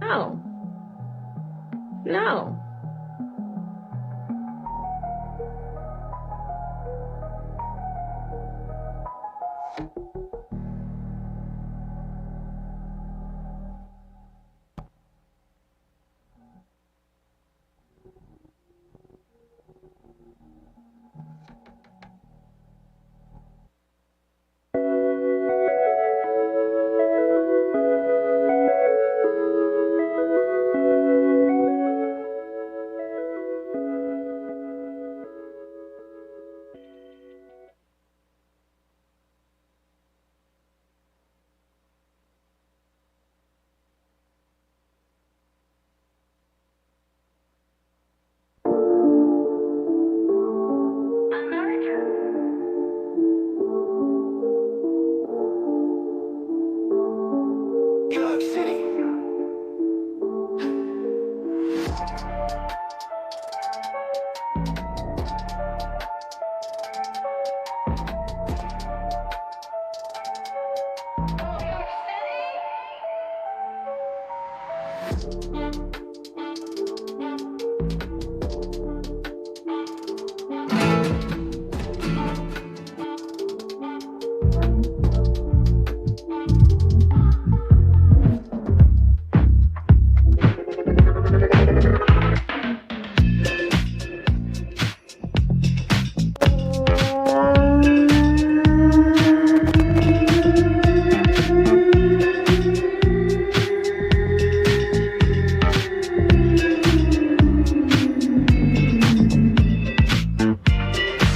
No. No.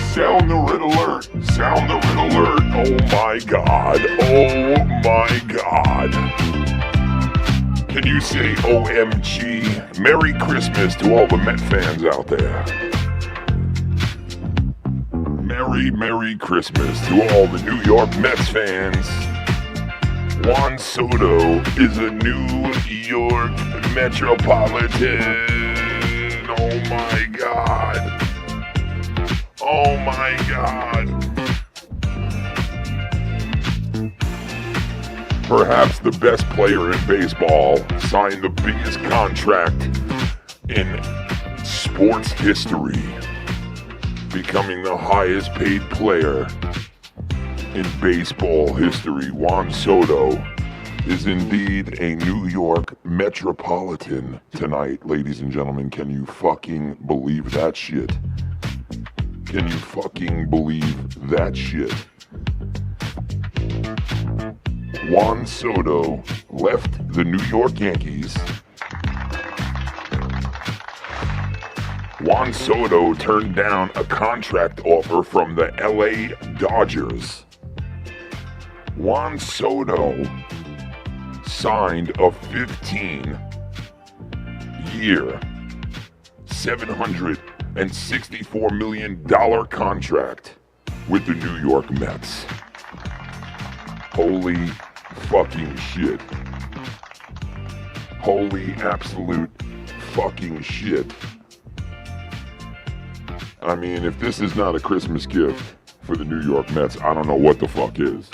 Sound the red alert! Sound the red alert! Oh my god! Oh my god! Can you say OMG? Merry Christmas to all the Met fans out there. Merry Christmas to all the New York Mets fans. Juan Soto is a New York Metropolitan. Oh my god. Oh my god. Perhaps the best player in baseball signed the biggest contract in sports history, becoming the highest paid player in baseball history. Juan Soto is indeed a New York Metropolitan tonight, ladies and gentlemen. Can you fucking believe that shit? Can you fucking believe that shit? Juan Soto left the New York Yankees. Juan Soto turned down a contract offer from the LA Dodgers. Juan Soto signed a 15-year, $764 million contract with the New York Mets. Holy fucking shit. Holy absolute fucking shit. I mean, if this is not a Christmas gift for the New York Mets, I don't know what the fuck is.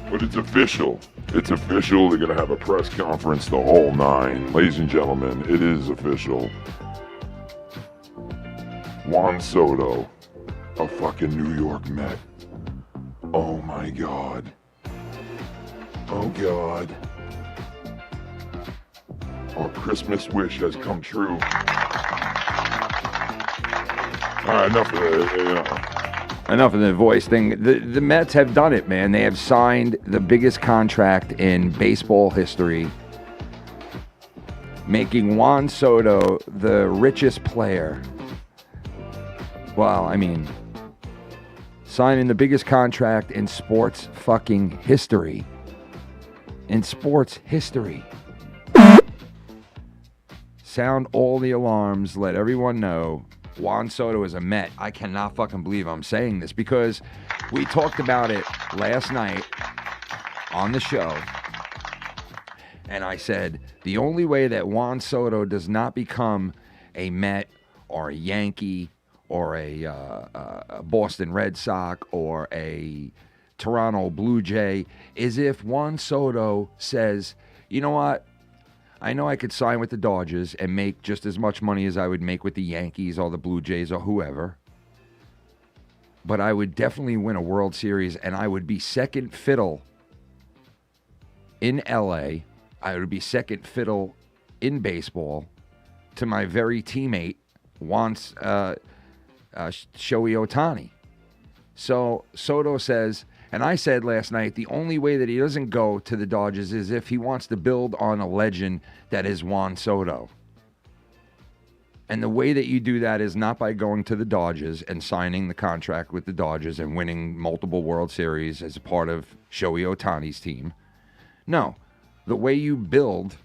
But it's official. It's official. They're going to have a press conference, the whole nine. Ladies and gentlemen, it is official. Juan Soto, a fucking New York Met. Oh my god. Oh god. Our Christmas wish has come true. Alright, enough of that. Enough of the voice thing. The Mets have done it, man. They have signed the biggest contract in baseball history, making Juan Soto the richest player. Well, I mean, signing the biggest contract in sports fucking history. In sports history. Sound all the alarms. Let everyone know Juan Soto is a Met. I cannot fucking believe I'm saying this because we talked about it last night on the show. And I said, the only way that Juan Soto does not become a Met or a Yankee or a Boston Red Sox or a Toronto Blue Jay is if Juan Soto says, you know what? I know I could sign with the Dodgers and make just as much money as I would make with the Yankees or the Blue Jays or whoever. But I would definitely win a World Series and I would be second fiddle in LA. I would be second fiddle in baseball to my very teammate, Shohei Ohtani. So Soto says, and I said last night, the only way that he doesn't go to the Dodgers is if he wants to build on a legend that is Juan Soto. And the way that you do that is not by going to the Dodgers and signing the contract with the Dodgers and winning multiple World Series as a part of Shohei Ohtani's team. No. The way you build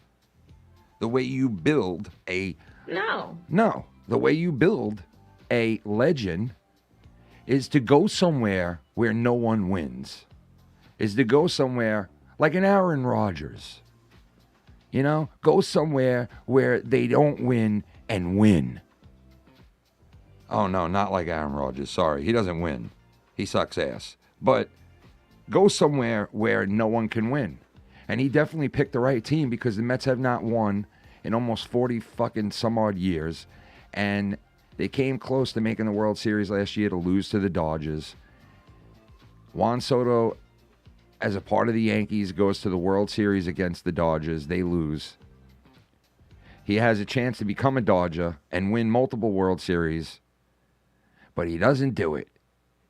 a legend is to go somewhere where no one wins. Is to go somewhere like an Aaron Rodgers. You know, go somewhere where they don't win and win. Oh no, not like Aaron Rodgers. Sorry, he doesn't win. He sucks ass. But go somewhere where no one can win. And he definitely picked the right team because the Mets have not won in almost 40 fucking some odd years. And they came close to making the World Series last year to lose to the Dodgers. Juan Soto, as a part of the Yankees, goes to the World Series against the Dodgers. They lose. He has a chance to become a Dodger and win multiple World Series. But he doesn't do it.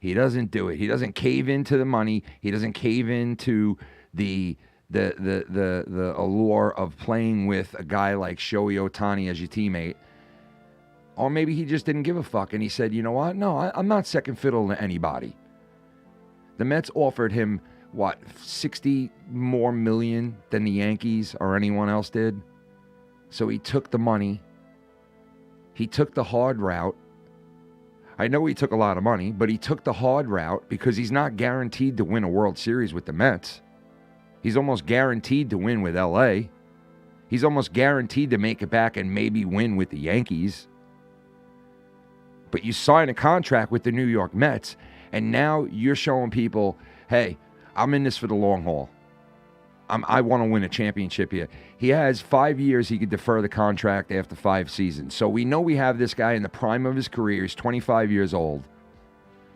He doesn't do it. He doesn't cave into the money. He doesn't cave into the allure of playing with a guy like Shohei Ohtani as your teammate. Or maybe he just didn't give a fuck and he said, you know what? No, I'm not second fiddle to anybody. The Mets offered him, what, 60 more million than the Yankees or anyone else did? So he took the money. He took the hard route. I know he took a lot of money, but he took the hard route because he's not guaranteed to win a World Series with the Mets. He's almost guaranteed to win with LA. He's almost guaranteed to make it back and maybe win with the Yankees. But you sign a contract with the New York Mets, and now you're showing people, hey, I'm in this for the long haul. I want to win a championship here. He has 5 years he could defer the contract after 5 seasons. So we know we have this guy in the prime of his career. He's 25 years old.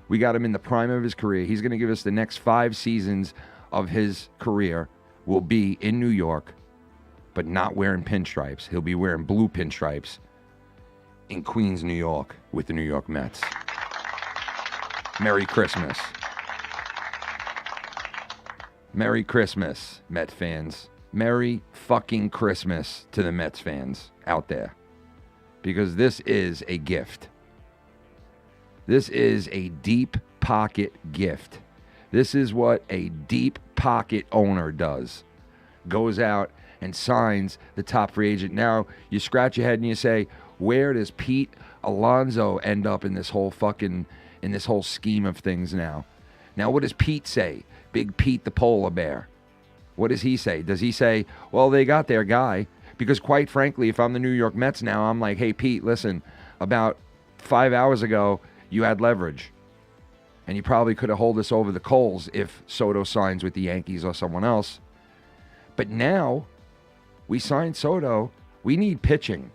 We got him in the prime of his career. He's going to give us the next 5 seasons of his career will be in New York, but not wearing pinstripes. He'll be wearing blue pinstripes in Queens, New York, with the New York Mets. Merry Christmas. Merry Christmas, Met fans. Merry fucking Christmas to the Mets fans out there. Because this is a gift. This is a deep pocket gift. This is what a deep pocket owner does. Goes out and signs the top free agent. Now, you scratch your head and you say, where does Pete Alonso end up in this whole scheme of things now? Now, what does Pete say? Big Pete the polar bear. What does he say? Does he say, well, they got their guy? Because quite frankly, if I'm the New York Mets now, I'm like, hey, Pete, listen, about 5 hours ago, you had leverage. And you probably could have held us over the coals if Soto signs with the Yankees or someone else. But now, we signed Soto. We need pitching.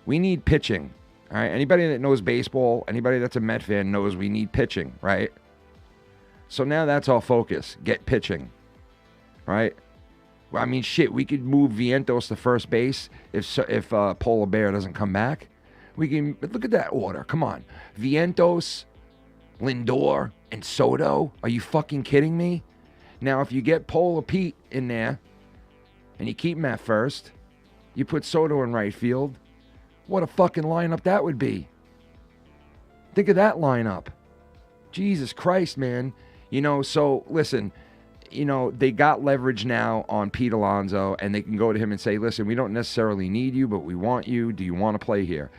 We need pitching. All right? Anybody that knows baseball, anybody that's a Met fan knows we need pitching, right? So now that's our focus. Get pitching. Right? Well, I mean, shit, we could move Vientos to first base if Polar Bear doesn't come back. We can look at that order. Come on. Vientos, Lindor, and Soto. Are you fucking kidding me? Now, if you get Polar Pete in there and you keep him at first, you put Soto in right field, what a fucking lineup that would be. Think of that lineup. Jesus Christ, man. You know, so listen, you know, they got leverage now on Pete Alonso, and they can go to him and say, listen, we don't necessarily need you, but we want you. Do you want to play here?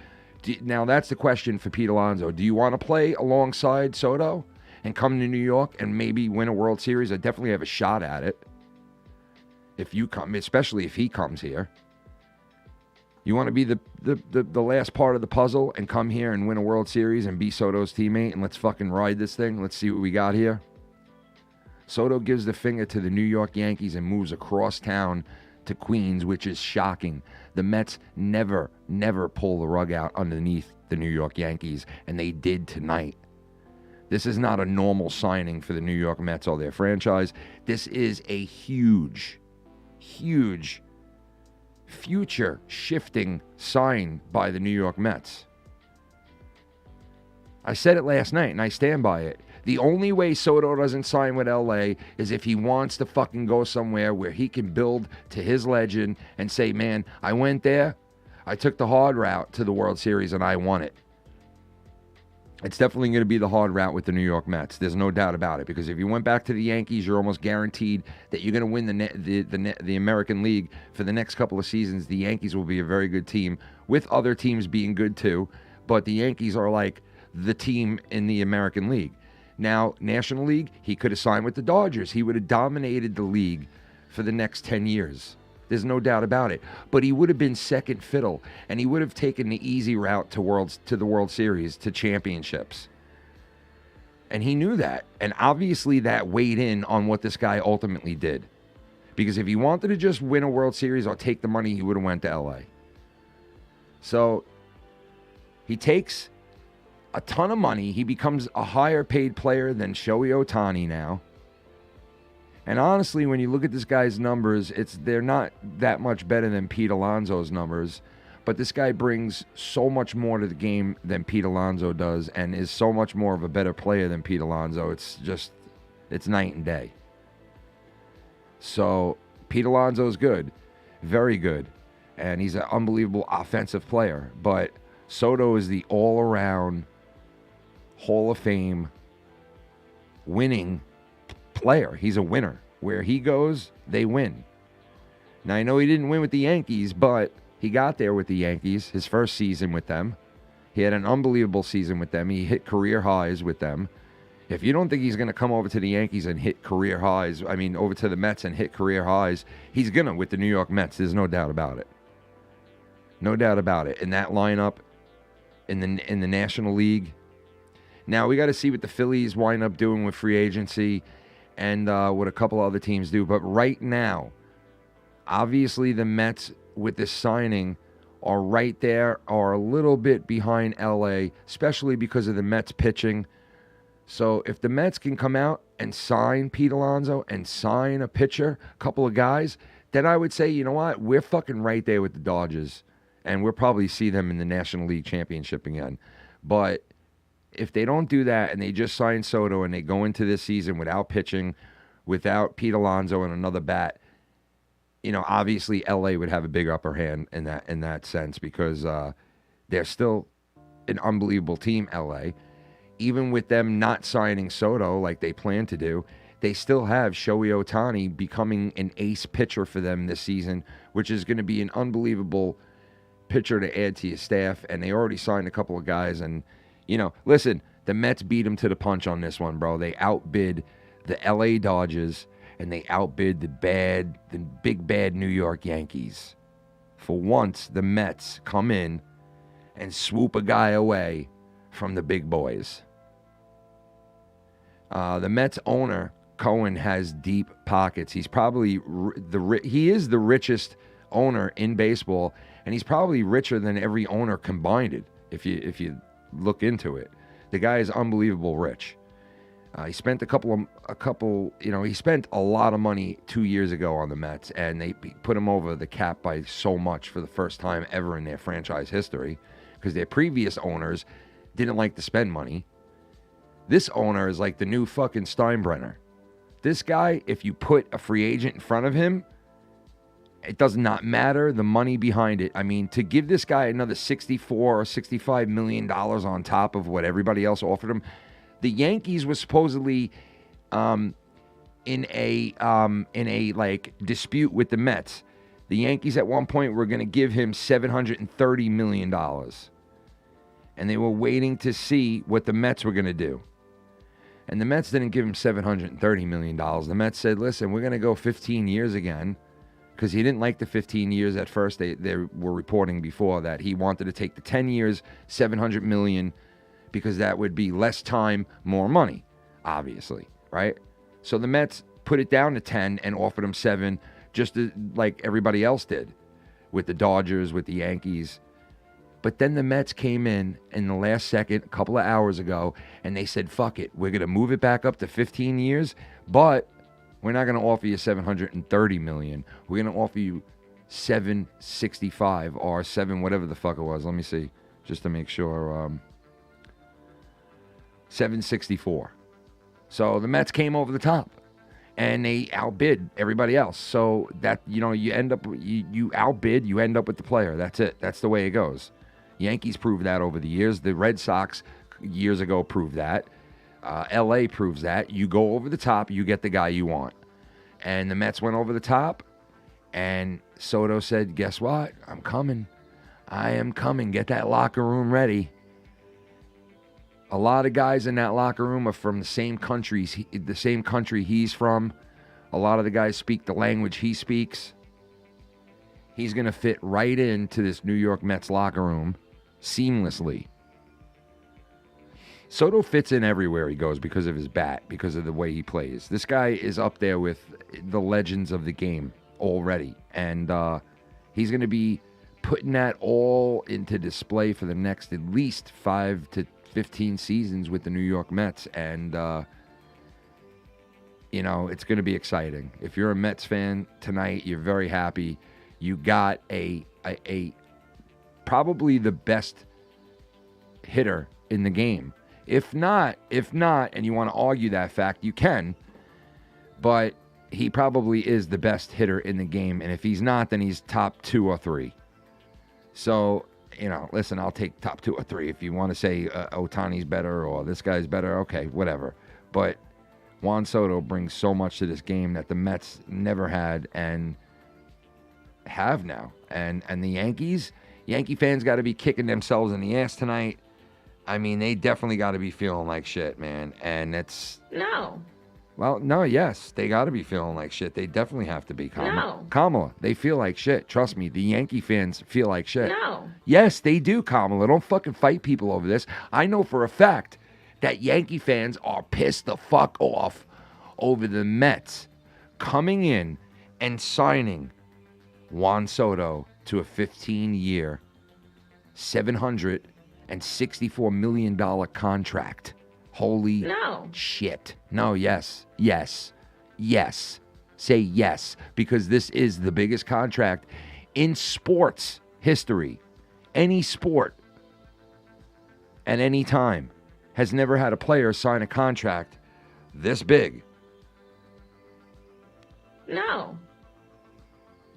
Now, that's the question for Pete Alonso. Do you want to play alongside Soto and come to New York and maybe win a World Series? I definitely have a shot at it. If you come, especially if he comes here. You want to be the last part of the puzzle and come here and win a World Series and be Soto's teammate, and let's fucking ride this thing. Let's see what we got here. Soto gives the finger to the New York Yankees and moves across town to Queens, which is shocking. The Mets never pull the rug out underneath the New York Yankees, and they did tonight. This is not a normal signing for the New York Mets or their franchise. This is a huge future shifting sign by the New York Mets. I said it last night, and I stand by it. The only way Soto doesn't sign with LA is if he wants to fucking go somewhere where he can build to his legend and say, man, I went there, I took the hard route to the World Series, and I won it. It's definitely going to be the hard route with the New York Mets. There's no doubt about it, because if you went back to the Yankees, you're almost guaranteed that you're going to win the American League for the next couple of seasons. The Yankees will be a very good team, with other teams being good too, but the Yankees are like the team in the American League. Now, National League, he could have signed with the Dodgers. He would have dominated the league for the next 10 years. There's no doubt about it. But he would have been second fiddle, and he would have taken the easy route to the World Series, to championships. And he knew that. And obviously that weighed in on what this guy ultimately did. Because if he wanted to just win a World Series or take the money, he would have went to LA. So he takes a ton of money. He becomes a higher paid player than Shohei Ohtani now. And honestly, when you look at this guy's numbers, they're not that much better than Pete Alonso's numbers. But this guy brings so much more to the game than Pete Alonso does, and is so much more of a better player than Pete Alonso. It's night and day. So Pete Alonso's good, very good. And he's an unbelievable offensive player. But Soto is the all-around Hall of Fame winning player. He's a winner. Where he goes, they win. Now, I know he didn't win with the Yankees, but he got there with the Yankees, his first season with them. He had an unbelievable season with them. He hit career highs with them. If you don't think he's going to come over to the Yankees and hit career highs, over to the Mets and hit career highs, he's going to with the New York Mets. There's no doubt about it. No doubt about it. In that lineup, in the National League. Now, we got to see what the Phillies wind up doing with free agency and what a couple other teams do. But right now, obviously the Mets with this signing are right there, are a little bit behind LA, especially because of the Mets pitching. So if the Mets can come out and sign Pete Alonso and sign a pitcher, a couple of guys, then I would say, you know what? We're fucking right there with the Dodgers. And we'll probably see them in the National League Championship again. But if they don't do that and they just sign Soto and they go into this season without pitching, without Pete Alonso and another bat, obviously LA would have a big upper hand in that sense, because they're still an unbelievable team, LA. Even with them not signing Soto like they plan to do, they still have Shohei Ohtani becoming an ace pitcher for them this season, which is going to be an unbelievable pitcher to add to your staff. And they already signed a couple of guys. And, listen, the Mets beat them to the punch on this one, bro. They outbid the LA Dodgers, and they outbid the big bad New York Yankees. For once, the Mets come in and swoop a guy away from the big boys. The Mets owner, Cohen, has deep pockets. He's probably he is the richest owner in baseball, and he's probably richer than every owner combined, if you look into it. The guy is unbelievable rich. He spent he spent a lot of money 2 years ago on the Mets, and they put him over the cap by so much for the first time ever in their franchise history, because their previous owners didn't like to spend money. This owner is like the new fucking Steinbrenner. This guy, if you put a free agent in front of him, it does not matter the money behind it. To give this guy another $64 or $65 million on top of what everybody else offered him, The Yankees were supposedly in a like dispute with the Mets. The Yankees at one point were going to give him $730 million. And they were waiting to see what the Mets were going to do. And the Mets didn't give him $730 million. The Mets said, listen, we're going to go 15 years again. Because he didn't like the 15 years at first. They were reporting before that he wanted to take the 10 years, $700 million, because that would be less time, more money, obviously, right? So the Mets put it down to 10 and offered him 7, just like everybody else did with the Dodgers, with the Yankees. But then the Mets came in the last second, a couple of hours ago, and they said, fuck it. We're going to move it back up to 15 years, but we're not going to offer you $730 million. We're going to offer you $765 or 7, whatever the fuck it was. Let me see, just to make sure. $764. So the Mets came over the top, and they outbid everybody else. So that, you end up, you outbid, you end up with the player. That's it. That's the way it goes. Yankees proved that over the years. The Red Sox years ago proved that. LA proves that. You go over the top, you get the guy you want. And the Mets went over the top, and Soto said, guess what? I'm coming. I am coming. Get that locker room ready. A lot of guys in that locker room are from the same country he's from. A lot of the guys speak the language he speaks. He's going to fit right into this New York Mets locker room seamlessly. Soto fits in everywhere he goes because of his bat, because of the way he plays. This guy is up there with the legends of the game already. And he's going to be putting that all into display for the next at least 5 to 15 seasons with the New York Mets. And, it's going to be exciting. If you're a Mets fan tonight, you're very happy. You got a probably the best hitter in the game. If not, and you want to argue that fact, you can. But he probably is the best hitter in the game. And if he's not, then he's top 2 or 3. So, listen, I'll take top 2 or 3. If you want to say Ohtani's better or this guy's better, okay, whatever. But Juan Soto brings so much to this game that the Mets never had and have now. And the Yankee fans got to be kicking themselves in the ass tonight. I mean, they definitely got to be feeling like shit, man. And it's... No. Well, no, yes. They got to be feeling like shit. They definitely have to be. Kamala, they feel like shit. Trust me, the Yankee fans feel like shit. No. Yes, they do, Kamala. Don't fucking fight people over this. I know for a fact that Yankee fans are pissed the fuck off over the Mets coming in and signing Juan Soto to a 15-year, $764 million contract. Holy shit. No, yes. Say yes, because this is the biggest contract in sports history. Any sport at any time has never had a player sign a contract this big. No.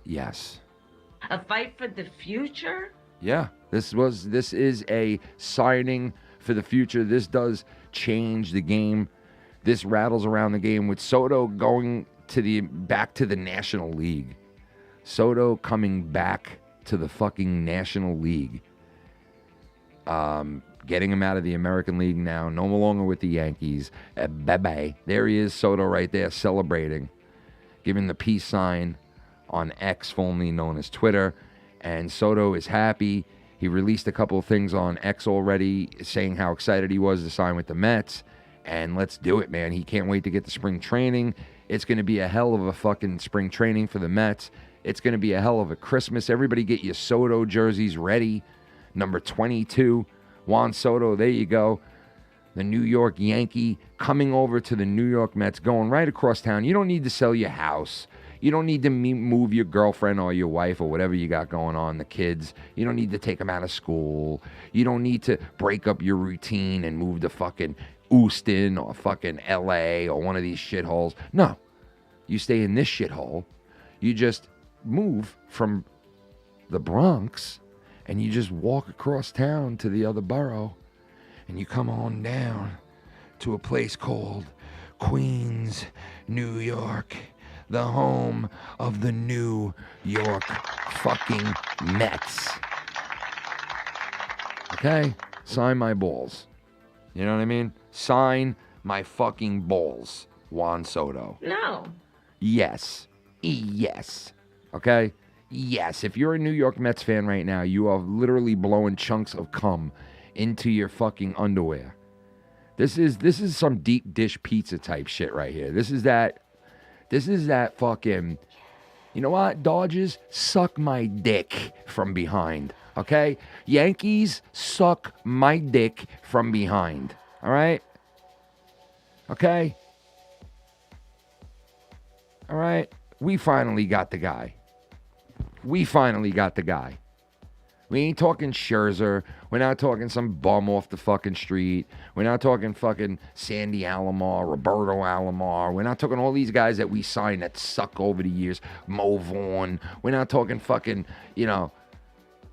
Yes. A fight for the future? Yeah, this is a signing for the future. This does change the game. This rattles around the game with Soto going back to the National League. Soto coming back to the fucking National League. Getting him out of the American League now. No longer with the Yankees. Bye-bye. There he is, Soto right there celebrating. Giving the peace sign on X, formerly known as Twitter. And Soto is happy. He released a couple of things on X already saying how excited he was to sign with the Mets. And let's do it, man. He can't wait to get to spring training. It's going to be a hell of a fucking spring training for the Mets. It's going to be a hell of a Christmas. Everybody get your Soto jerseys ready. Number 22, Juan Soto, there you go. The New York Yankee coming over to the New York Mets, going right across town. You don't need to sell your house. You don't need to move your girlfriend or your wife or whatever you got going on, the kids. You don't need to take them out of school. You don't need to break up your routine and move to fucking Houston or fucking LA or one of these shitholes. No. You stay in this shithole. You just move from the Bronx and you just walk across town to the other borough and you come on down to a place called Queens, New York, the home of the New York fucking Mets. Okay? Sign my balls. You know what I mean? Sign my fucking balls, Juan Soto. No. Yes. Yes. Okay? Yes. If you're a New York Mets fan right now, you are literally blowing chunks of cum into your fucking underwear. This is some deep dish pizza type shit right here. This is that fucking, you know what, Dodgers, suck my dick from behind, okay? Yankees, suck my dick from behind, all right? Okay? All right? We finally got the guy. We ain't talking Scherzer. We're not talking some bum off the fucking street. We're not talking fucking Sandy Alomar, Roberto Alomar. We're not talking all these guys that we signed that suck over the years. Mo Vaughn. We're not talking fucking,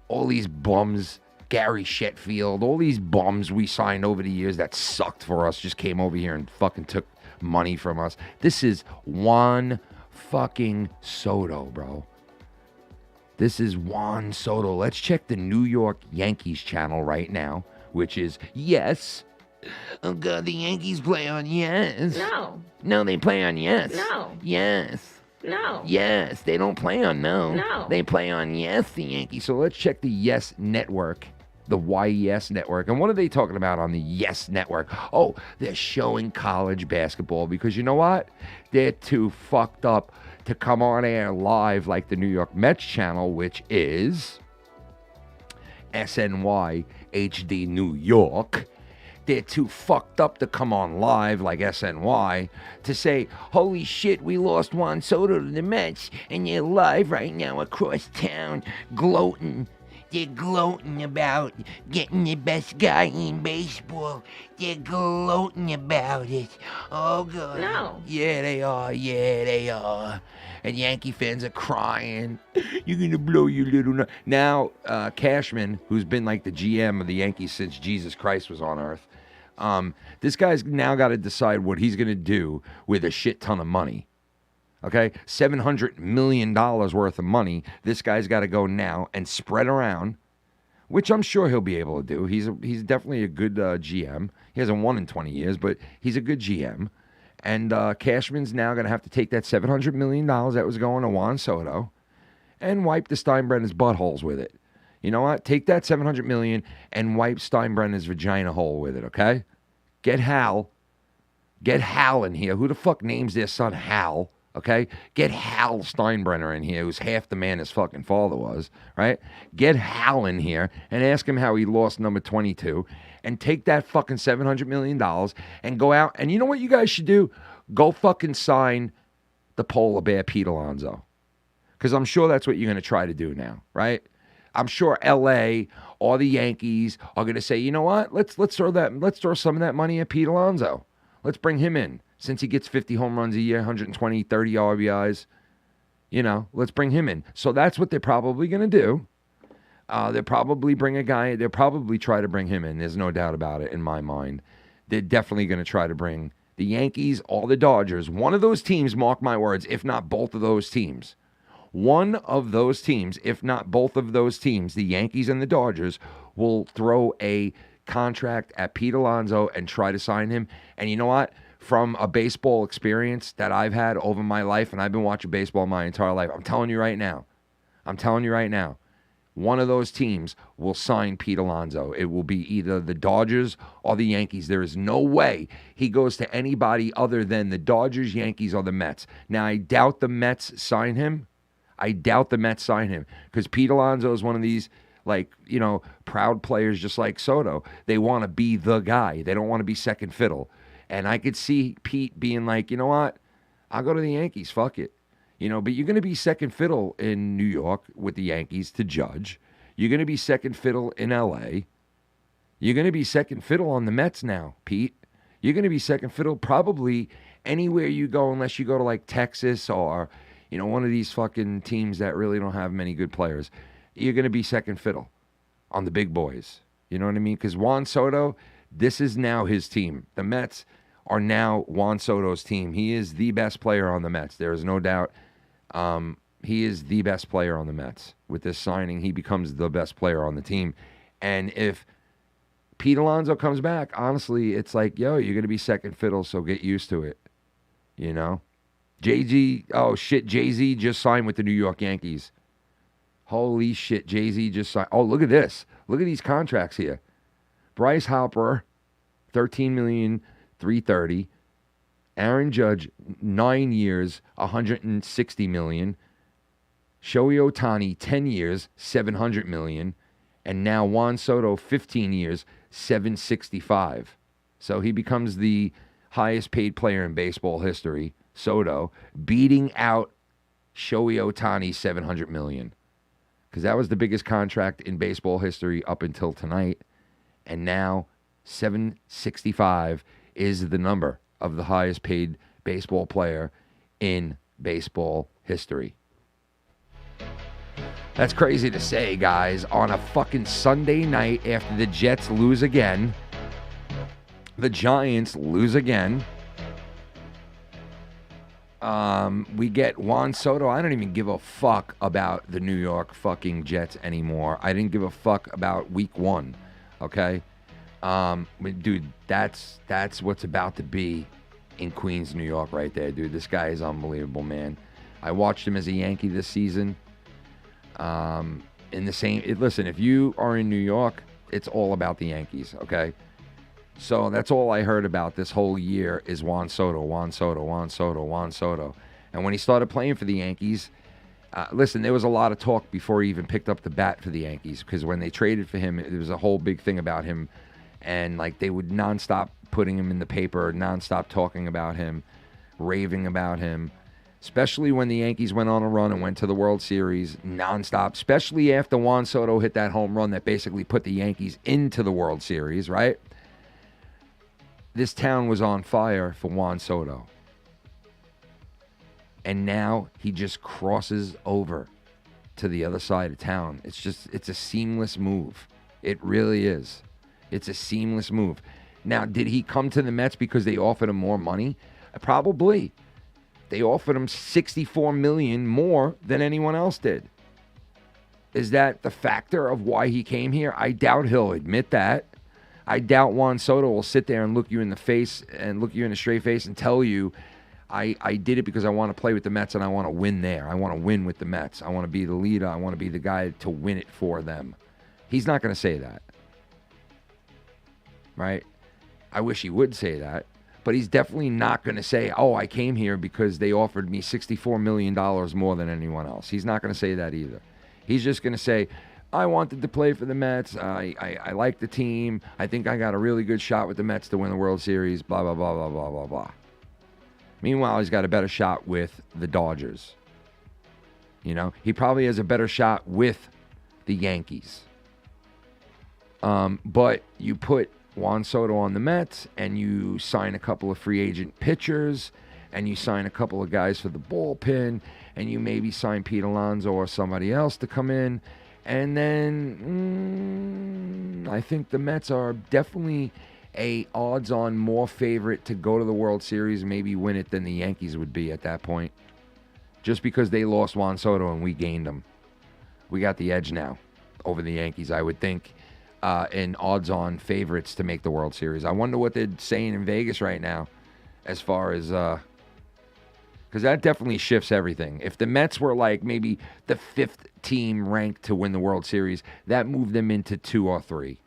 all these bums. Gary Sheffield. All these bums we signed over the years that sucked for us just came over here and fucking took money from us. This is Juan fucking Soto, bro. This is Juan Soto. Let's check the New York Yankees channel right now, which is yes. Oh, God, the Yankees play on yes. No. No, they play on yes. No. Yes. No. Yes, they don't play on no. No. They play on yes, the Yankees. So let's check the Yes Network, the YES Network. And what are they talking about on the Yes Network? Oh, they're showing college basketball because you know what? They're too fucked up to come on air live like the New York Mets channel, which is SNY HD New York. They're too fucked up to come on live like SNY to say, holy shit, we lost Juan Soto to the Mets, and they're live right now across town gloating. They're gloating about getting the best guy in baseball. They're gloating about it. Oh, God. No. Yeah, they are. Yeah, they are. And Yankee fans are crying. You're going to blow your little... Now, Cashman, who's been like the GM of the Yankees since Jesus Christ was on Earth, this guy's now got to decide what he's going to do with a shit ton of money. Okay, $700 million worth of money. This guy's got to go now and spread around, which I'm sure he'll be able to do. He's definitely a good GM. He hasn't won in 20 years, but he's a good GM. And Cashman's now going to have to take that $700 million that was going to Juan Soto and wipe the Steinbrenner's buttholes with it. You know what? Take that $700 million and wipe Steinbrenner's vagina hole with it, okay? Get Hal. Get Hal in here. Who the fuck names their son Hal? Okay? Get Hal Steinbrenner in here, who's half the man his fucking father was, right? Get Hal in here and ask him how he lost number 22 and take that fucking $700 million and go out. And you know what you guys should do? Go fucking sign the polar bear Pete Alonso. Because I'm sure that's what you're going to try to do now, right? I'm sure L.A. or the Yankees are going to say, you know what? Let's throw some of that money at Pete Alonso. Let's bring him in. Since he gets 50 home runs a year, 120, 30 RBIs, let's bring him in. So that's what they're probably going to do. They'll probably bring a guy. They'll probably try to bring him in. There's no doubt about it in my mind. They're definitely going to try to bring the Yankees or the Dodgers. One of those teams, mark my words, if not both of those teams. One of those teams, if not both of those teams, the Yankees and the Dodgers, will throw a contract at Pete Alonso and try to sign him. And you know what? From a baseball experience that I've had over my life, and I've been watching baseball my entire life, I'm telling you right now, one of those teams will sign Pete Alonso. It will be either the Dodgers or the Yankees. There is no way he goes to anybody other than the Dodgers, Yankees, or the Mets. Now, I doubt the Mets sign him. Because Pete Alonso is one of these, proud players just like Soto. They want to be the guy. They don't want to be second fiddle. And I could see Pete being like, you know what? I'll go to the Yankees. Fuck it. But you're going to be second fiddle in New York with the Yankees to judge. You're going to be second fiddle in L.A. You're going to be second fiddle on the Mets now, Pete. You're going to be second fiddle probably anywhere you go unless you go to Texas or, one of these fucking teams that really don't have many good players. You're going to be second fiddle on the big boys. You know what I mean? Because Juan Soto This is now his team. The Mets are now Juan Soto's team. He is the best player on the Mets. There is no doubt. He is the best player on the Mets. With this signing, he becomes the best player on the team. And if Pete Alonso comes back, honestly, it's like, yo, you're going to be second fiddle, so get used to it. You know? Jay-Z just signed with the New York Yankees. Holy shit, Jay-Z just signed. Oh, look at this. Look at these contracts here. Bryce Harper, $13,330,000. Aaron Judge, 9 years, $160 million. Shohei Ohtani, 10 years, $700 million. And now Juan Soto, 15 years, $765. So he becomes the highest paid player in baseball history, Soto, beating out Shohei Ohtani, $700 million. Because that was the biggest contract in baseball history up until tonight. And now 765 is the number of the highest paid baseball player in baseball history. That's crazy to say, guys. On a fucking Sunday night after the Jets lose again, the Giants lose again, we get Juan Soto. I don't even give a fuck about the New York fucking Jets anymore. I didn't give a fuck about week 1, okay? Dude, that's what's about to be in Queens, New York right there, dude. This guy is unbelievable, man. I watched him as a Yankee this season. Listen, if you are in New York, it's all about the Yankees, okay? So that's all I heard about this whole year is Juan Soto, Juan Soto, Juan Soto, Juan Soto. And when he started playing for the Yankees, listen, there was a lot of talk before he even picked up the bat for the Yankees, because when they traded for him, there was a whole big thing about him, and like they would nonstop putting him in the paper, nonstop talking about him, raving about him, especially when the Yankees went on a run and went to the World Series nonstop, especially after Juan Soto hit that home run that basically put the Yankees into the World Series, right? This town was on fire for Juan Soto. And now he just crosses over to the other side of town. It's a seamless move. It really is. It's a seamless move. Now, did he come to the Mets because they offered him more money? Probably. They offered him $64 million more than anyone else did. Is that the factor of why he came here? I doubt he'll admit that. I doubt Juan Soto will sit there and look you in the face and look you in a straight face and tell you, I did it because I want to play with the Mets and I want to win there. I want to win with the Mets. I want to be the leader. I want to be the guy to win it for them. He's not going to say that. Right? I wish he would say that. But he's definitely not going to say, oh, I came here because they offered me $64 million more than anyone else. He's not going to say that either. He's just going to say, I wanted to play for the Mets. I like the team. I think I got a really good shot with the Mets to win the World Series, blah, blah, blah, blah, blah, blah, blah. Meanwhile, he's got a better shot with the Dodgers. You know, he probably has a better shot with the Yankees. But you put Juan Soto on the Mets, and you sign a couple of free agent pitchers, and you sign a couple of guys for the bullpen, and you maybe sign Pete Alonso or somebody else to come in, and then I think the Mets are definitely a odds-on more favorite to go to the World Series, maybe win it, than the Yankees would be at that point. Just because they lost Juan Soto and we gained him. We got the edge now over the Yankees, I would think. In odds-on favorites to make the World Series. I wonder what they're saying in Vegas right now as far as... because that definitely shifts everything. If the Mets were like maybe the 5th team ranked to win the World Series, that moved them into 2 or 3.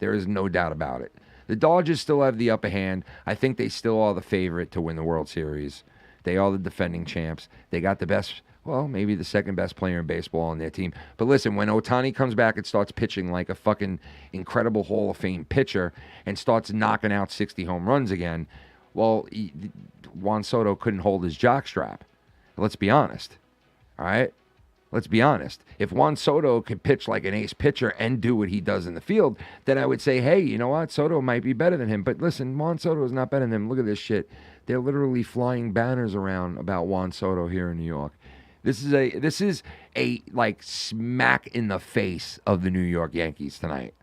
There is no doubt about it. The Dodgers still have the upper hand. I think they still are the favorite to win the World Series. They are the defending champs. They got the best... well, maybe the second best player in baseball on their team. But listen, when Ohtani comes back and starts pitching like a fucking incredible Hall of Fame pitcher and starts knocking out 60 home runs again, well, Juan Soto couldn't hold his jockstrap. Let's be honest. All right? Let's be honest. If Juan Soto could pitch like an ace pitcher and do what he does in the field, then I would say, hey, you know what? Soto might be better than him. But listen, Juan Soto is not better than him. Look at this shit. They're literally flying banners around about Juan Soto here in New York. This is a like smack in the face of the New York Yankees tonight.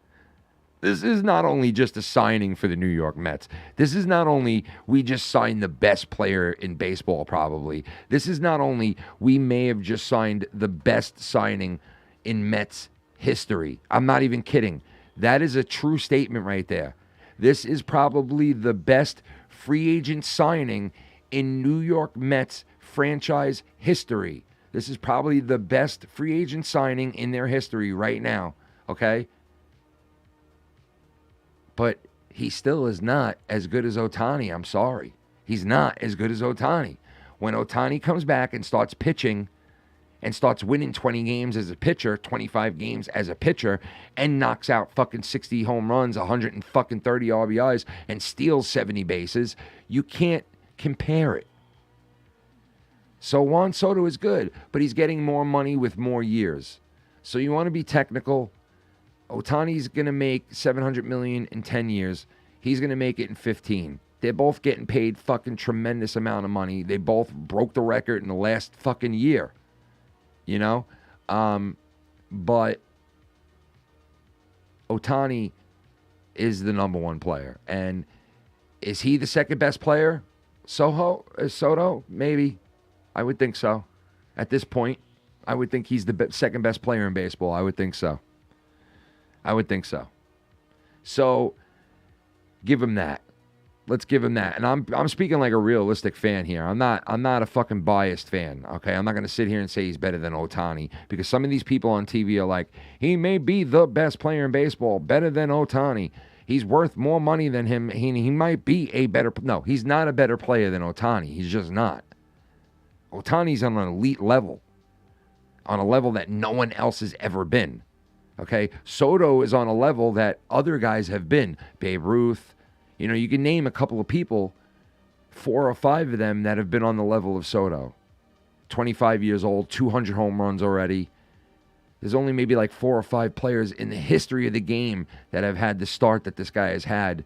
This is not only just a signing for the New York Mets. This is not only we just signed the best player in baseball, probably. This is not only we may have just signed the best signing in Mets history. I'm not even kidding. That is a true statement right there. This is probably the best free agent signing in New York Mets franchise history. This is probably the best free agent signing in their history right now, okay? But he still is not as good as Ohtani. I'm sorry. He's not as good as Ohtani. When Ohtani comes back and starts pitching and starts winning 20 games as a pitcher, 25 games as a pitcher, and knocks out fucking 60 home runs, 130 RBIs, and steals 70 bases, you can't compare it. So Juan Soto is good, but he's getting more money with more years. So you want to be technical. Ohtani's going to make $700 million in 10 years. He's going to make it in 15. They're both getting paid fucking tremendous amount of money. They both broke the record in the last fucking year. You know? But Ohtani is the number one player. And is he the second best player? Soto? Maybe. I would think so. At this point, I would think he's the second best player in baseball. I would think so. So, give him that. Let's give him that. And I'm speaking like a realistic fan here. I'm not a fucking biased fan, okay? I'm not going to sit here and say he's better than Ohtani because some of these people on TV are like, he may be the best player in baseball, better than Ohtani. He's worth more money than him. He might be a better... No, he's not a better player than Ohtani. He's just not. Ohtani's on an elite level, on a level that no one else has ever been. Okay, Soto is on a level that other guys have been. Babe Ruth, you know, you can name a couple of people, 4 or 5 of them that have been on the level of Soto. 25 years old, 200 home runs already. There's only maybe like 4 or 5 players in the history of the game that have had the start that this guy has had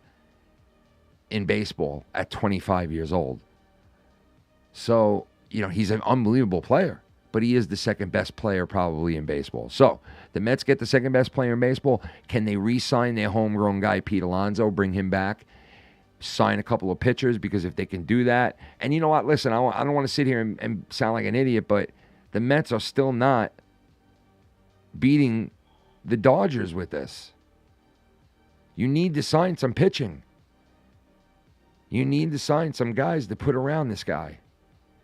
in baseball at 25 years old. So, you know, he's an unbelievable player. But he is the second best player probably in baseball. So, the Mets get the second best player in baseball. Can they re-sign their homegrown guy, Pete Alonso, bring him back, sign a couple of pitchers? Because if they can do that, and you know what, listen, I don't want to sit here and sound like an idiot, but the Mets are still not beating the Dodgers with this. You need to sign some pitching. You need to sign some guys to put around this guy.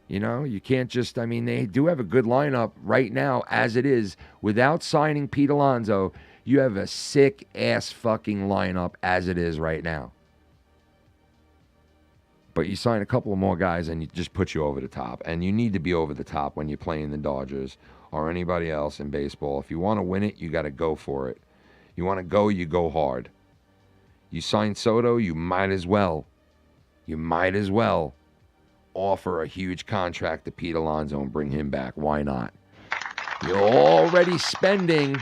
You know, you can't just, I mean, they do have a good lineup right now as it is. Without signing Pete Alonso, you have a sick-ass fucking lineup as it is right now. But you sign a couple of more guys and it just puts you over the top. And you need to be over the top when you're playing the Dodgers or anybody else in baseball. If you want to win it, you got to go for it. You want to go, you go hard. You sign Soto, you might as well offer a huge contract to Pete Alonso and bring him back. Why not? You're already spending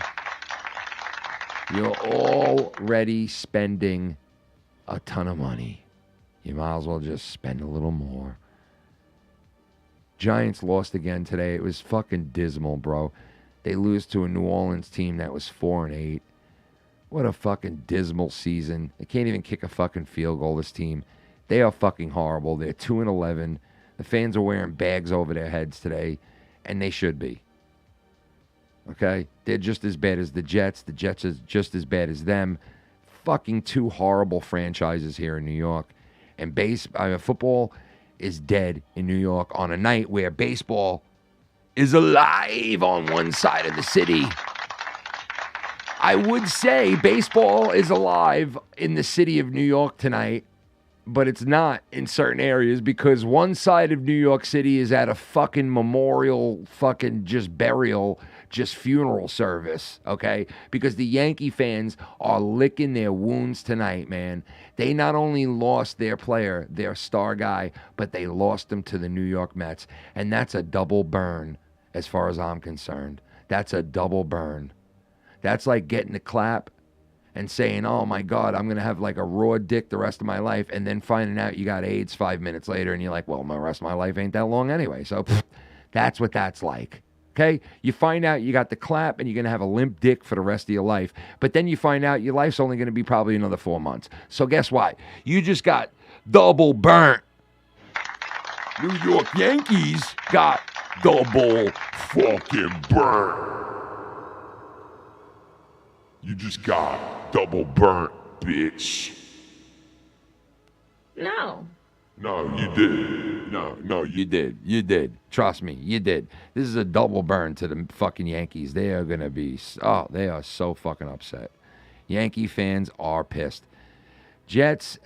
a ton of money. You might as well just spend a little more. Giants lost again today. It was fucking dismal, bro. They lose to a New Orleans team that was 4-8. What a fucking dismal season. They can't even kick a fucking field goal, this team. They are fucking horrible. They're 2-11. The fans are wearing bags over their heads today, and they should be. Okay? They're just as bad as the Jets. The Jets are just as bad as them. Fucking 2 horrible franchises here in New York. And football is dead in New York on a night where baseball is alive on one side of the city. I would say baseball is alive in the city of New York tonight. But it's not in certain areas because one side of New York City is at a fucking memorial, fucking just burial, just funeral service, okay? Because the Yankee fans are licking their wounds tonight, man. They not only lost their player, their star guy, but they lost him to the New York Mets. And that's a double burn as far as I'm concerned. That's a double burn. That's like getting a clap and saying, oh my God, I'm going to have like a raw dick the rest of my life, and then finding out you got AIDS 5 minutes later, and you're like, well, the rest of my life ain't that long anyway. So that's what that's like, Okay? You find out you got the clap and you're going to have a limp dick for the rest of your life. But then you find out your life's only going to be probably another 4 months. So guess what? You just got double burnt. New York Yankees got double fucking burnt. You just got double burnt, bitch. No. No, you did. No, You did. You did. Trust me, you did. This is a double burn to the fucking Yankees. They are going to be, they are so fucking upset. Yankee fans are pissed. Jets,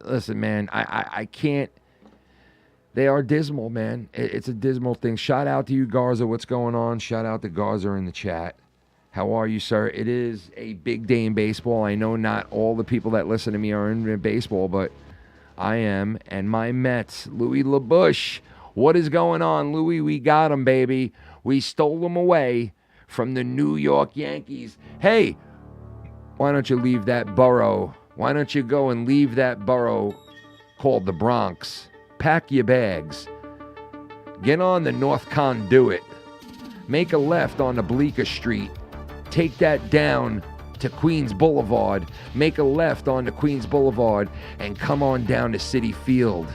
listen, man, I can't. They are dismal, man. It's a dismal thing. Shout out to you, Garza. What's going on? Shout out to Garza in the chat. How are you, sir? It is a big day in baseball. I know not all the people that listen to me are in baseball, but I am. And my Mets, Louis LaBouche. What is going on, Louis? We got him, baby. We stole him away from the New York Yankees. Hey, why don't you leave that borough? Why don't you go and leave that borough called the Bronx? Pack your bags. Get on the North Conduit. Make a left on the Bleecker Street. Take that down to Queens Boulevard. Make a left onto Queens Boulevard and come on down to Citi Field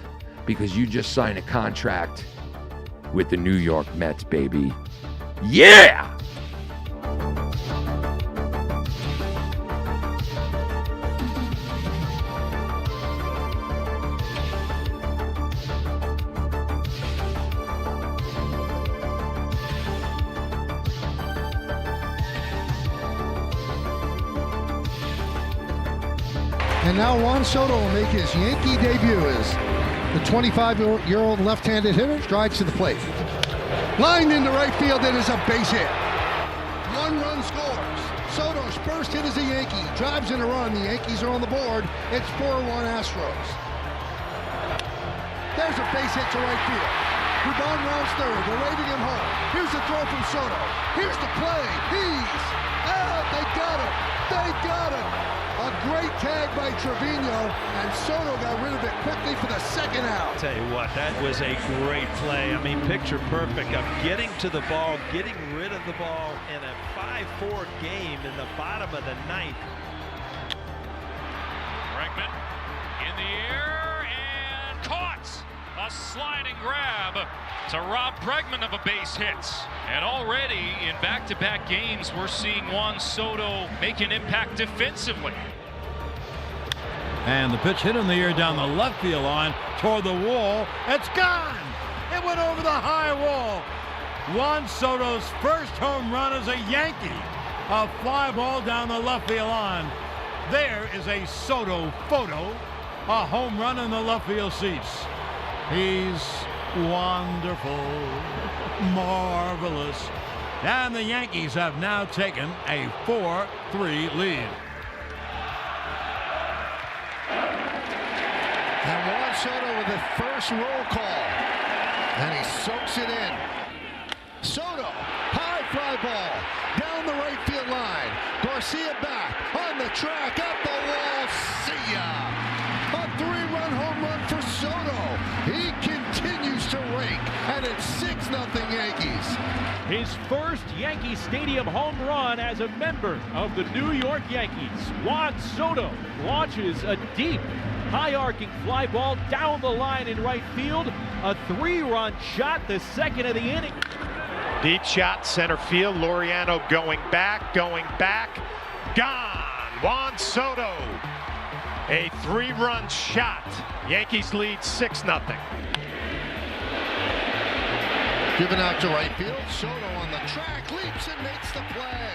because you just signed a contract with the New York Mets, baby. Yeah! And now Juan Soto will make his Yankee debut as the 25-year-old left-handed hitter strides to the plate. Lined into right field, it is a base hit. 1 run scores. Soto's first hit as a Yankee. Drives in a run. The Yankees are on the board. It's 4-1 Astros. There's a base hit to right field. Rubon rounds third. They're waving him home. Here's the throw from Soto. Here's the play. He's out. They got him. They got him. A great tag by Trevino, and Soto got rid of it quickly for the second out. Tell you what, that was a great play. I mean, picture perfect of getting to the ball, getting rid of the ball in a 5-4 game in the bottom of the ninth. Bregman in the air and caught. A sliding grab to rob Bregman of a base hit. And already in back-to-back games, we're seeing Juan Soto make an impact defensively. And the pitch hit in the air down the left field line toward the wall. It's gone! It went over the high wall. Juan Soto's first home run as a Yankee. A fly ball down the left field line. There is a Soto photo. A home run in the left field seats. He's wonderful, marvelous. And the Yankees have now taken a 4-3 lead. And Juan Soto with the first roll call. And he soaks it in. Soto, high fly ball, down the right field line. Garcia back, on the track, up the wall, see ya! A 3-run home run for Soto. He continues to rake, and it's 6-0 Yankees. His first Yankee Stadium home run as a member of the New York Yankees. Juan Soto launches a deep, high-arcing fly ball down the line in right field. A 3-run shot, the second of the inning. Deep shot, center field. Laureano going back, gone. Juan Soto, a 3-run shot. Yankees lead 6-0. Given out to right field, Soto on the track, leaps and makes the play.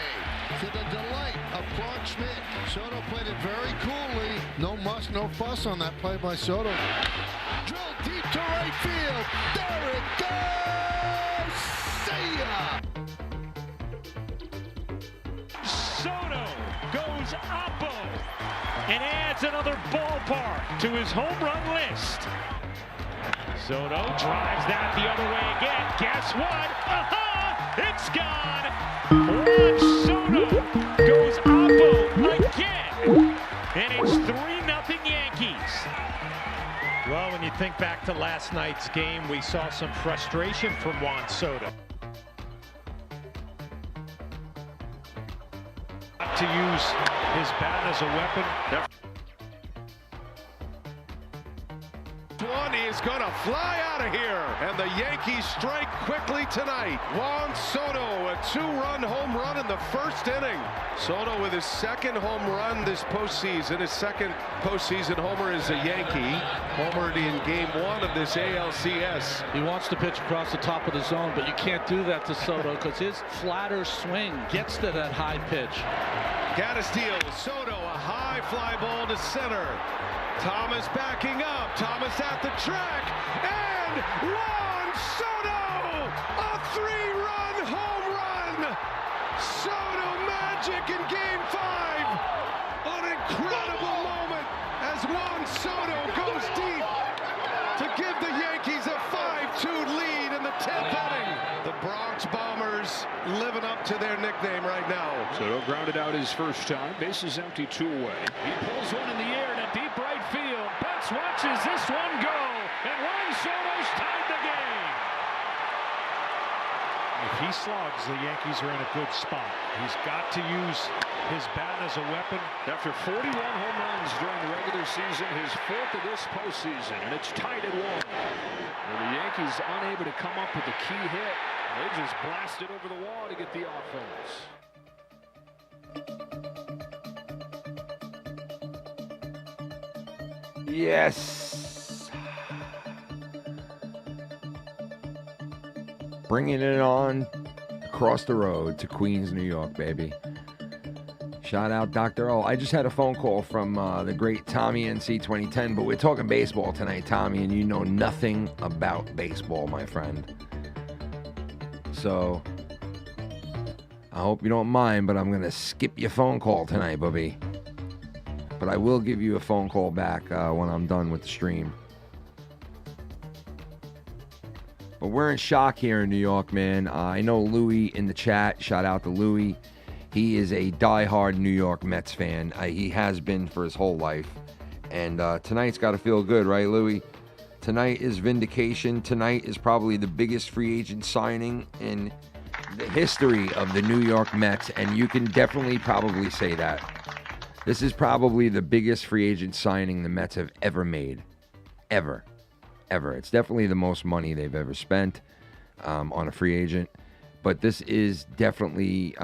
To the delight of Clark Schmidt. Soto played it very coolly. No muss, no fuss on that play by Soto. Drilled deep to right field. There it goes! See ya! Soto goes oppo and adds another ballpark to his home run list. Soto drives that the other way again. Guess what? Aha! It's gone! Juan Soto goes oppo again. And it's 3-0 Yankees. Well, when you think back to last night's game, we saw some frustration from Juan Soto. To use his bat as a weapon. One is going to fly out of here, and the Yankees strike quickly tonight. Juan Soto, a 2-run home run in the first inning. Soto with his second home run this postseason, his second postseason homer as a Yankee. Homered in Game 1 of this ALCS. He wants to pitch across the top of the zone, but you can't do that to Soto because his flatter swing gets to that high pitch. Gaddis Soto, a high fly ball to center. Thomas backing up, Thomas at the track, and Juan Soto, a 3-run home run. Soto magic in Game 5. An incredible moment as Juan Soto goes deep to give the Yankees a 5-2 lead in the 10th inning. The Bronx Bombers living up to their nickname right now. Soto grounded out his first time, bases empty, 2 away. He pulls one in the air to deep right field. Betts watches this one go, and Juan Soto's tied the game. If he slugs, the Yankees are in a good spot. He's got to use his bat as a weapon. After 41 home runs during the regular season, his 4th of this postseason, and it's tied at 1. And the Yankees unable to come up with a key hit. They just blasted over the wall to get the offense. Yes. Bringing it on across the road to Queens, New York, baby. Shout out Dr. O. I just had a phone call from the great Tommy NC 2010, but we're talking baseball tonight, Tommy, and you know nothing about baseball, my friend. So I hope you don't mind, but I'm going to skip your phone call tonight, bubby. But I will give you a phone call back when I'm done with the stream. But we're in shock here in New York, man. I know Louis in the chat. Shout out to Louis. He is a diehard New York Mets fan. He has been for his whole life. And tonight's got to feel good, right, Louis? Tonight is vindication. Tonight is probably the biggest free agent signing in the history of the New York Mets. And you can definitely probably say that. This is probably the biggest free agent signing the Mets have ever made. Ever. It's definitely the most money they've ever spent on a free agent. But this is definitely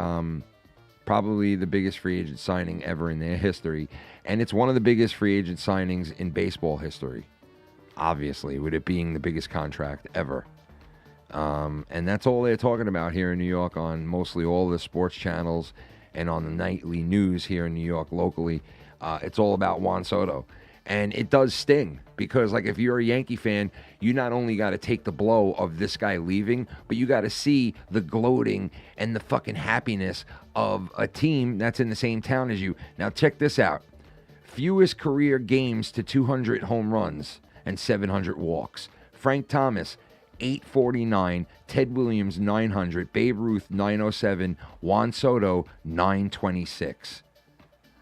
probably the biggest free agent signing ever in their history. And it's one of the biggest free agent signings in baseball history. Obviously, with it being the biggest contract ever. And that's all they're talking about here in New York on mostly all the sports channels and on the nightly news here in New York locally. It's all about Juan Soto. And it does sting because, like, if you're a Yankee fan, you not only got to take the blow of this guy leaving, but you got to see the gloating and the fucking happiness of a team that's in the same town as you. Now, check this out. Fewest career games to 200 home runs and 700 walks. Frank Thomas, 849. Ted Williams, 900. Babe Ruth, 907. Juan Soto, 926.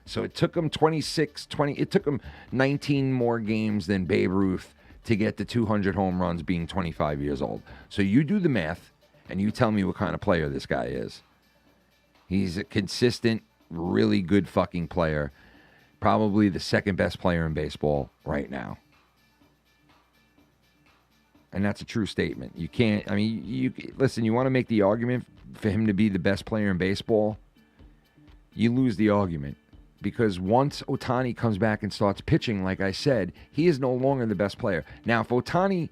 So it took him it took him 19 more games than Babe Ruth to get to 200 home runs being 25 years old. So you do the math and you tell me what kind of player this guy is. He's a consistent, really good fucking player. Probably the second best player in baseball right now. And that's a true statement. You can't, I mean, listen, you want to make the argument for him to be the best player in baseball, you lose the argument. Because once Ohtani comes back and starts pitching, like I said, he is no longer the best player. Now, if Ohtani,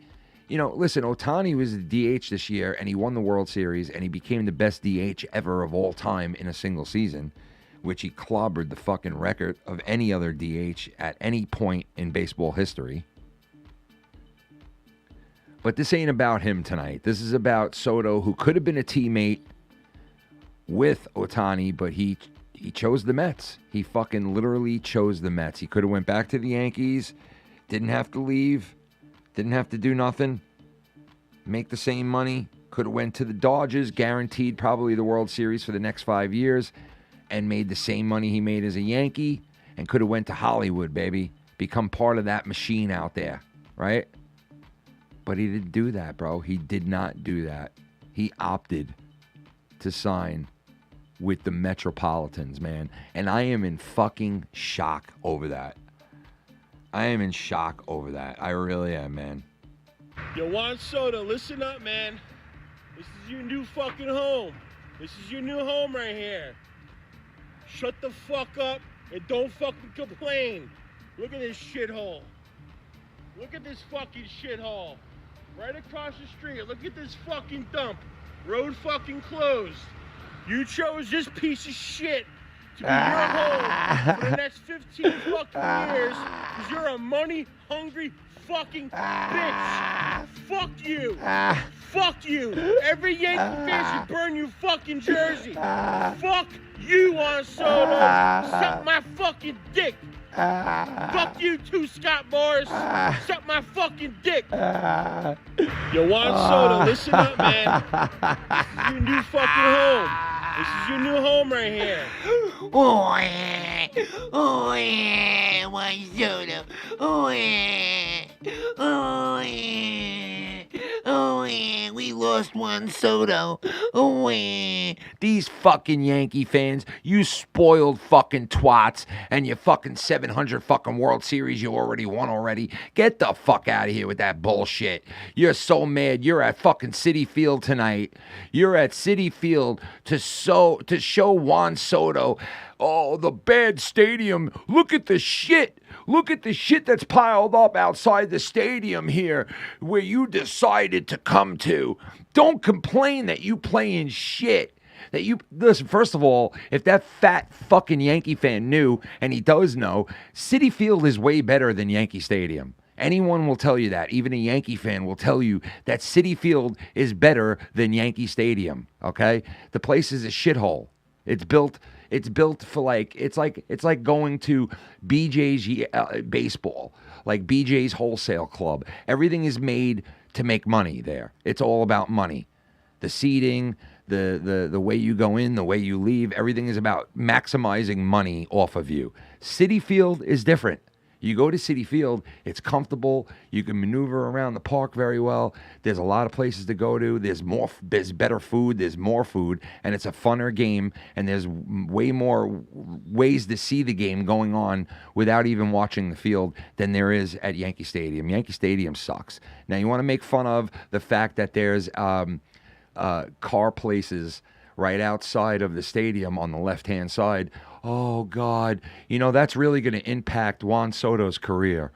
listen, Ohtani was the DH this year, and he won the World Series, and he became the best DH ever of all time in a single season, which he clobbered the fucking record of any other DH at any point in baseball history. But this ain't about him tonight. This is about Soto, who could have been a teammate with Ohtani, but he chose the Mets. He fucking literally chose the Mets. He could have went back to the Yankees, didn't have to leave, didn't have to do nothing, make the same money, could have went to the Dodgers, guaranteed probably the World Series for the next 5 years, and made the same money he made as a Yankee, and could have went to Hollywood, baby, become part of that machine out there, right? But he didn't do that, bro. He did not do that. He opted to sign with the Metropolitans, man. And I am in fucking shock over that. I am in shock over that. I really am, man. Yo, Juan Soto, listen up, man. This is your new fucking home. This is your new home right here. Shut the fuck up and don't fucking complain. Look at this shithole. Look at this fucking shithole. Right across the street. Look at this fucking dump. Road fucking closed. You chose this piece of shit to be your home for the next 15 fucking years because you're a money-hungry fucking bitch. Fuck you. Fuck you. Every Yankee fan should burn your fucking jersey. Fuck you, Juan Soto. Suck my fucking dick. Fuck you too, Scott Morris. Suck my fucking dick. Yo, Juan Soto, listen up, man. This is your new fucking home. This is your new home right here. Juan Soto. We lost Juan Soto. These fucking Yankee fans, you spoiled fucking twats, and your fucking 700 fucking World Series you already won already. Get the fuck out of here with that bullshit. You're so mad. You're at fucking Citi Field tonight. You're at Citi Field to show Juan Soto, oh, the bad stadium. Look at the shit. Look at the shit that's piled up outside the stadium here where you decided to come to. Don't complain that you playing shit. Listen, first of all, if that fat fucking Yankee fan knew, and he does know, Citi Field is way better than Yankee Stadium. Anyone will tell you that. Even a Yankee fan will tell you that Citi Field is better than Yankee Stadium, okay? The place is a shithole. It's built for like it's like going to BJ's baseball, like BJ's wholesale club. Everything is made to make money there. It's all about money. The seating, the way you go in, the way you leave, everything is about maximizing money off of you. Citi Field is different. You go to Citi Field, it's comfortable. You can maneuver around the park very well. There's a lot of places to go to. There's better food. There's more food, and it's a funner game. And there's way more ways to see the game going on without even watching the field than there is at Yankee Stadium. Yankee Stadium sucks. Now you want to make fun of the fact that there's car places right outside of the stadium on the left-hand side. Oh, God, that's really going to impact Juan Soto's career.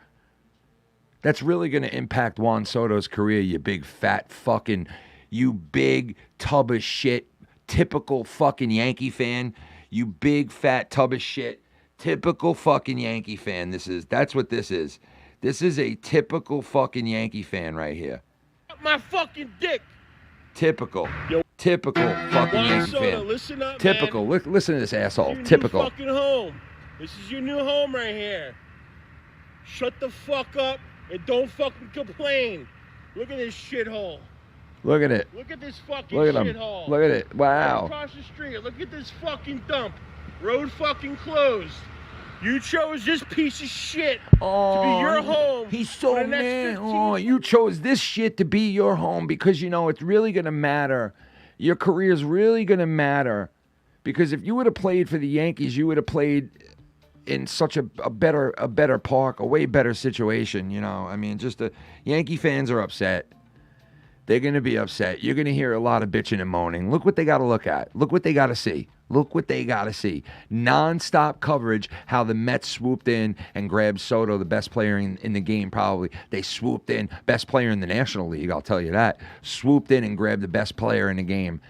That's really going to impact Juan Soto's career, you big fat fucking, you big tub of shit, typical fucking Yankee fan, you big fat tub of shit, typical fucking Yankee fan. That's what this is. This is a typical fucking Yankee fan right here. My fucking dick. Typical. Typical fucking Juan Yankee Soto, fan. listen up, Typical. man. Listen to this asshole. This is your Typical. new fucking home. This is your new home right here. Shut the fuck up and don't fucking complain. Look at this shithole. Look at it. Look at this fucking Look at him. shithole. Look at it. Wow. Right across the street. Look at this fucking dump. Road fucking closed. You chose this piece of shit to be your home. He's so for the next mad. 15 Oh, you chose this shit to be your home because it's really gonna matter. Your career's really gonna matter because if you would have played for the Yankees, you would have played in such a better park, a way better situation. Just the Yankee fans are upset. They're gonna be upset. You're gonna hear a lot of bitching and moaning. Look what they got to look at. Look what they got to see. Look what they got to see. Non-stop coverage, how the Mets swooped in and grabbed Soto, the best player in the game probably. They swooped in, best player in the National League, I'll tell you that. Swooped in and grabbed the best player in the game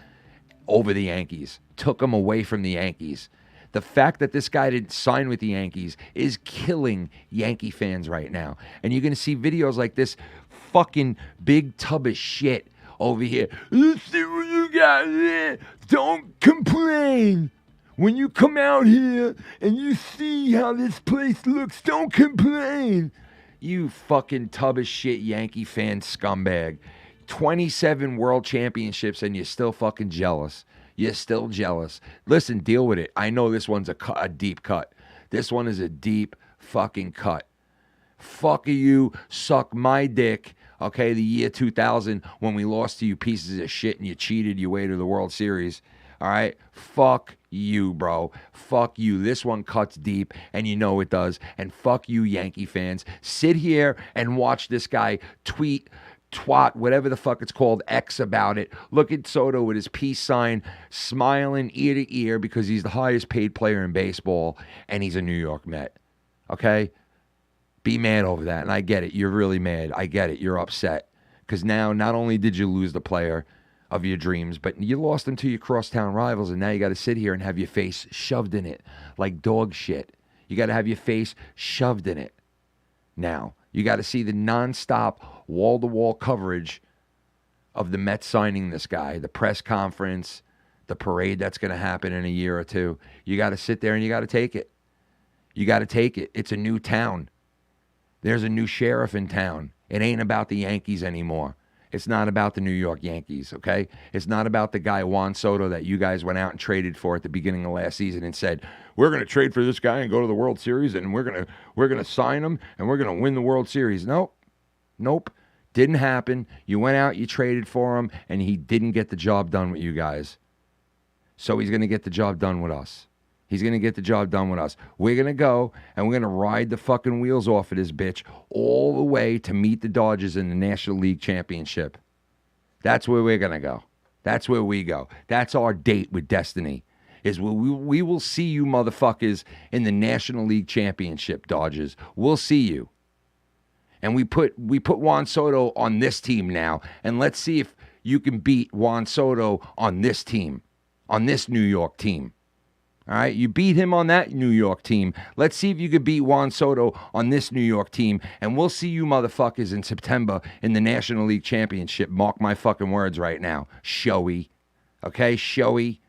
over the Yankees. Took him away from the Yankees. The fact that this guy didn't sign with the Yankees is killing Yankee fans right now. And you're going to see videos like this fucking big tub of shit over here. Let's see what you got there. Don't complain. When you come out here and you see how this place looks, don't complain. You fucking tub of shit Yankee fan scumbag. 27 world championships and you're still fucking jealous. You're still jealous. Listen, deal with it. I know this one's a deep cut. This one is a deep fucking cut. Fuck you, suck my dick. Okay, the year 2000 when we lost to you pieces of shit and you cheated your way to the World Series. All right? Fuck you, bro. Fuck you. This one cuts deep, and you know it does. And fuck you, Yankee fans. Sit here and watch this guy tweet, twat, whatever the fuck it's called, X about it. Look at Soto with his peace sign, smiling ear to ear because he's the highest paid player in baseball, and he's a New York Met. Okay? Be mad over that, and I get it. You're really mad. I get it. You're upset. Because now, not only did you lose the player of your dreams, but you lost him to your crosstown rivals, and now you got to sit here and have your face shoved in it like dog shit. You got to have your face shoved in it. Now, you got to see the nonstop, wall-to-wall coverage of the Mets signing this guy, the press conference, the parade that's going to happen in a year or two. You got to sit there and you got to take it. You got to take it. It's a new town. There's a new sheriff in town. It ain't about the Yankees anymore. It's not about the New York Yankees, okay? It's not about the guy Juan Soto that you guys went out and traded for at the beginning of last season and said, we're going to trade for this guy and go to the World Series and we're going to sign him and we're going to win the World Series. Nope. Didn't happen. You went out, you traded for him, and he didn't get the job done with you guys. So he's going to get the job done with us. He's going to get the job done with us. We're going to go, and we're going to ride the fucking wheels off of this bitch all the way to meet the Dodgers in the National League Championship. That's where we're going to go. That's where we go. That's our date with destiny, is we will see you motherfuckers in the National League Championship, Dodgers. We'll see you. And we put Juan Soto on this team now, and let's see if you can beat Juan Soto on this team, on this New York team. All right, you beat him on that New York team. Let's see if you could beat Juan Soto on this New York team, and we'll see you motherfuckers in September in the National League Championship. Mark my fucking words right now. Showy. Okay, showy.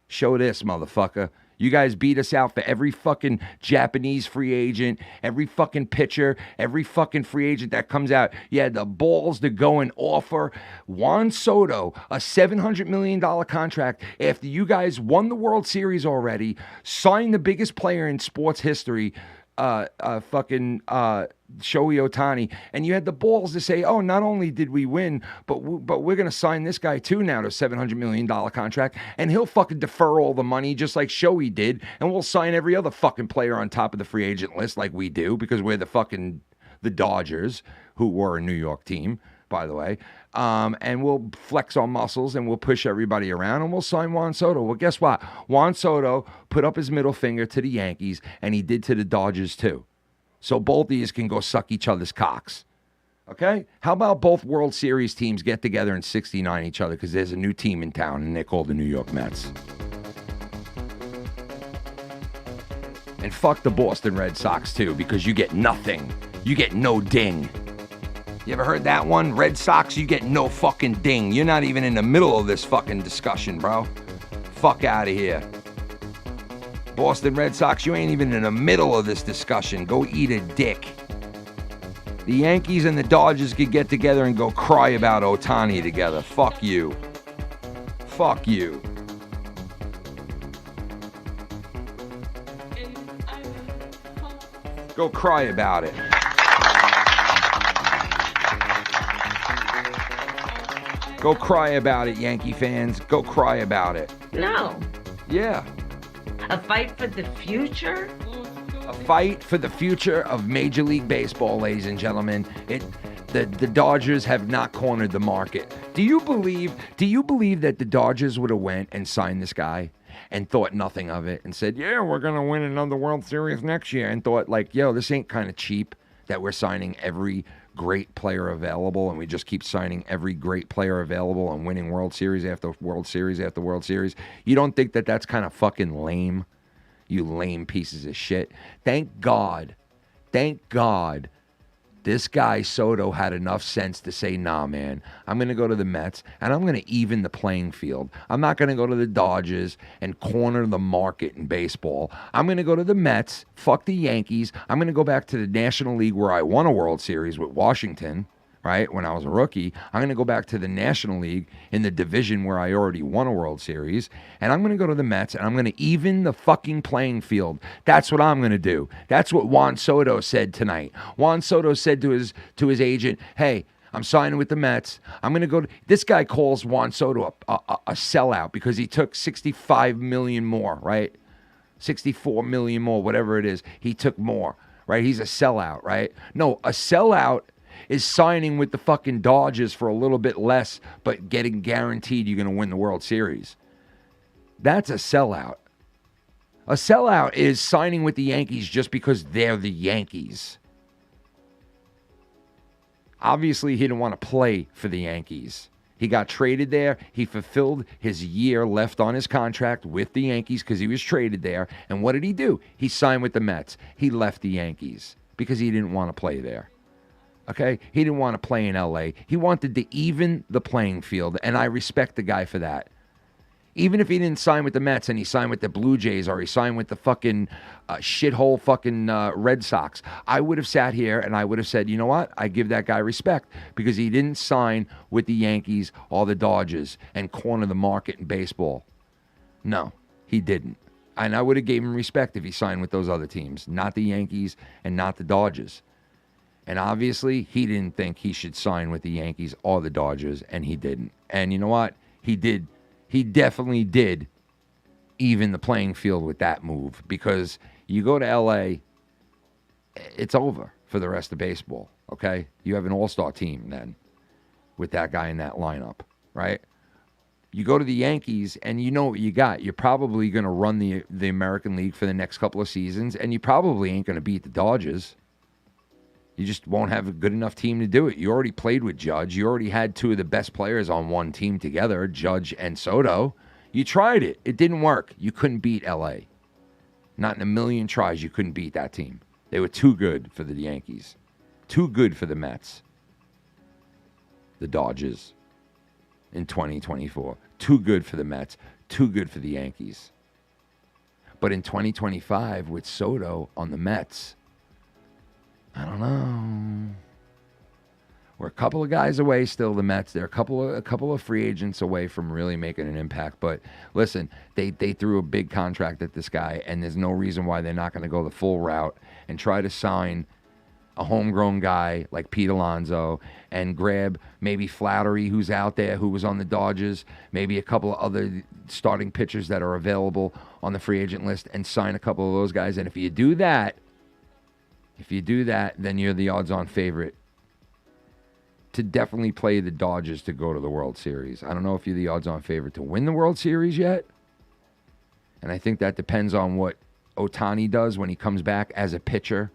Show this, motherfucker. You guys beat us out for every fucking Japanese free agent, every fucking pitcher, every fucking free agent that comes out. You had the balls to go and offer Juan Soto a $700 million contract after you guys won the World Series already, signed the biggest player in sports history, Shohei Ohtani, and you had the balls to say, oh, not only did we win, but we're going to sign this guy too now to a $700 million contract, and he'll fucking defer all the money just like Shohei did, and we'll sign every other fucking player on top of the free agent list like we do because we're the Dodgers, who were a New York team, by the way, and we'll flex our muscles and we'll push everybody around and we'll sign Juan Soto. Well, guess what? Juan Soto put up his middle finger to the Yankees, and he did to the Dodgers too. So both of you can go suck each other's cocks. Okay? How about both World Series teams get together and 69 each other because there's a new team in town and they're called the New York Mets. And fuck the Boston Red Sox too because you get nothing. You get no ding. You ever heard that one? Red Sox, you get no fucking ding. You're not even in the middle of this fucking discussion, bro. Fuck out of here. Boston Red Sox, you ain't even in the middle of this discussion. Go eat a dick. The Yankees and the Dodgers could get together and go cry about Ohtani together. Fuck you. Fuck you. Go cry about it. Go cry about it, Yankee fans. Go cry about it. No. Yeah. A fight for the future? A fight for the future of Major League Baseball, ladies and gentlemen. The Dodgers have not cornered the market. Do you believe that the Dodgers would have went and signed this guy and thought nothing of it and said, yeah, we're going to win another World Series next year, and thought like, yo, this ain't kind of cheap that we're signing every great player available and we just keep signing every great player available and winning World Series after World Series after World Series? You don't think that that's kind of fucking lame? You lame pieces of shit. Thank God this guy Soto had enough sense to say, nah, man, I'm going to go to the Mets and I'm going to even the playing field. I'm not going to go to the Dodgers and corner the market in baseball. I'm going to go to the Mets, fuck the Yankees. I'm going to go back to the National League where I won a World Series with Washington, right, when I was a rookie. I'm going to go back to the National League in the division where I already won a World Series, and I'm going to go to the Mets, and I'm going to even the fucking playing field. That's what I'm going to do. That's what Juan Soto said tonight. Juan Soto said to his agent, hey, I'm signing with the Mets. I'm going to go to... This guy calls Juan Soto a sellout because he took $65 million more, right? $64 million more, whatever it is. He took more, right? He's a sellout, right? No, a sellout is signing with the fucking Dodgers for a little bit less, but getting guaranteed you're going to win the World Series. That's a sellout. A sellout is signing with the Yankees just because they're the Yankees. Obviously, he didn't want to play for the Yankees. He got traded there. He fulfilled his year left on his contract with the Yankees because he was traded there. And what did he do? He signed with the Mets. He left the Yankees because he didn't want to play there. Okay? He didn't want to play in L.A. He wanted to even the playing field, and I respect the guy for that. Even if he didn't sign with the Mets and he signed with the Blue Jays or he signed with the fucking shithole fucking Red Sox, I would have sat here and I would have said, you know what? I give that guy respect because he didn't sign with the Yankees or the Dodgers and corner the market in baseball. No, he didn't. And I would have gave him respect if he signed with those other teams, not the Yankees and not the Dodgers. And obviously, he didn't think he should sign with the Yankees or the Dodgers, and he didn't. And you know what? He did. He definitely did even the playing field with that move because you go to L.A., it's over for the rest of baseball, okay? You have an all-star team then with that guy in that lineup, right? You go to the Yankees, and you know what you got. You're probably going to run the American League for the next couple of seasons, and you probably ain't going to beat the Dodgers. You just won't have a good enough team to do it. You already played with Judge. You already had two of the best players on one team together, Judge and Soto. You tried it. It didn't work. You couldn't beat L.A. Not in a million tries you couldn't beat that team. They were too good for the Yankees. Too good for the Mets. The Dodgers in 2024. Too good for the Mets. Too good for the Yankees. But in 2025 with Soto on the Mets, I don't know. We're a couple of guys away still, the Mets. They're a couple of free agents away from really making an impact. But listen, they threw a big contract at this guy, and there's no reason why they're not going to go the full route and try to sign a homegrown guy like Pete Alonso and grab maybe Flattery, who's out there, who was on the Dodgers, maybe a couple of other starting pitchers that are available on the free agent list, and sign a couple of those guys. And if you do that, then you're the odds-on favorite to definitely play the Dodgers to go to the World Series. I don't know if you're the odds-on favorite to win the World Series yet. And I think that depends on what Ohtani does when he comes back as a pitcher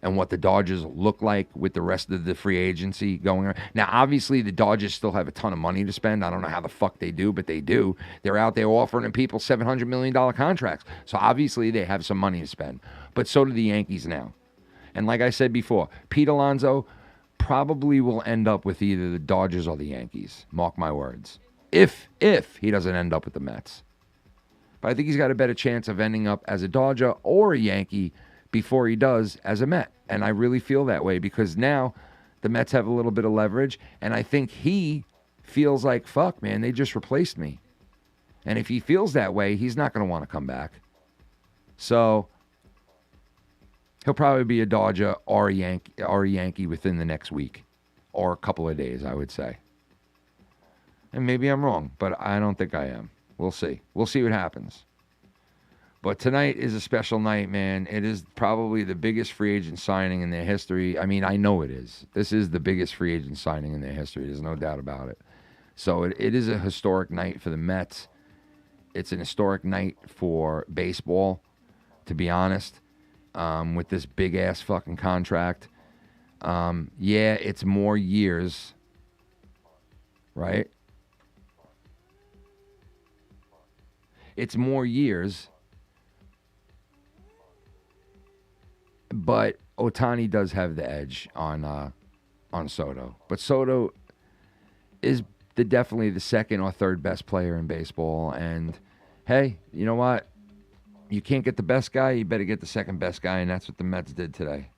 and what the Dodgers look like with the rest of the free agency going on. Now, obviously, the Dodgers still have a ton of money to spend. I don't know how the fuck they do, but they do. They're out there offering people $700 million contracts. So obviously, they have some money to spend. But so do the Yankees now. And like I said before, Pete Alonso probably will end up with either the Dodgers or the Yankees. Mark my words. If he doesn't end up with the Mets. But I think he's got a better chance of ending up as a Dodger or a Yankee before he does as a Met. And I really feel that way because now the Mets have a little bit of leverage. And I think he feels like, fuck, man, they just replaced me. And if he feels that way, he's not going to want to come back. So he'll probably be a Dodger or a Yankee within the next week or a couple of days, I would say. And maybe I'm wrong, but I don't think I am. We'll see. We'll see what happens. But tonight is a special night, man. It is probably the biggest free agent signing in their history. I mean, I know it is. This is the biggest free agent signing in their history. There's no doubt about it. So it is a historic night for the Mets. It's an historic night for baseball, to be honest. With this big-ass fucking contract. Yeah, it's more years, right? It's more years, but Ohtani does have the edge on Soto. But Soto is definitely the second or third best player in baseball. And, hey, you know what? You can't get the best guy, you better get the second best guy, and that's what the Mets did today.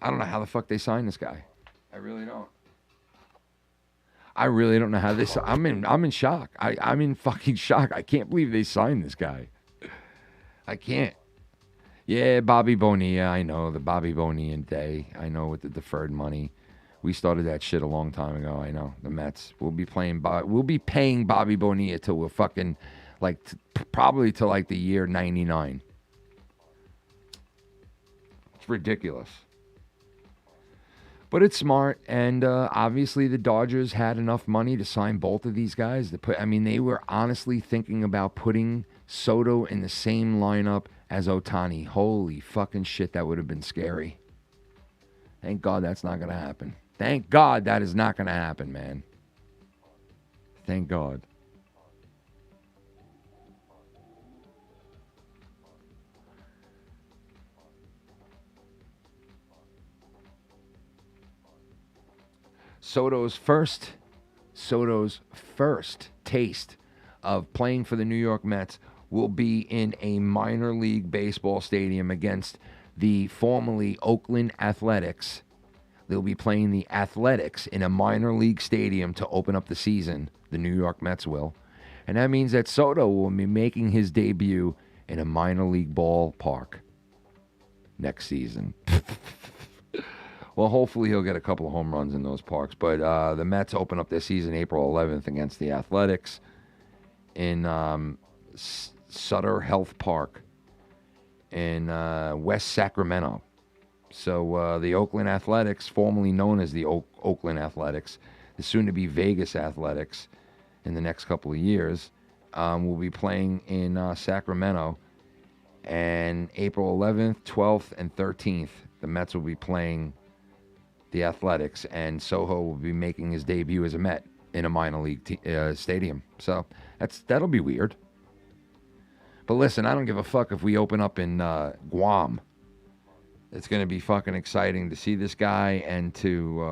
I don't know how the fuck they signed this guy. I really don't. I really don't know how they signed. I'm in shock. I'm in fucking shock. I can't believe they signed this guy. I can't. Yeah, Bobby Bonilla. I know the Bobby Bonilla day. I know with the deferred money. We started that shit a long time ago. I know the Mets. We'll be paying Bobby Bonilla till we're fucking probably till like the year 99. It's ridiculous. But it's smart, and obviously the Dodgers had enough money to sign both of these guys. They were honestly thinking about putting Soto in the same lineup as Ohtani. Holy fucking shit, that would have been scary. Thank God that's not going to happen. Thank God that is not going to happen, man. Thank God. Soto's first taste of playing for the New York Mets will be in a minor league baseball stadium against the formerly Oakland Athletics. They'll be playing the Athletics in a minor league stadium to open up the season. The New York Mets will. And that means that Soto will be making his debut in a minor league ballpark next season. Well, hopefully he'll get a couple of home runs in those parks. But the Mets open up their season April 11th against the Athletics in Sutter Health Park in West Sacramento. So the Oakland Athletics, formerly known as the Oakland Athletics, the soon-to-be Vegas Athletics in the next couple of years, will be playing in Sacramento. And April 11th, 12th, and 13th, the Mets will be playing the Athletics, and Soto will be making his debut as a Met in a minor league stadium. So that'll be weird. But listen, I don't give a fuck if we open up in Guam. It's going to be fucking exciting to see this guy and to,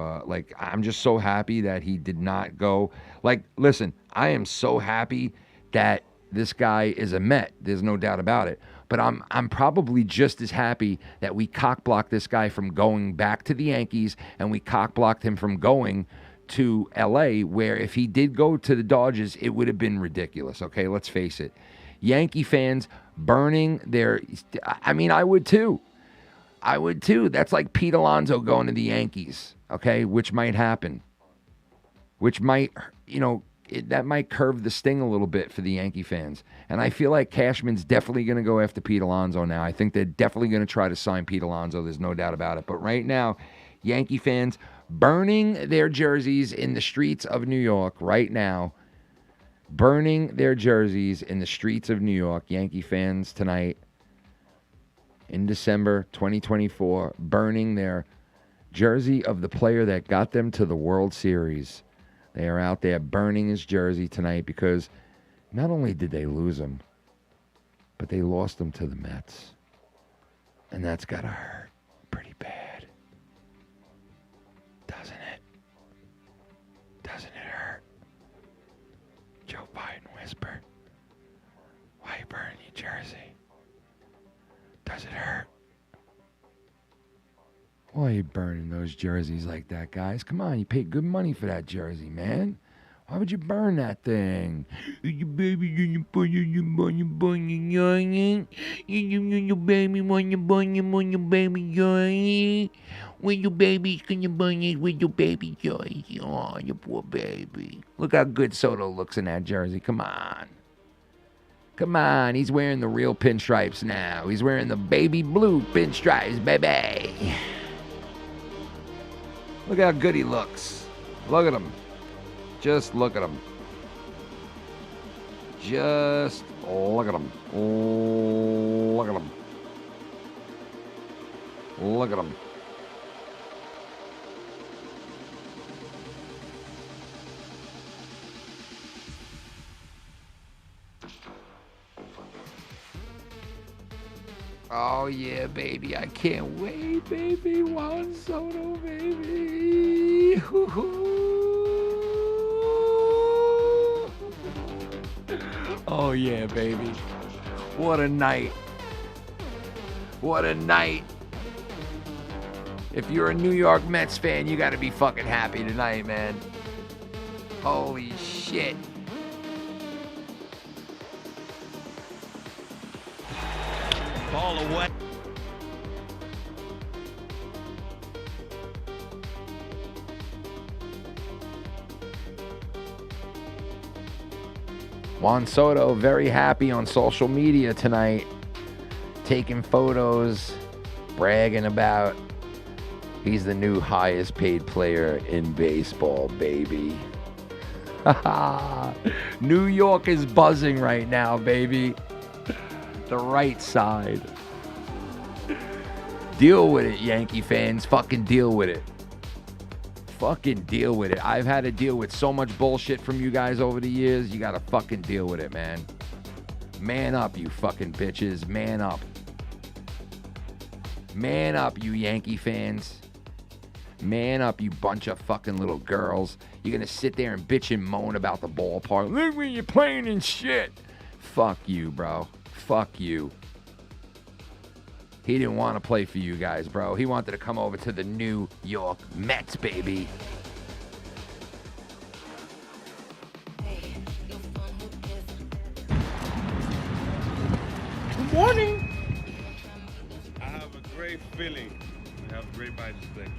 I'm just so happy that he did not go. Listen, I am so happy that this guy is a Met. There's no doubt about it. But I'm probably just as happy that we cock-blocked this guy from going back to the Yankees and we cock-blocked him from going to L.A., where if he did go to the Dodgers, it would have been ridiculous, okay? Let's face it. Yankee fans burning their... I would too. I would too. That's like Pete Alonso going to the Yankees, okay? Which might happen. Which might, that might curve the sting a little bit for the Yankee fans. And I feel like Cashman's definitely going to go after Pete Alonso now. I think they're definitely going to try to sign Pete Alonso. There's no doubt about it. But right now, Yankee fans burning their jerseys in the streets of New York right now. Burning their jerseys in the streets of New York. Yankee fans tonight in December 2024, burning their jersey of the player that got them to the World Series. They are out there burning his jersey tonight because not only did they lose him, but they lost him to the Mets. And that's got to hurt pretty bad. Doesn't it? Doesn't it hurt? Joe Biden whisper, why you burning your jersey? Does it hurt? Why are you burning those jerseys like that, guys? Come on, you paid good money for that jersey, man. Why would you burn that thing? You baby, you baby, when you baby, can you burn it with your baby jersey? Oh, you poor baby. Look how good Soto looks in that jersey. Come on. Come on, he's wearing the real pinstripes now. He's wearing the baby blue pinstripes, baby. Look how good he looks. Look at him. Just look at him. Just look at him. Look at him. Look at him. Oh, yeah, baby. I can't wait, baby. Juan Soto, baby. Oh, yeah, baby. What a night. What a night. If you're a New York Mets fan, you got to be fucking happy tonight, man. Holy shit. Ball away. Juan Soto very happy on social media tonight, taking photos, bragging about he's the new highest paid player in baseball, baby. New York is buzzing right now, baby. The right side. Deal with it, Yankee fans. Fucking deal with it. Fucking deal with it. I've had to deal with so much bullshit from you guys over the years. You gotta fucking deal with it, man. Man up, you fucking bitches. Man up. Man up, you Yankee fans. Man up, you bunch of fucking little girls. You're gonna sit there and bitch and moan about the ballpark. Look when you're playing and shit. Fuck you, bro. Fuck you. He didn't want to play for you guys, bro. He wanted to come over to the New York Mets, baby. Good morning. I have a great feeling. I have great vibes today.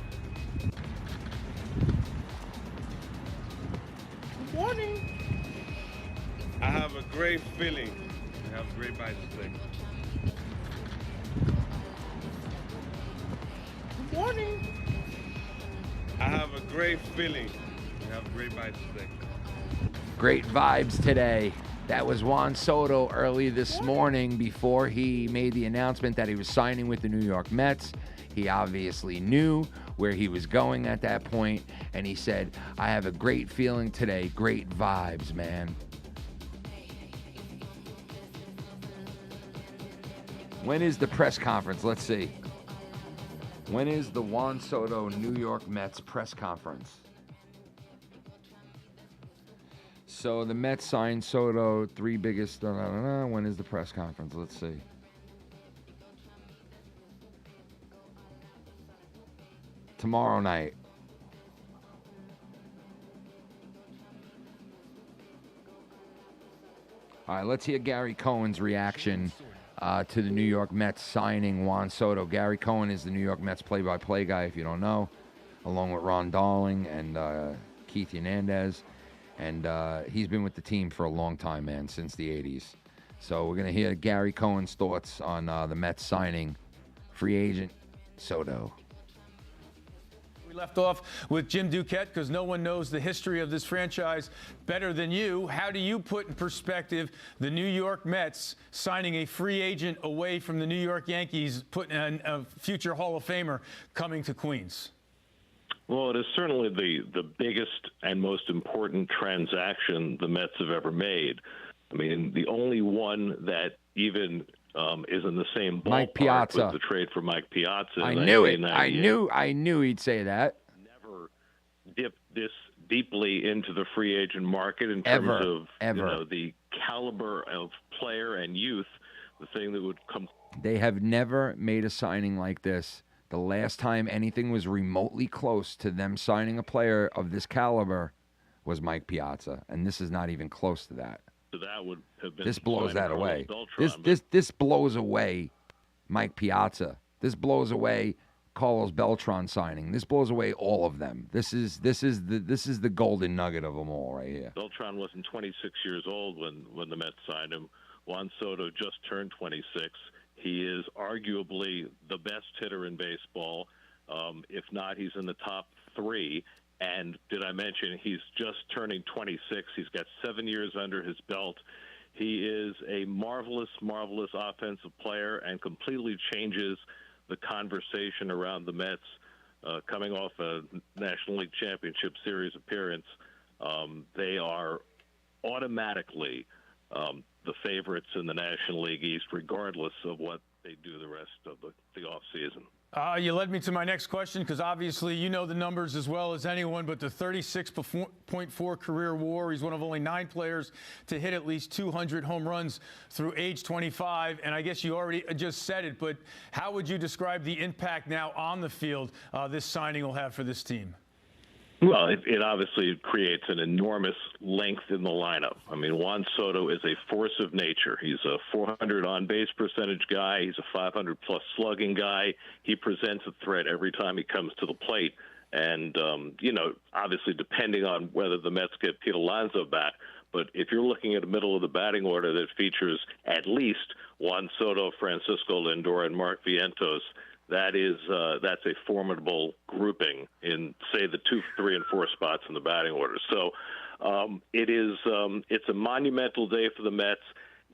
Good morning. I have a great feeling. I have great vibes today. Good morning. I have a great feeling. I have great vibes today. Great vibes today. That was Juan Soto early this morning before he made the announcement that he was signing with the New York Mets. He obviously knew where he was going at that point, and he said, I have a great feeling today. Great vibes, man. When is the press conference? Let's see. When is the Juan Soto New York Mets press conference? So the Mets signed Soto, three biggest. When is the press conference? Let's see. Tomorrow night. All right, let's hear Gary Cohen's reaction to the New York Mets signing Juan Soto. Gary Cohen is the New York Mets play-by-play guy, if you don't know, along with Ron Darling and Keith Hernandez. And he's been with the team for a long time, man, since the 80s. So we're going to hear Gary Cohen's thoughts on the Mets signing free agent Soto. We left off with Jim Duquette because no one knows the history of this franchise better than you. How do you put in perspective the New York Mets signing a free agent away from the New York Yankees, putting a future Hall of Famer coming to Queens? Well, it is certainly the biggest and most important transaction the Mets have ever made. I mean, the only one that even is in the same ballpark Mike Piazza. with the trade for Mike Piazza. I knew it. I knew he'd say that. Never dipped this deeply into the free agent market in terms of you know, the caliber of player and youth, the thing that would come. They have never made a signing like this. The last time anything was remotely close to them signing a player of this caliber was Mike Piazza, and this is not even close to that. So that would have been. This blows that away. Beltran, This blows away Mike Piazza. This blows away Carlos Beltran signing. This blows away all of them. This is the golden nugget of them all right here. Beltran wasn't 26 years old when the Mets signed him. Juan Soto just turned 26. He is arguably the best hitter in baseball. If not, he's in the top three. And did I mention he's just turning 26? He's got 7 years under his belt. He is a marvelous, marvelous offensive player and completely changes the conversation around the Mets coming off a National League Championship Series appearance. They are automatically the favorites in the National League East, regardless of what they do the rest of the offseason. You led me to my next question because obviously you know the numbers as well as anyone, but the 36.4 career WAR, he's one of only 9 players to hit at least 200 home runs through age 25. And I guess you already just said it, but how would you describe the impact now on the field this signing will have for this team? Well, it obviously creates an enormous length in the lineup. I mean, Juan Soto is a force of nature. He's a 400 on-base percentage guy. He's a 500-plus slugging guy. He presents a threat every time he comes to the plate. And, obviously depending on whether the Mets get Pete Alonso back. But if you're looking at the middle of the batting order that features at least Juan Soto, Francisco Lindor, and Mark Vientos, that's a formidable grouping in, say, the 2, 3, and 4 spots in the batting order. So it's a monumental day for the Mets.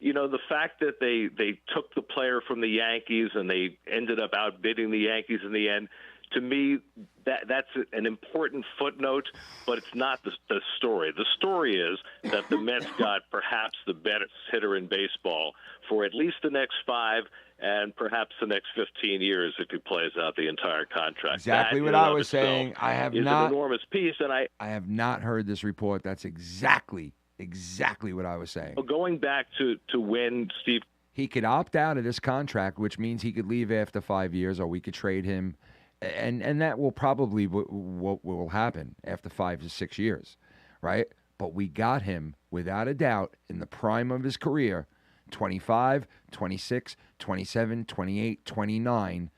The fact that they took the player from the Yankees and they ended up outbidding the Yankees in the end, to me, that's an important footnote, but it's not the story. The story is that the Mets got perhaps the best hitter in baseball for at least the next 5 and perhaps the next 15 years if he plays out the entire contract. Exactly what I was saying. I have not. An enormous piece, and I have not heard this report. That's exactly what I was saying. Going back to when Steve, he could opt out of this contract, which means he could leave after 5 years, or we could trade him. And that will probably what will happen after 5 to 6 years, right? But we got him, without a doubt, in the prime of his career, 25, 26, 27, 28, 29.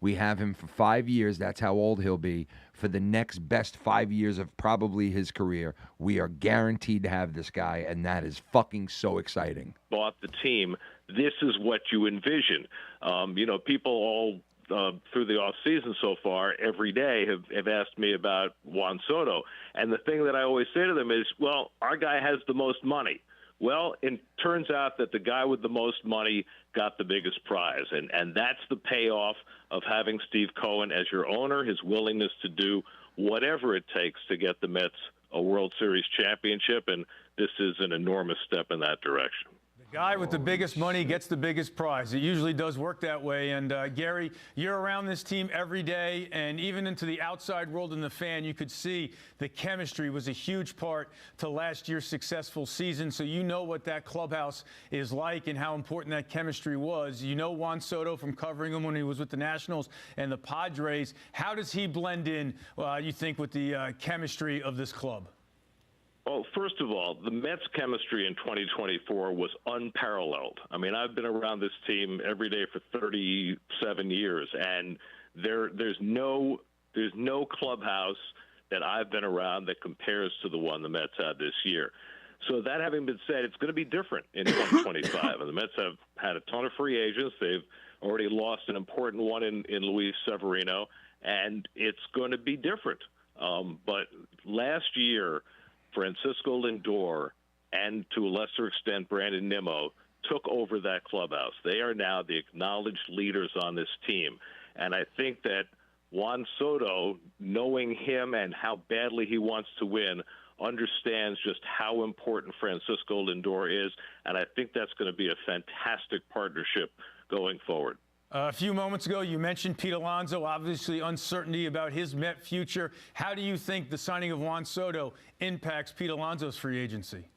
We have him for 5 years. That's how old he'll be. For the next best 5 years of probably his career, we are guaranteed to have this guy, and that is fucking so exciting. Bought the team. This is what you envision. People all through the off season so far, every day have asked me about Juan Soto. And the thing that I always say to them is, well, our guy has the most money. Well, it turns out that the guy with the most money got the biggest prize. And that's the payoff of having Steve Cohen as your owner, his willingness to do whatever it takes to get the Mets a World Series championship. And this is an enormous step in that direction. Guy with the biggest money gets the biggest prize. It usually does work that way. And Gary, you're around this team every day, and even into the outside world and the fan, you could see the chemistry was a huge part to last year's successful season. So you know what that clubhouse is like and how important that chemistry was. You know Juan Soto from covering him when he was with the Nationals and the Padres. How does he blend in, you think, with the chemistry of this club? Well, first of all, the Mets' chemistry in 2024 was unparalleled. I mean, I've been around this team every day for 37 years, and there's no clubhouse that I've been around that compares to the one the Mets had this year. So that having been said, it's going to be different in 2025. And the Mets have had a ton of free agents. They've already lost an important one in Luis Severino, and it's going to be different. But last year, Francisco Lindor and, to a lesser extent, Brandon Nimmo took over that clubhouse. They are now the acknowledged leaders on this team. And I think that Juan Soto, knowing him and how badly he wants to win, understands just how important Francisco Lindor is. And I think that's going to be a fantastic partnership going forward. A few moments ago, you mentioned Pete Alonso, obviously uncertainty about his Met future. How do you think the signing of Juan Soto impacts Pete Alonso's free agency?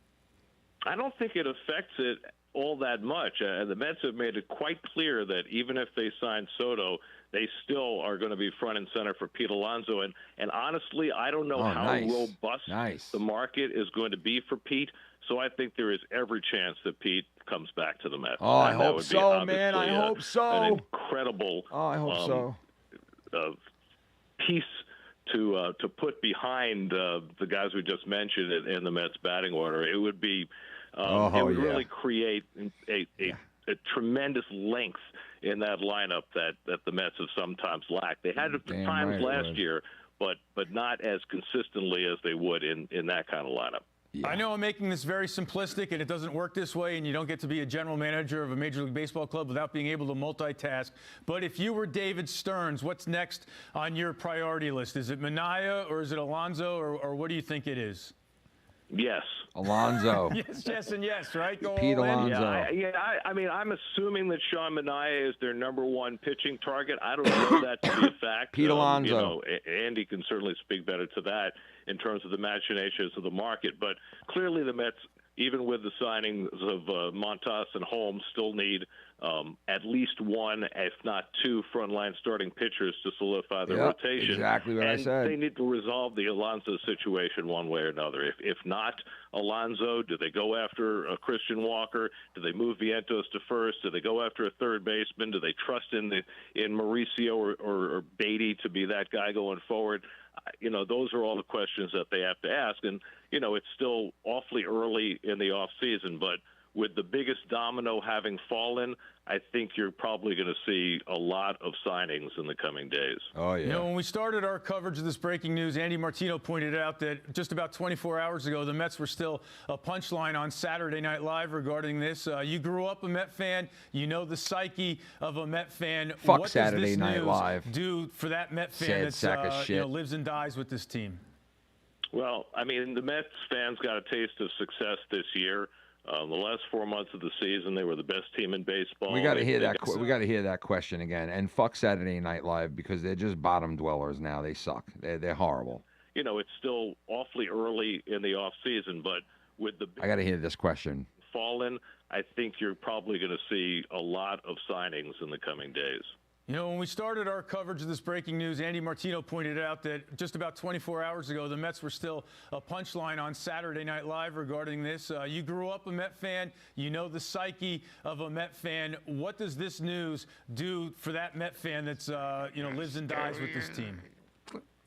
I don't think it affects it all that much. The Mets have made it quite clear that even if they sign Soto, they still are going to be front and center for Pete Alonso. And honestly, I don't know how robust the market is going to be for Pete. So I think there is every chance that Pete comes back to the Mets. Oh, I hope so, man. I hope so. An incredible piece to put behind the guys we just mentioned in the Mets batting order. It would be it would really create a tremendous length in that lineup that the Mets have sometimes lacked. They had it at times last year, but not as consistently as they would in that kind of lineup. Yeah. I know I'm making this very simplistic, and it doesn't work this way, and you don't get to be a general manager of a Major League Baseball club without being able to multitask. But if you were David Stearns, what's next on your priority list? Is it Minaya, or is it Alonso, or what do you think it is? Yes. Alonso. yes, and yes, right? Go Pete all Alonso. in. I mean, I'm assuming that Sean Minaya is their #1 pitching target. I don't know that to be a fact. Pete Alonso. Andy can certainly speak better to that in terms of the machinations of the market. But clearly the Mets, even with the signings of Montas and Holmes, still need at least one, if not two, frontline starting pitchers to solidify their rotation. Exactly what I said. They need to resolve the Alonso situation one way or another. If not Alonso, do they go after Christian Walker? Do they move Vientos to first? Do they go after a third baseman? Do they trust in Mauricio or Beatty to be that guy going forward? those are all the questions that they have to ask. And, it's still awfully early in the off season, but with the biggest domino having fallen, I think you're probably going to see a lot of signings in the coming days. Oh, yeah. When we started our coverage of this breaking news, Andy Martino pointed out that just about 24 hours ago, the Mets were still a punchline on Saturday Night Live regarding this. You grew up a Met fan. You know the psyche of a Met fan. Fuck what Saturday does this Night news Live. do for that Met fan Sad that's sack of shit. lives and dies with this team? Well, I mean, the Mets fans got a taste of success this year. The last 4 months of the season, they were the best team in baseball. We got to hear that. We got to hear that question again. And fuck Saturday Night Live, because they're just bottom dwellers now. They suck. They're horrible. It's still awfully early in the off season, but with the I got to hear this question. fallen, I think you're probably going to see a lot of signings in the coming days. When we started our coverage of this breaking news, Andy Martino pointed out that just about 24 hours ago, the Mets were still a punchline on Saturday Night Live regarding this. You grew up a Met fan. You know the psyche of a Met fan. What does this news do for that Met fan that's, lives and dies with this team?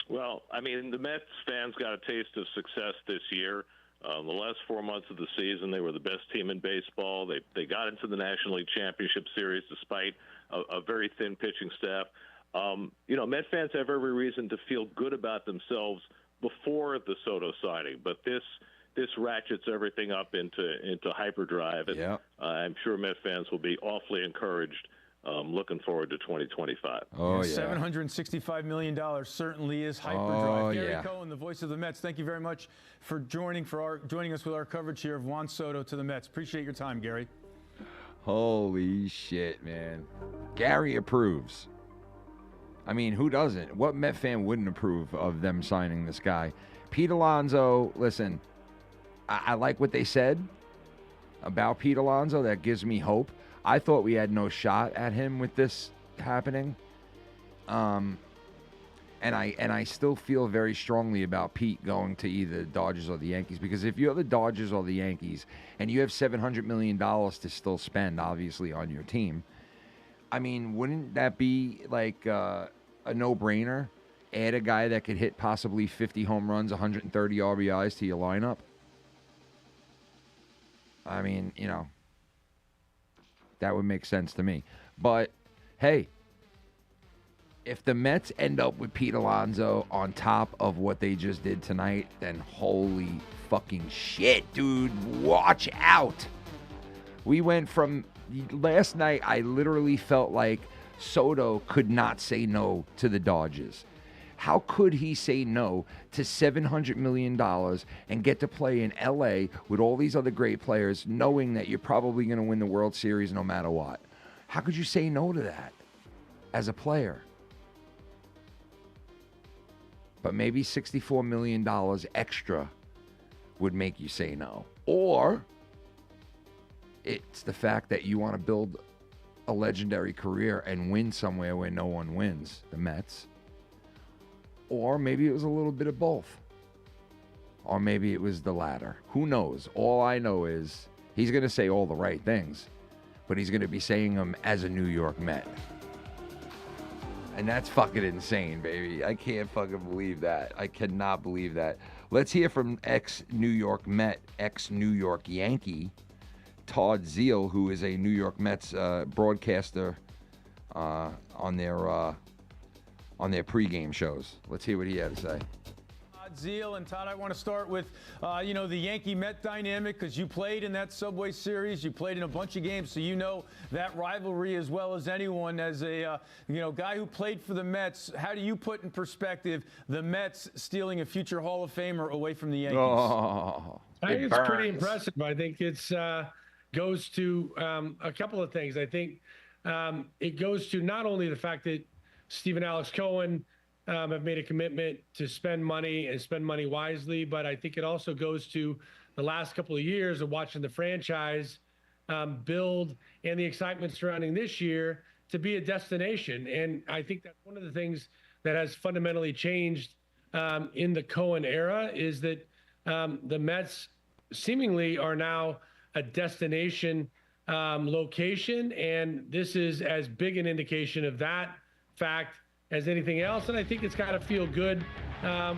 Well, I mean, the Mets fans got a taste of success this year. The last 4 months of the season, they were the best team in baseball. They got into the National League Championship Series despite a very thin pitching staff. Met fans have every reason to feel good about themselves before the Soto signing, but this ratchets everything up into hyperdrive. And I'm sure Met fans will be awfully encouraged. Looking forward to 2025. Oh, yeah. $765 million certainly is hyperdrive. Oh, Gary yeah. Cohen, the voice of the Mets, thank you very much for joining us with our coverage here of Juan Soto to the Mets. Appreciate your time, Gary. Holy shit, man. Gary approves. I mean, who doesn't? What Met fan wouldn't approve of them signing this guy? Pete Alonso, listen, I like what they said about Pete Alonso. That gives me hope. I thought we had no shot at him with this happening. And I still feel very strongly about Pete going to either the Dodgers or the Yankees, because if you're the Dodgers or the Yankees and you have $700 million to still spend, obviously, on your team, I mean, wouldn't that be like a no-brainer? Add a guy that could hit possibly 50 home runs, 130 RBIs to your lineup? I mean, that would make sense to me. But, hey, if the Mets end up with Pete Alonso on top of what they just did tonight, then holy fucking shit, dude. Watch out. We went from last night, I literally felt like Soto could not say no to the Dodgers. How could he say no to $700 million and get to play in L.A. with all these other great players, knowing that you're probably going to win the World Series no matter what? How could you say no to that as a player? But maybe $64 million extra would make you say no. Or it's the fact that you want to build a legendary career and win somewhere where no one wins, the Mets. Or maybe it was a little bit of both. Or maybe it was the latter. Who knows? All I know is he's going to say all the right things, but he's going to be saying them as a New York Met. And that's fucking insane, baby. I can't fucking believe that. I cannot believe that. Let's hear from ex-New York Met, ex-New York Yankee, Todd Zeal, who is a New York Mets broadcaster on their pregame shows. Let's hear what he had to say. Todd Zeal. And Todd, I want to start with, the Yankee-Met dynamic, because you played in that Subway Series. You played in a bunch of games, so you know that rivalry as well as anyone. As a guy who played for the Mets, how do you put in perspective the Mets stealing a future Hall of Famer away from the Yankees? Oh, I think it's pretty impressive. I think it's goes to a couple of things. I think it goes to not only the fact that Steve and Alex Cohen have made a commitment to spend money and spend money wisely, but I think it also goes to the last couple of years of watching the franchise build and the excitement surrounding this year to be a destination. And I think that's one of the things that has fundamentally changed in the Cohen era is that the Mets seemingly are now a destination location, and this is as big an indication of that fact as anything else. And I think it's got to feel good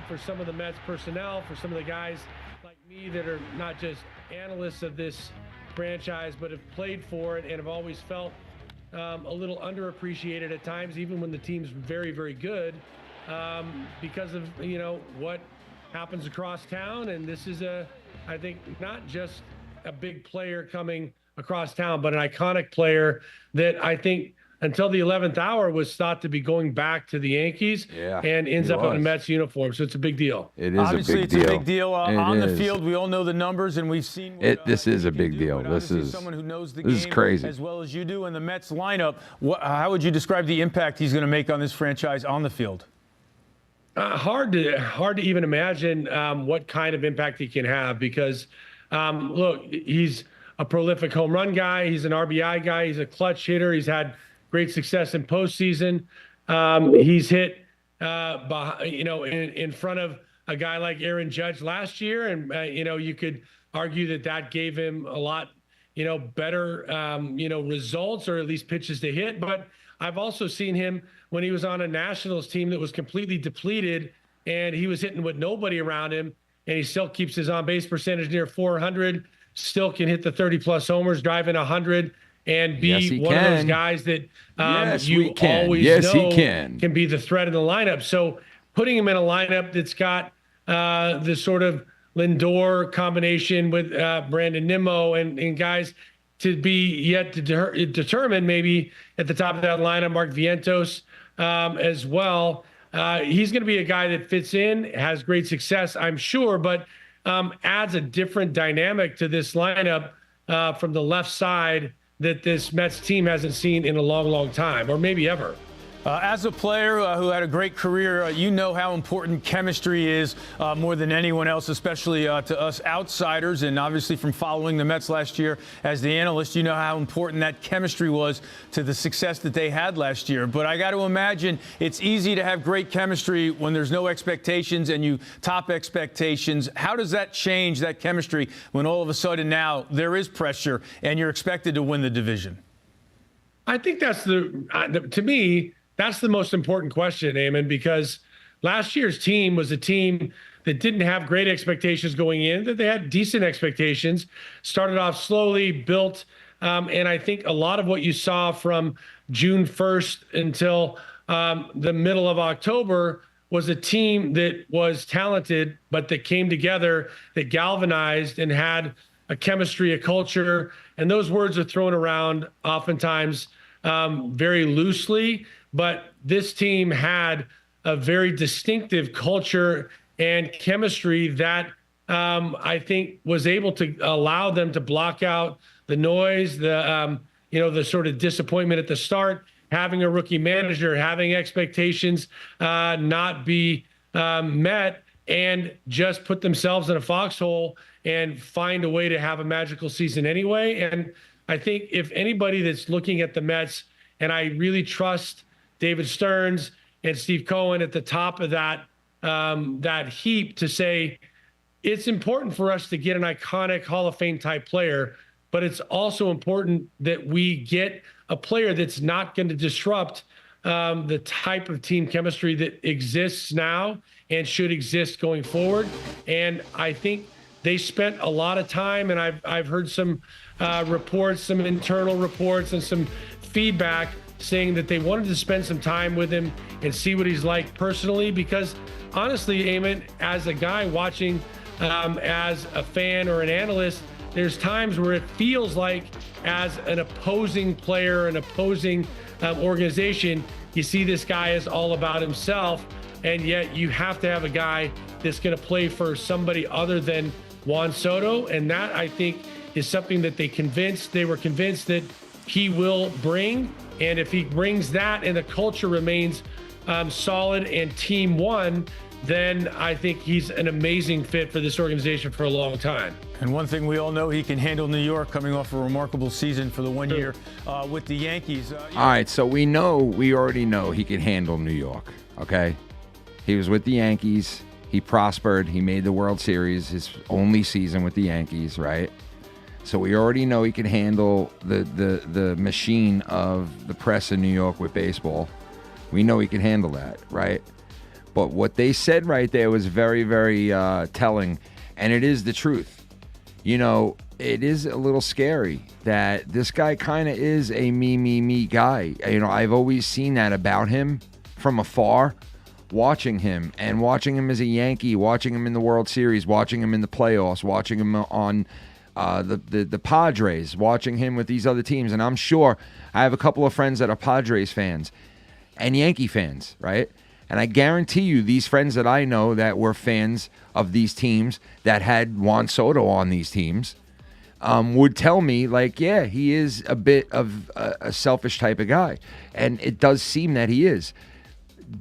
for some of the Mets personnel, for some of the guys like me that are not just analysts of this franchise, but have played for it and have always felt a little underappreciated at times, even when the team's very, very good, because of, what happens across town. And this is I think, not just a big player coming across town, but an iconic player that I think until the 11th hour was thought to be going back to the Yankees, and ends up in a Mets uniform. So it's a big deal. It is Obviously, a big deal. It's a big deal on the field. We all know the numbers, and we've seen what, this is a big deal. This is someone who knows the this game is crazy. as well as you do. And the Mets lineup, how would you describe the impact he's going to make on this franchise on the field? Hard to even imagine what kind of impact he can have, because look, he's a prolific home run guy. He's an RBI guy. He's a clutch hitter. He's had great success in postseason. He's hit, in front of a guy like Aaron Judge last year, and you could argue that gave him a lot, better, results, or at least pitches to hit. But I've also seen him when he was on a Nationals team that was completely depleted, and he was hitting with nobody around him, and he still keeps his on-base percentage near 400. Still can hit the 30-plus homers, driving 100. And be one of those guys that you always know can be the threat in the lineup. So putting him in a lineup that's got this sort of Lindor combination with Brandon Nimmo and guys to be yet to determine, maybe at the top of that lineup, Mark Vientos as well. He's going to be a guy that fits in, has great success, I'm sure, but adds a different dynamic to this lineup from the left side that this Mets team hasn't seen in a long, long time, or maybe ever. As a player who had a great career, you know how important chemistry is more than anyone else, especially to us outsiders. And obviously from following the Mets last year as the analyst, you know how important that chemistry was to the success that they had last year. But I got to imagine it's easy to have great chemistry when there's no expectations and you top expectations. How does that change, that chemistry, when all of a sudden now there is pressure and you're expected to win the division? I think that's to me, that's the most important question, Eamon, because last year's team was a team that didn't have great expectations going in, that they had decent expectations, started off slowly, built, and I think a lot of what you saw from June 1st until the middle of October was a team that was talented, but that came together, that galvanized and had a chemistry, a culture, and those words are thrown around oftentimes very loosely. But this team had a very distinctive culture and chemistry that I think was able to allow them to block out the noise, the sort of disappointment at the start, having a rookie manager, having expectations not be met, and just put themselves in a foxhole and find a way to have a magical season anyway. And I think if anybody that's looking at the Mets, and I really trust David Stearns and Steve Cohen at the top of that heap to say, it's important for us to get an iconic Hall of Fame type player, but it's also important that we get a player that's not going to disrupt the type of team chemistry that exists now and should exist going forward. And I think they spent a lot of time, and I've heard some reports, some internal reports and some feedback saying that they wanted to spend some time with him and see what he's like personally, because honestly, Eamon, as a guy watching as a fan or an analyst, there's times where it feels like as an opposing player, an opposing organization, you see this guy is all about himself, and yet you have to have a guy that's going to play for somebody other than Juan Soto, and that, I think, is something that they were convinced that he will bring. And if he brings that and the culture remains solid and team one, then I think he's an amazing fit for this organization for a long time. And one thing we all know, he can handle New York, coming off a remarkable season for the 1 year with the Yankees. All right, so we already know he can handle New York, okay? He was with the Yankees. He prospered. He made the World Series, his only season with the Yankees, right? So we already know he can handle the machine of the press in New York with baseball. We know he can handle that, right? But what they said right there was very, very telling, and it is the truth. You know, it is a little scary that this guy kind of is a me guy. You know, I've always seen that about him from afar, watching him as a Yankee, watching him in the World Series, watching him in the playoffs, watching him on the Padres, watching him with these other teams. And I'm sure I have a couple of friends that are Padres fans and Yankee fans, right? And I guarantee you these friends that I know that were fans of these teams that had Juan Soto on these teams would tell me, like, yeah, he is a bit of a selfish type of guy. And it does seem that he is.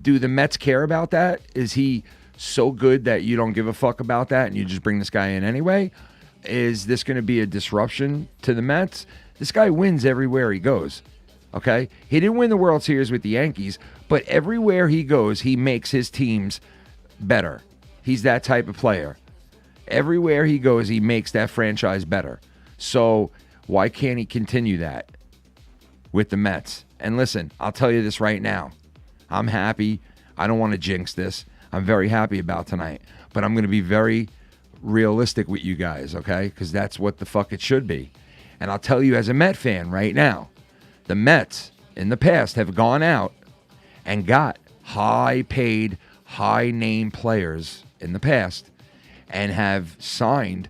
Do the Mets care about that? Is he so good that you don't give a fuck about that and you just bring this guy in anyway? Is this going to be a disruption to the Mets? This guy wins everywhere he goes. Okay? He didn't win the World Series with the Yankees, but everywhere he goes, he makes his teams better. He's that type of player. Everywhere he goes, he makes that franchise better. So why can't he continue that with the Mets? And listen, I'll tell you this right now. I'm happy. I don't want to jinx this. I'm very happy about tonight. But I'm going to be very realistic with you guys, okay? Because that's what the fuck it should be. And I'll tell you as a Met fan right now, the Mets in the past have gone out and got high-paid, high-name players in the past and have signed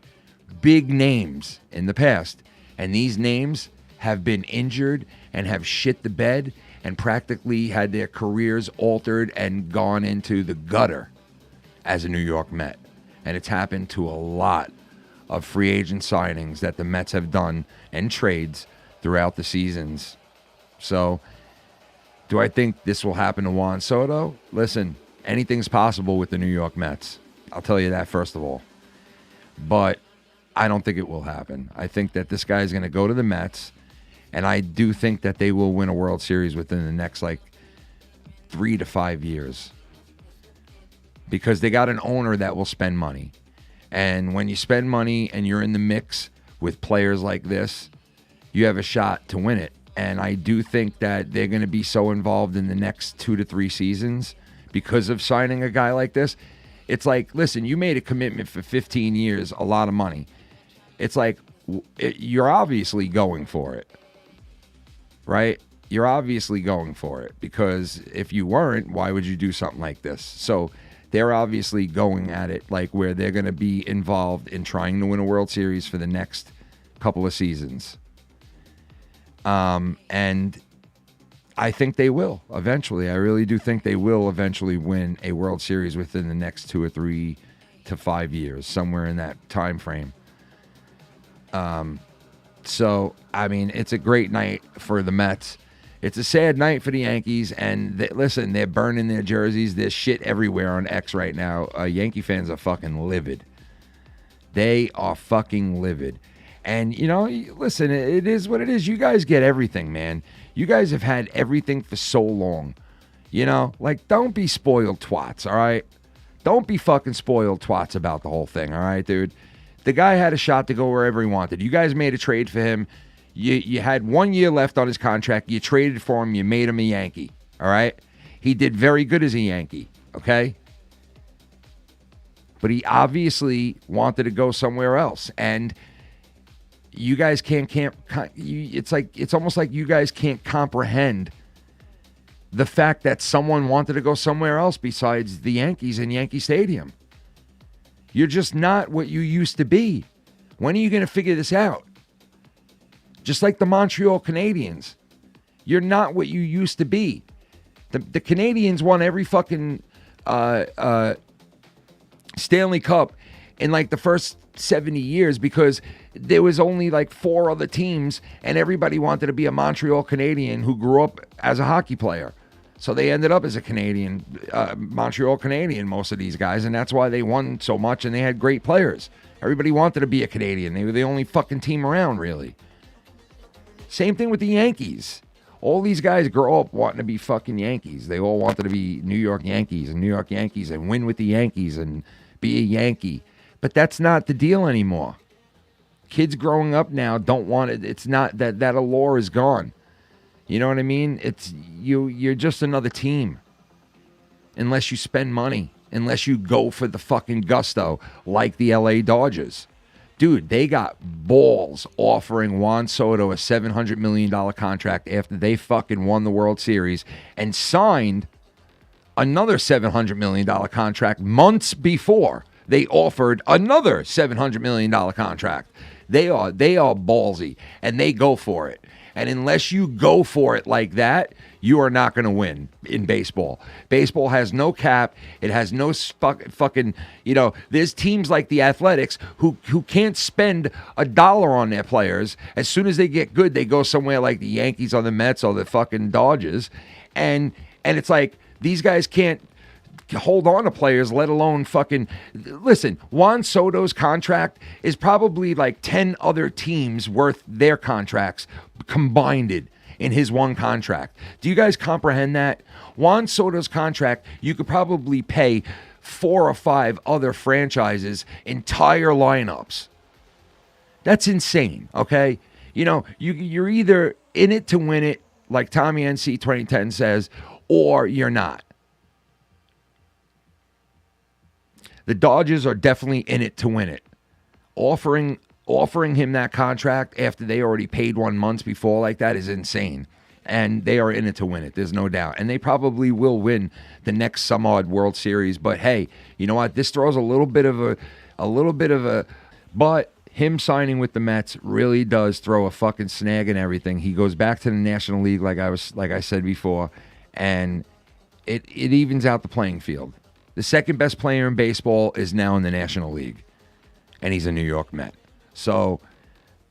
big names in the past. And these names have been injured and have shit the bed and practically had their careers altered and gone into the gutter as a New York Met. And it's happened to a lot of free agent signings that the Mets have done and trades throughout the seasons. So, do I think this will happen to Juan Soto? Listen, anything's possible with the New York Mets. I'll tell you that first of all. But I don't think it will happen. I think that this guy is going to go to the Mets, and I do think that they will win a World Series within the next, 3 to 5 years. Because they got an owner that will spend money. And when you spend money and you're in the mix with players like this, you have a shot to win it. And I do think that they're going to be so involved in the next 2 to 3 seasons because of signing a guy like this. It's like, listen, you made a commitment for 15 years, a lot of money. It's like, you're obviously going for it, right? You're obviously going for it, because if you weren't, why would you do something like this? So they're obviously going at it where they're going to be involved in trying to win a World Series for the next couple of seasons. And I think they will eventually. I really do think they will eventually win a World Series within the next 2 or 3 to 5 years, somewhere in that time frame. So, I mean, it's a great night for the Mets. It's a sad night for the Yankees, and listen, they're burning their jerseys. There's shit everywhere on X right now. Yankee fans are fucking livid. They are fucking livid. And, listen, it is what it is. You guys get everything, man. You guys have had everything for so long. Don't be spoiled twats, all right? Don't be fucking spoiled twats about the whole thing, all right, dude? The guy had a shot to go wherever he wanted. You guys made a trade for him. You had 1 year left on his contract. You traded for him. You made him a Yankee, all right? He did very good as a Yankee, okay? But he obviously wanted to go somewhere else. And you guys it's almost like you guys can't comprehend the fact that someone wanted to go somewhere else besides the Yankees and Yankee Stadium. You're just not what you used to be. When are you going to figure this out? Just like the Montreal Canadiens. You're not what you used to be. The Canadiens won every fucking Stanley Cup in the first 70 years because there was only 4 other teams and everybody wanted to be a Montreal Canadian who grew up as a hockey player. So they ended up as a Canadian, Montreal Canadian, most of these guys, and that's why they won so much and they had great players. Everybody wanted to be a Canadian. They were the only fucking team around, really. Same thing with the Yankees. All these guys grow up wanting to be fucking Yankees. They all wanted to be New York Yankees and win with the Yankees and be a Yankee. But that's not the deal anymore. Kids growing up now don't want it. It's not that allure is gone. You know what I mean? It's you're just another team. unless you spend money, unless you go for the fucking gusto like the LA Dodgers. Dude, they got balls offering Juan Soto a $700 million contract after they fucking won the World Series and signed another $700 million contract months before they offered another $700 million contract. They are ballsy, and they go for it. And unless you go for it like that, you are not going to win in baseball. Baseball has no cap. It has no fucking, there's teams like the Athletics who can't spend $1 on their players. As soon as they get good, they go somewhere like the Yankees or the Mets or the fucking Dodgers. And it's like, these guys can't hold on to players, let alone fucking... Listen, Juan Soto's contract is probably like 10 other teams worth their contracts combined in his one contract. Do you guys comprehend that? Juan Soto's contract, you could probably pay 4 or 5 other franchises' entire lineups. That's insane, okay? You're either in it to win it, like Tommy NC 2010 says, or you're not. The Dodgers are definitely in it to win it. Offering him that contract after they already paid 1 month before like that is insane. And they are in it to win it. There's no doubt. And they probably will win the next some odd World Series. But hey, you know what? This throws a little bit of a but him signing with the Mets really does throw a fucking snag in everything. He goes back to the National League like I said before, and it evens out the playing field. The second best player in baseball is now in the National League, and he's a New York Met. So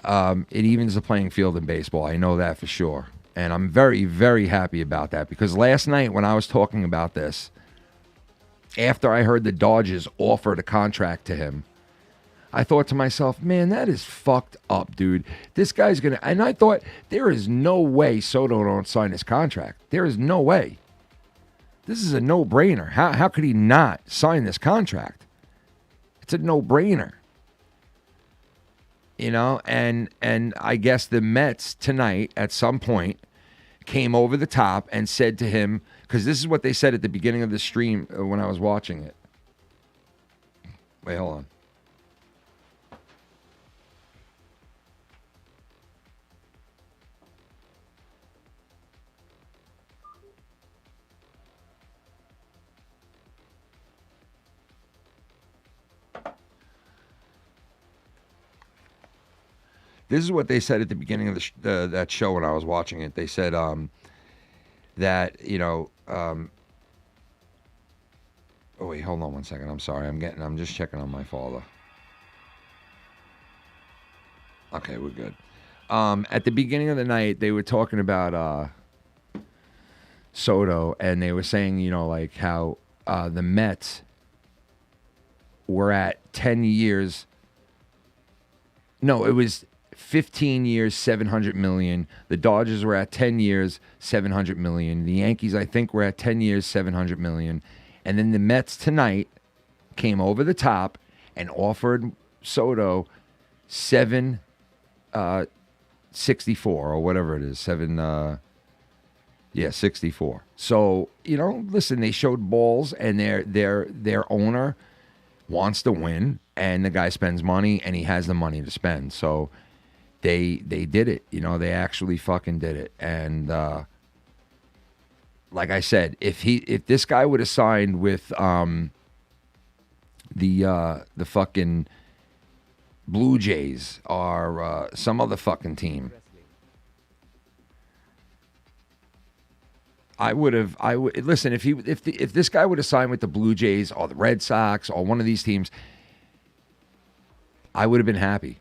it evens the playing field in baseball. I know that for sure. And I'm very, very happy about that, because last night when I was talking about this, after I heard the Dodgers offered a contract to him, I thought to myself, man, that is fucked up, dude. This guy's going to... And I thought, there is no way Soto don't sign his contract. There is no way. This is a no-brainer. How could he not sign this contract? It's a no-brainer. And I guess the Mets tonight at some point came over the top and said to him, because this is what they said at the beginning of the stream when I was watching it. Wait, hold on. This is what they said at the beginning of that show when I was watching it. They said that, oh, wait, hold on one second. I'm sorry. I'm just checking on my folder. Okay, we're good. At the beginning of the night, they were talking about Soto, and they were saying, like how the Mets were at 10 years. No, it was 15 years, $700 million. The Dodgers were at 10 years, $700 million. The Yankees, I think, were at 10 years, $700 million. And then the Mets tonight came over the top and offered Soto $764 or whatever it is, 64. So, listen, they showed balls, and their owner wants to win, and the guy spends money, and he has the money to spend. So they did it. They actually fucking did it. And like I said, if this guy would have signed with the fucking Blue Jays or some other fucking team, I would listen. If this guy would have signed with the Blue Jays or the Red Sox or one of these teams, I would have been happy.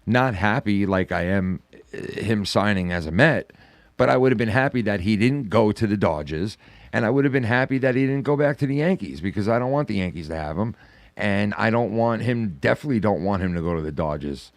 Not happy like I am him signing as a Met, but I would have been happy that he didn't go to the Dodgers, and I would have been happy that he didn't go back to the Yankees, because I don't want the Yankees to have him, and I definitely don't want him to go to the Dodgers,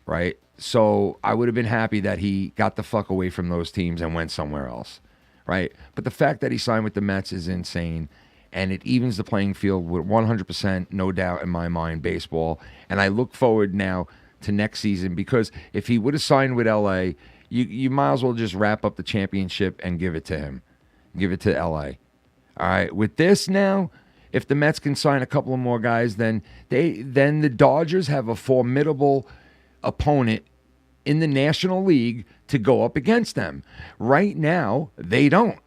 right? So I would have been happy that he got the fuck away from those teams and went somewhere else, right? But the fact that he signed with the Mets is insane, and it evens the playing field with 100%, no doubt in my mind, baseball. And I look forward now to next season, because if he would have signed with LA, you might as well just wrap up the championship and give it to him. Give it to LA. All right, with this now, if the Mets can sign a couple of more guys, then the Dodgers have a formidable opponent in the National League to go up against them. Right now, they don't.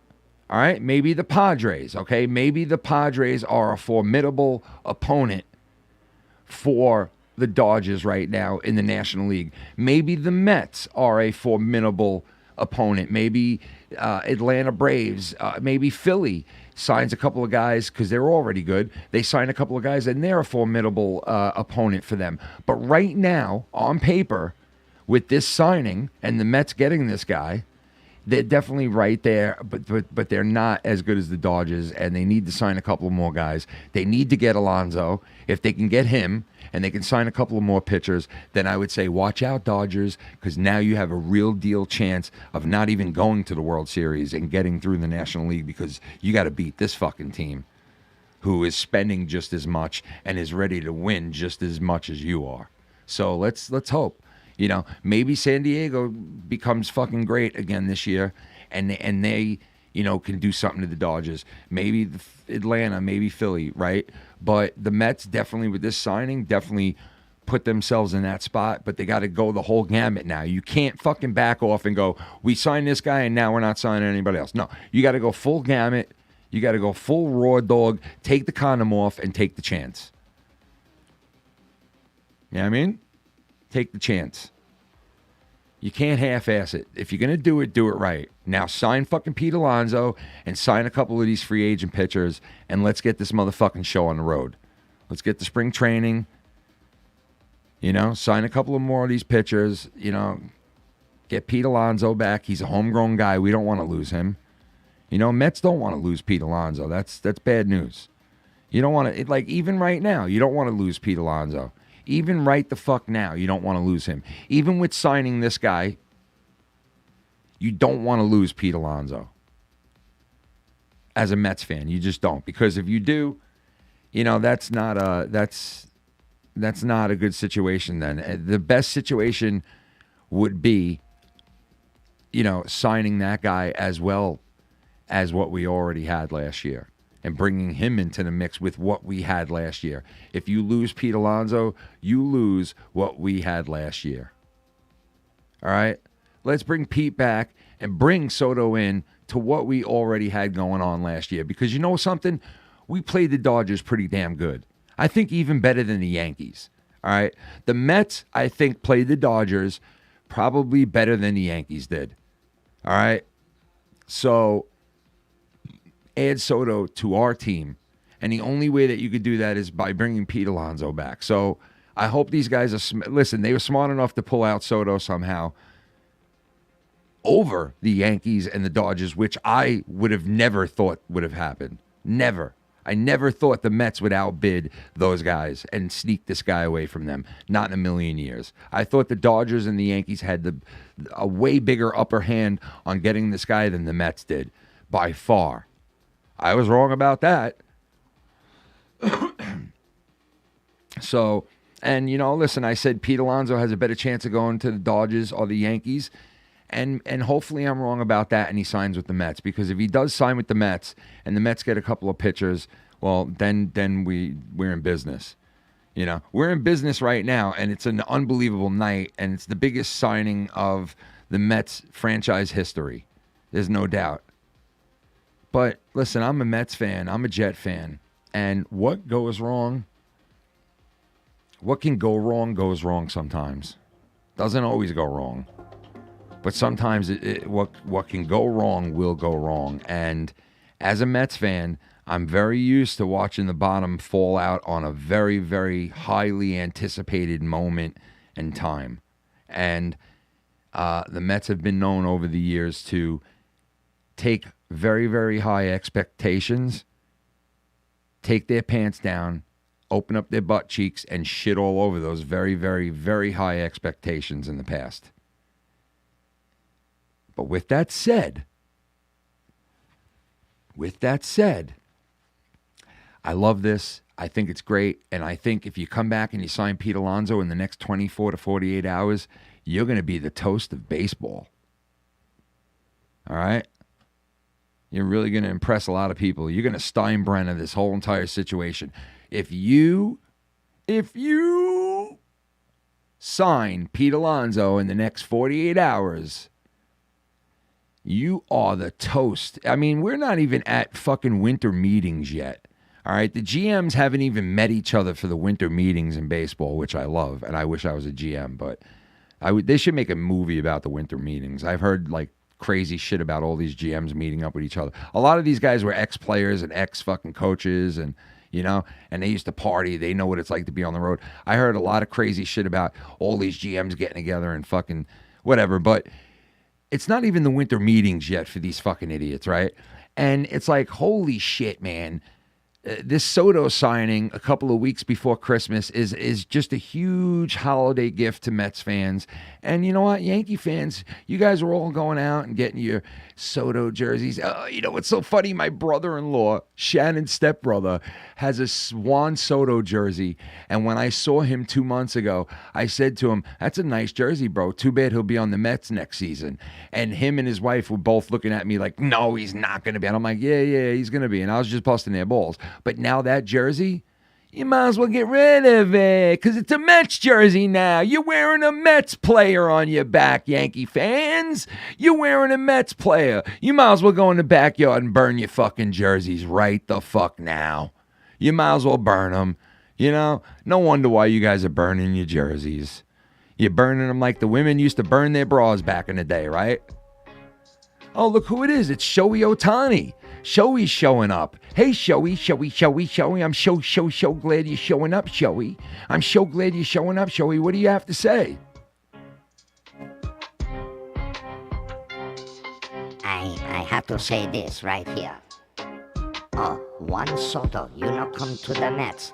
All right, maybe the Padres, okay? Maybe the Padres are a formidable opponent for the Dodgers right now in the National League. Maybe the Mets are a formidable opponent. Maybe Atlanta Braves, maybe Philly signs a couple of guys because they're already good. They sign a couple of guys and they're a formidable opponent for them. But right now, on paper, with this signing and the Mets getting this guy, they're definitely right there, but they're not as good as the Dodgers, and they need to sign a couple more guys. They need to get Alonso. If they can get him and they can sign a couple of more pitchers, then I would say watch out, Dodgers, because now you have a real deal chance of not even going to the World Series and getting through the National League, because you got to beat this fucking team who is spending just as much and is ready to win just as much as you are. So let's hope. You know, maybe San Diego becomes fucking great again this year, and they, you know, can do something to the Dodgers. Maybe Atlanta, maybe Philly, right? But the Mets definitely, with this signing, definitely put themselves in that spot, but they got to go the whole gamut now. You can't fucking back off and go, we signed this guy and now we're not signing anybody else. No, you got to go full gamut. You got to go full raw dog, take the condom off and take the chance. You know what I mean? Take the chance. You can't half-ass it. If you're going to do it right. Now sign fucking Pete Alonso and sign a couple of these free agent pitchers, and let's get this motherfucking show on the road. Let's get the spring training. You know, sign a couple of more of these pitchers. You know, get Pete Alonso back. He's a homegrown guy. We don't want to lose him. You know, Mets don't want to lose Pete Alonso. That's bad news. You don't want to, like, even right now, you don't want to lose Pete Alonso. Even right the fuck now, you don't want to lose him. Even with signing this guy, you don't want to lose Pete Alonso. As a Mets fan, you just don't. Because if you do, you know, that's not a good situation then. The best situation would be, you know, signing that guy as well as what we already had last year, and bringing him into the mix with what we had last year. If you lose Pete Alonso, you lose what we had last year. All right? Let's bring Pete back and bring Soto in to what we already had going on last year. Because you know something? We played the Dodgers pretty damn good. I think even better than the Yankees. All right? The Mets, I think, played the Dodgers probably better than the Yankees did. All right? So add Soto to our team, and the only way that you could do that is by bringing Pete Alonso back. So I hope these guys are listen, they were smart enough to pull out Soto somehow over the Yankees and the Dodgers, which I would have never thought would have happened. Never. I never thought the Mets would outbid those guys and sneak this guy away from them. Not in a million years. I thought the Dodgers and the Yankees had a way bigger upper hand on getting this guy than the Mets did, by far. I was wrong about that. So, and, you know, listen, I said Pete Alonso has a better chance of going to the Dodgers or the Yankees. And hopefully I'm wrong about that and he signs with the Mets. Because if he does sign with the Mets and the Mets get a couple of pitchers, well, then we're in business. You know, we're in business right now, and it's an unbelievable night, and it's the biggest signing of the Mets franchise history. There's no doubt. But listen, I'm a Mets fan. I'm a Jet fan. And what goes wrong? What can go wrong goes wrong sometimes. Doesn't always go wrong. But sometimes what can go wrong will go wrong. And as a Mets fan, I'm very used to watching the bottom fall out on a very, very highly anticipated moment and time. And the Mets have been known over the years to take very, very high expectations, take their pants down, open up their butt cheeks, and shit all over those very, very, very high expectations in the past. But with that said, I love this. I think it's great. And I think if you come back and you sign Pete Alonso in the next 24 to 48 hours, you're going to be the toast of baseball. All right? You're really going to impress a lot of people. You're going to Steinbrenner this whole entire situation. If you sign Pete Alonso in the next 48 hours, you are the toast. I mean, we're not even at fucking winter meetings yet. All right, the GMs haven't even met each other for the winter meetings in baseball, which I love, and I wish I was a GM, but they should make a movie about the winter meetings. I've heard like crazy shit about all these GMs meeting up with each other. A lot of these guys were ex-players and ex-fucking coaches, and you know, and they used to party. They know what it's like to be on the road. I heard a lot of crazy shit about all these GMs getting together and fucking whatever, but it's not even the winter meetings yet for these fucking idiots, right? And it's like, holy shit, man. This Soto signing a couple of weeks before Christmas is just a huge holiday gift to Mets fans. And you know what, Yankee fans, you guys are all going out and getting your Soto jerseys. Oh, you know what's so funny? My brother-in-law, Shannon's stepbrother, has a Juan Soto jersey. And when I saw him 2 months ago, I said to him, that's a nice jersey, bro. Too bad he'll be on the Mets next season. And him and his wife were both looking at me like, no, he's not going to be. And I'm like, yeah, he's going to be. And I was just busting their balls. But now that jersey, you might as well get rid of it because it's a Mets jersey now. You're wearing a Mets player on your back, Yankee fans. You're wearing a Mets player. You might as well go in the backyard and burn your fucking jerseys right the fuck now. You might as well burn them. You know, no wonder why you guys are burning your jerseys. You're burning them like the women used to burn their bras back in the day, right? Oh, look who it is. It's Shohei Ohtani. Shohei's showing up. Hey, Shohei. I'm so glad you're showing up, Shohei. I'm so glad you're showing up, Shohei. What do you have to say? I have to say this right here. Oh, Juan Soto, you not come to the Mets.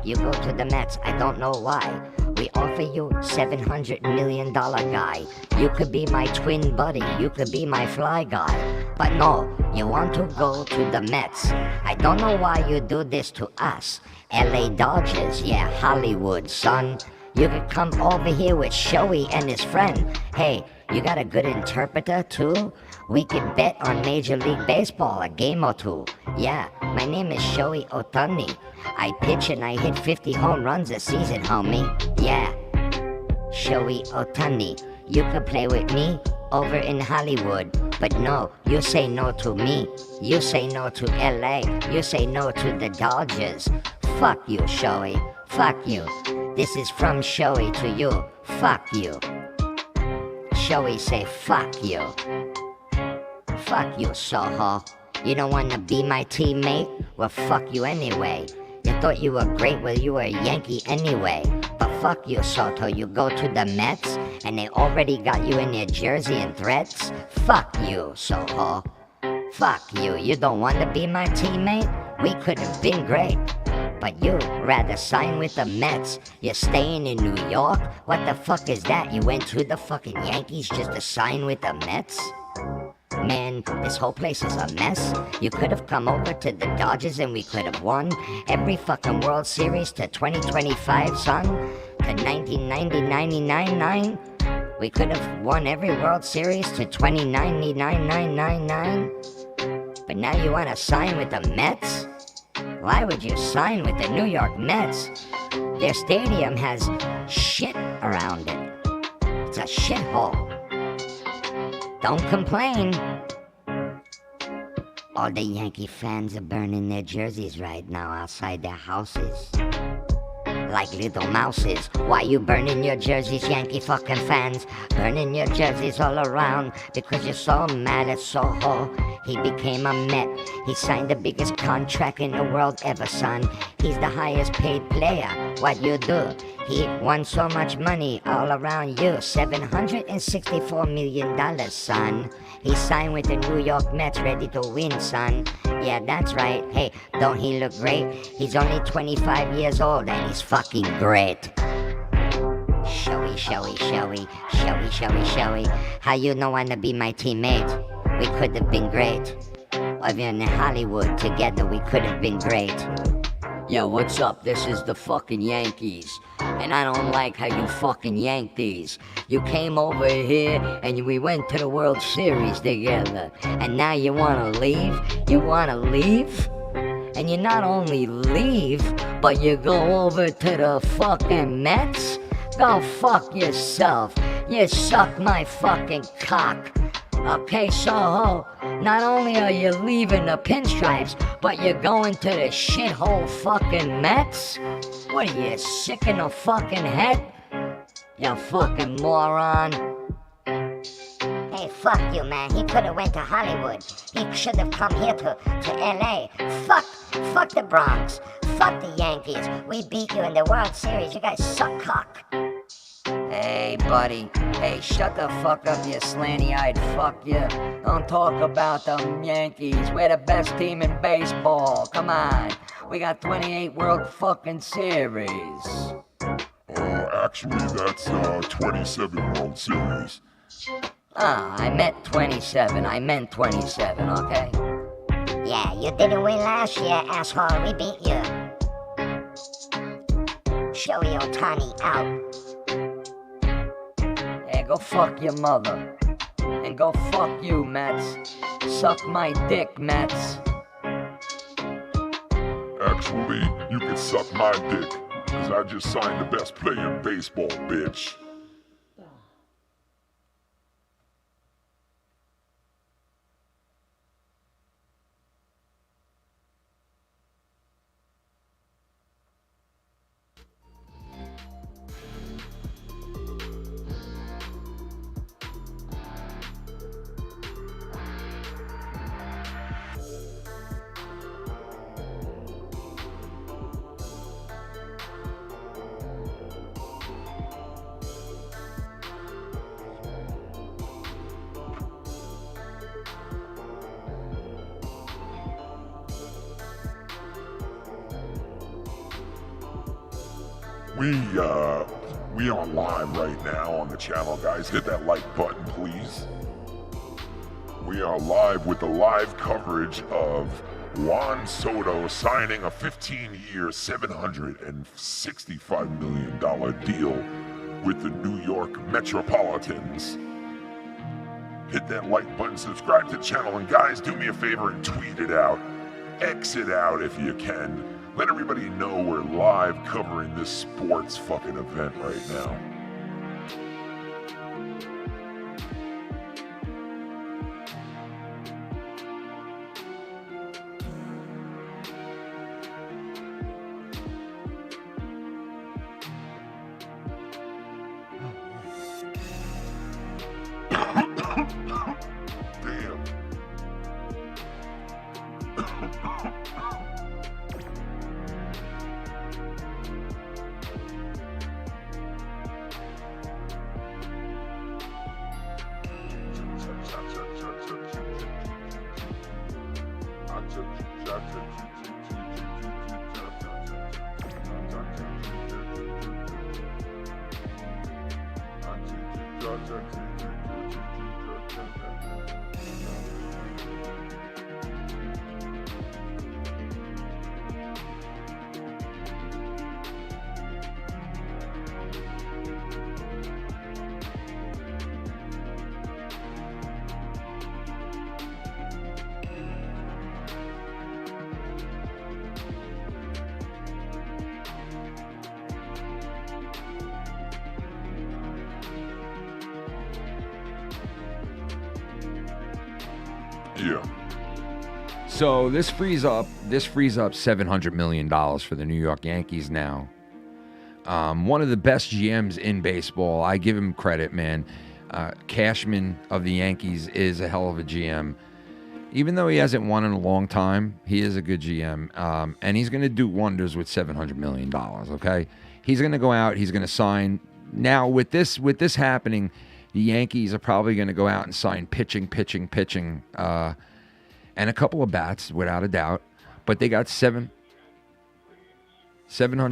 You go to the Mets. I don't know why. We offer you $700 million guy. You could be my twin buddy. You could be my fly guy. But no, you want to go to the Mets. I don't know why you do this to us. LA Dodgers, yeah, Hollywood, son. You could come over here with Shohei and his friend. Hey, you got a good interpreter too? We could bet on Major League Baseball a game or two. Yeah, my name is Shohei Ohtani. I pitch and I hit 50 home runs a season, homie. Yeah, Shohei Ohtani. You could play with me over in Hollywood. But no, you say no to me. You say no to LA. You say no to the Dodgers. Fuck you, Shohei. Fuck you. This is from Shohei to you. Fuck you. Shohei say fuck you. Fuck you, Soho. You don't want to be my teammate? Well, fuck you anyway. You thought you were great, well, you were a Yankee anyway. But fuck you, Soto. You go to the Mets, and they already got you in their jersey and threats? Fuck you, Soho. Fuck you. You don't want to be my teammate? We could have been great. But you rather sign with the Mets. You're staying in New York? What the fuck is that? You went to the fucking Yankees just to sign with the Mets? Man, this whole place is a mess. You could have come over to the Dodgers and we could have won every fucking World Series to 2025, son. To 1990-99-9. We could have won every World Series to 2090-99-99. But now you want to sign with the Mets? Why would you sign with the New York Mets? Their stadium has shit around it. It's a shithole. Don't complain. All the Yankee fans are burning their jerseys right now outside their houses. Like little mouses. Why you burning your jerseys, Yankee fucking fans? Burning your jerseys all around because you're so mad at Soho. He became a Met. He signed the biggest contract in the world ever, son. He's the highest paid player. What you do? He won so much money all around you. $764 million, son. He signed with the New York Mets, ready to win, son. Yeah, that's right. Hey, don't he look great? He's only 25 years old and he's fucking great. Shohei. How you don't want to be my teammate? We could have been great. Over in Hollywood together, we could have been great. Yo, what's up? This is the fucking Yankees. And I don't like how you fucking yank these. You came over here and we went to the World Series together. And now you wanna leave? You wanna leave? And you not only leave, but you go over to the fucking Mets? Go fuck yourself. You suck my fucking cock. Okay, so not only are you leaving the pinstripes, but you're going to the shithole fucking Mets? What are you, sick in the fucking head? You fucking moron. Hey, fuck you, man. He could have went to Hollywood. He should have come here to LA. Fuck the Bronx. Fuck the Yankees. We beat you in the World Series. You guys suck cock. Hey, buddy. Hey, shut the fuck up, you slanty-eyed fuck you. Don't talk about the Yankees. We're the best team in baseball. Come on. We got 28 World fucking Series. Actually, that's 27 World Series. I meant 27. I meant 27, okay? Yeah, you didn't win last year, asshole. We beat you. Shohei Ohtani out. Hey, go fuck your mother. And go fuck you, Mets. Suck my dick, Mets. Actually, you can suck my dick, because I just signed the best player in baseball, bitch. We are live right now on the channel, guys. Hit that like button, please. We are live with the live coverage of Juan Soto signing a 15-year, $765 million deal with the New York Metropolitans. Hit that like button, subscribe to the channel, and guys, do me a favor and tweet it out. X it out if you can. Let everybody know we're live covering this sports fucking event right now. Yeah. So this frees up $700 million for the New York Yankees now. One of the best GMs in baseball. I give him credit, man. Cashman of the Yankees is a hell of a GM. Even though he hasn't won in a long time, he is a good GM. And he's going to do wonders with $700 million, okay? He's going to go out. He's going to sign. Now, with this happening, the Yankees are probably going to go out and sign pitching, and a couple of bats, without a doubt. But they got $700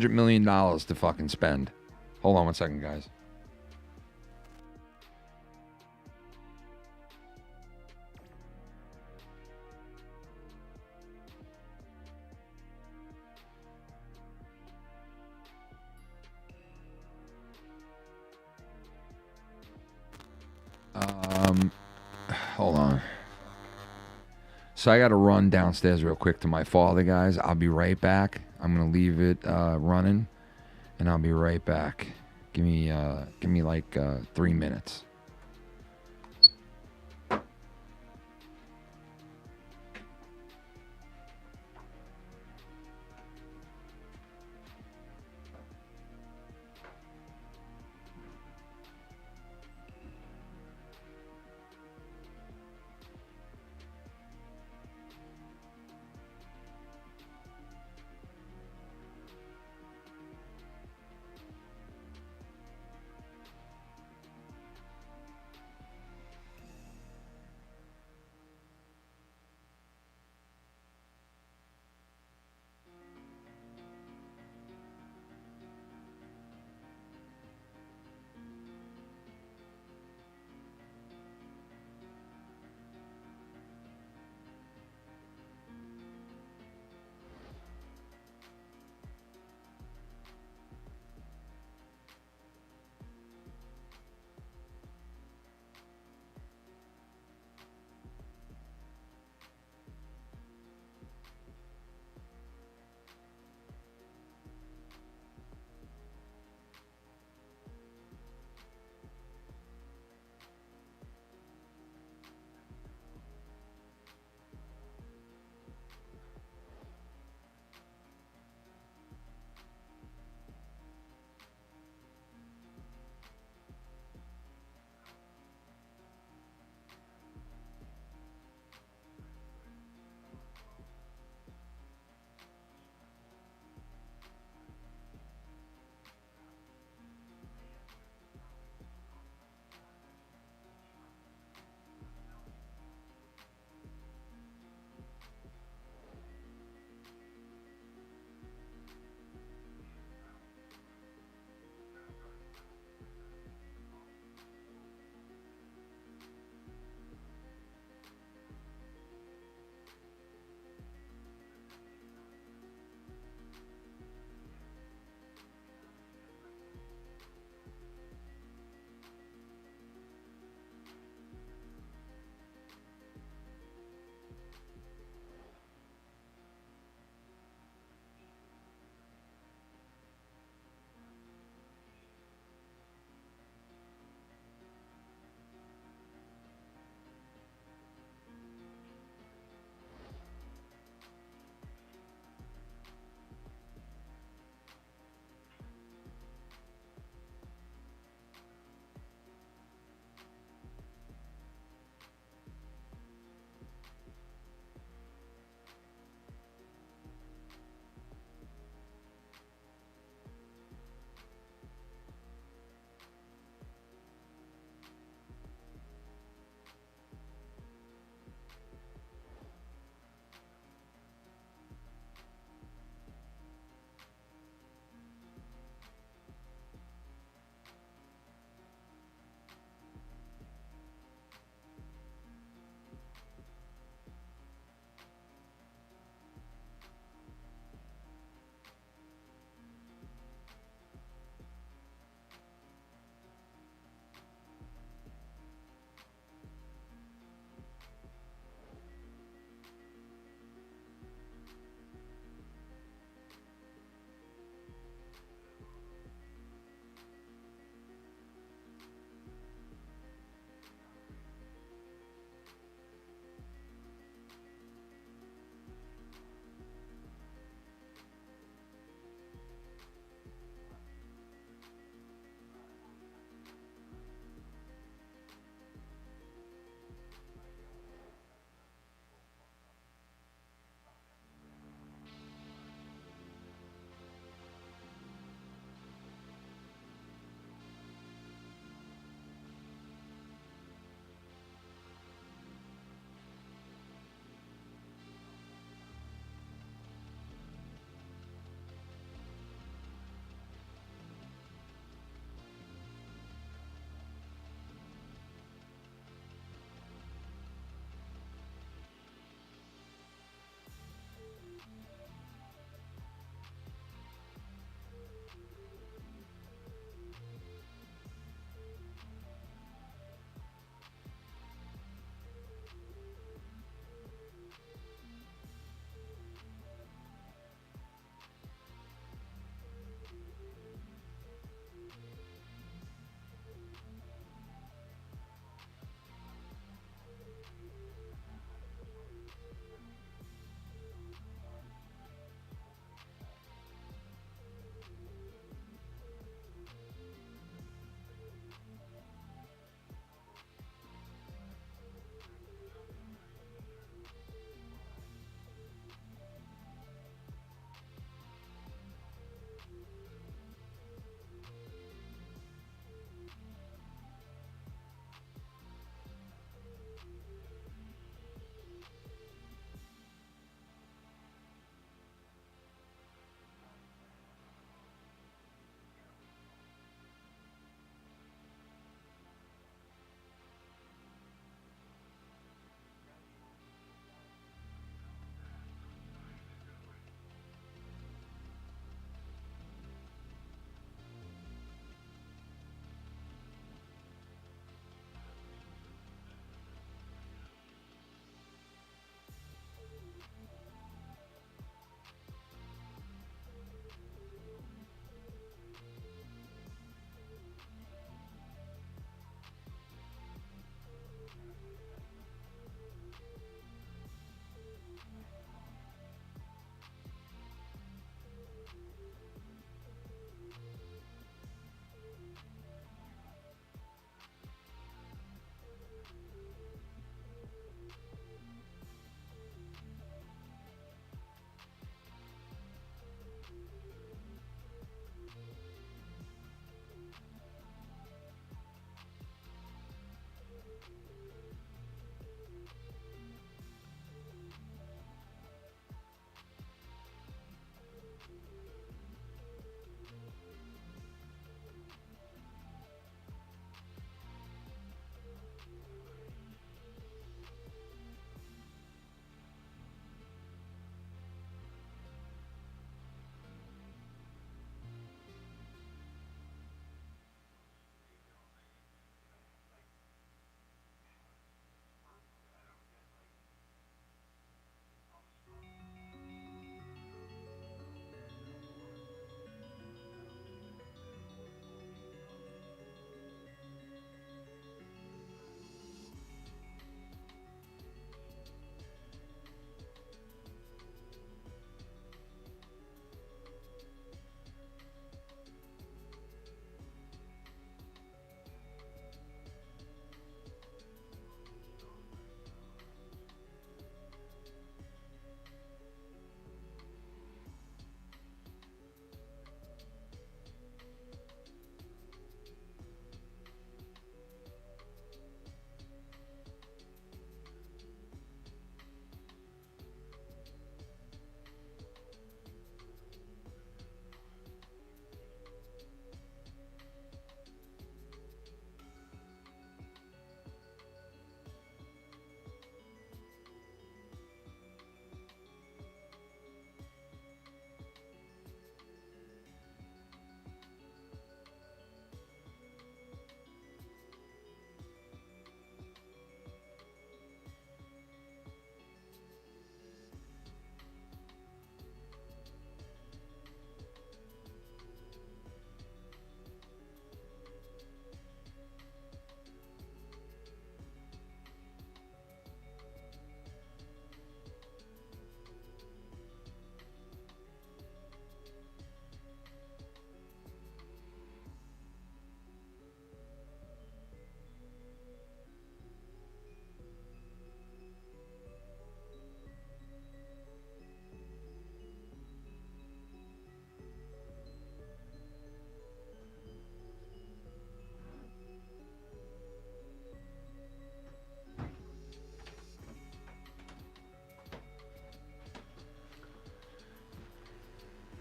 million to fucking spend. Hold on one second, guys. Hold on. So I got to run downstairs real quick to my father, guys. I'll be right back. I'm gonna leave it running, and I'll be right back. Give me like 3 minutes.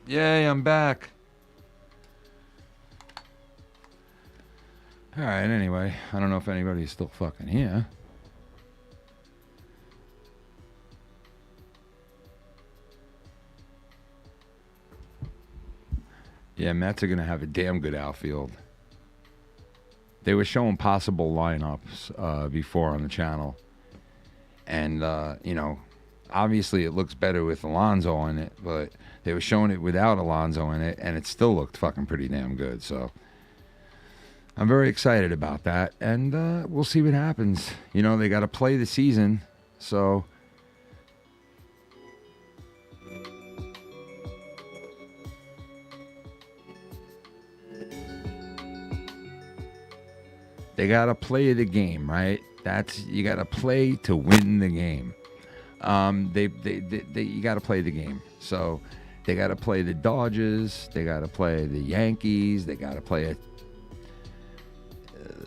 Yay, I'm back. All right, anyway, I don't know if anybody's still fucking here. Yeah, Mets are going to have a damn good outfield. They were showing possible lineups before on the channel. And, you know, obviously it looks better with Alonso in it, but they were showing it without Alonso in it, and it still looked fucking pretty damn good. So I'm very excited about that, and we'll see what happens. You know, they got to play the season, so... They got to play the game, right? You got to play to win the game. You got to play the game. So they got to play the Dodgers. They got to play the Yankees. They got to play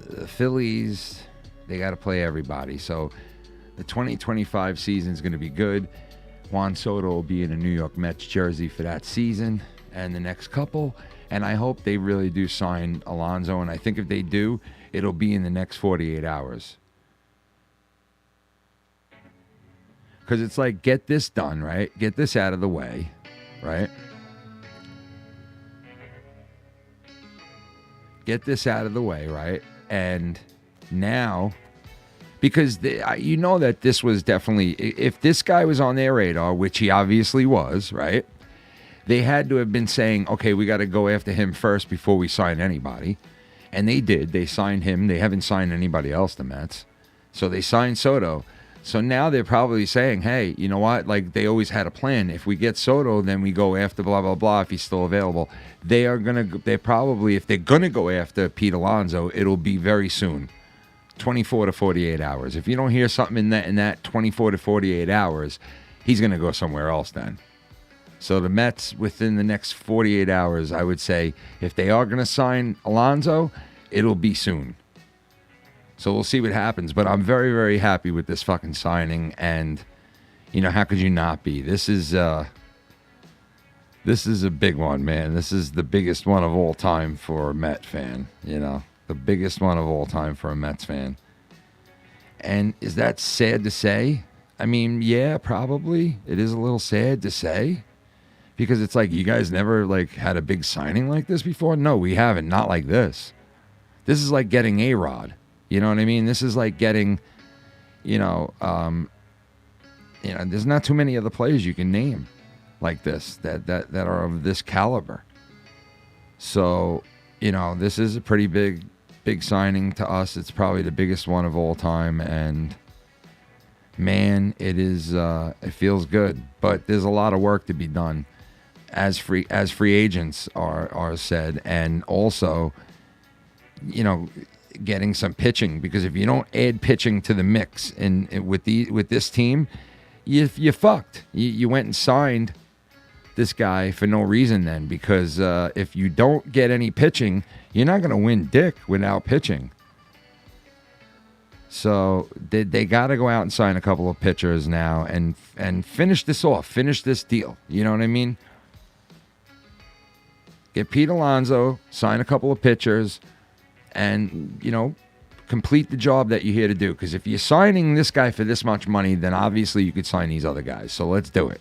the Phillies. They got to play everybody. So the 2025 season is going to be good. Juan Soto will be in a New York Mets jersey for that season and the next couple. And I hope they really do sign Alonso. And I think if they do, it'll be in the next 48 hours. Because it's like, get this done, right? Get this out of the way, right? Get this out of the way, right? And now, because you know that this was definitely, if this guy was on their radar, which he obviously was, right? They had to have been saying, okay, we got to go after him first before we sign anybody. And they did. They signed him. They haven't signed anybody else, the Mets. So they signed Soto. So now they're probably saying, hey, you know what? Like, they always had a plan. If we get Soto, then we go after blah, blah, blah, if he's still available. They're probably, if they're going to go after Pete Alonso, it'll be very soon. 24 to 48 hours. If you don't hear something in that 24 to 48 hours, he's going to go somewhere else then. So the Mets, within the next 48 hours, I would say, if they are going to sign Alonso, it'll be soon. So we'll see what happens. But I'm very, very happy with this fucking signing. And, you know, how could you not be? This is a big one, man. This is the biggest one of all time for a Met fan, you know. The biggest one of all time for a Mets fan. And is that sad to say? I mean, yeah, probably. It is a little sad to say. Because it's like, you guys never, like, had a big signing like this before? No, we haven't. Not like this. This is like getting A-Rod. You know what I mean? This is like getting, there's not too many other players you can name like this that are of this caliber. So, you know, this is a pretty big signing to us. It's probably the biggest one of all time. And, man, it feels good. But there's a lot of work to be done. As free agents are said, and also, you know, getting some pitching, because if you don't add pitching to the mix with this team, you fucked. You went and signed this guy for no reason then, because if you don't get any pitching, you're not going to win dick without pitching. So they got to go out and sign a couple of pitchers now and finish this off, finish this deal. You know what I mean? Get Pete Alonso, sign a couple of pitchers, and, you know, complete the job that you're here to do. Because if you're signing this guy for this much money, then obviously you could sign these other guys. So let's do it.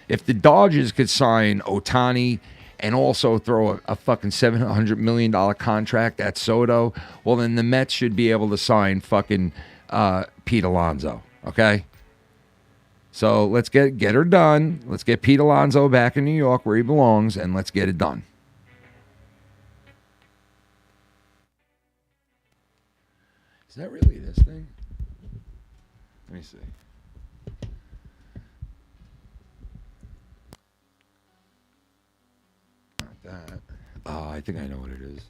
If the Dodgers could sign Ohtani and also throw a fucking $700 million contract at Soto, well, then the Mets should be able to sign fucking Pete Alonso, okay? So let's get her done. Let's get Pete Alonso back in New York where he belongs, and let's get it done. Is that really this thing? Let me see. Not that. Oh, I think I know what it is.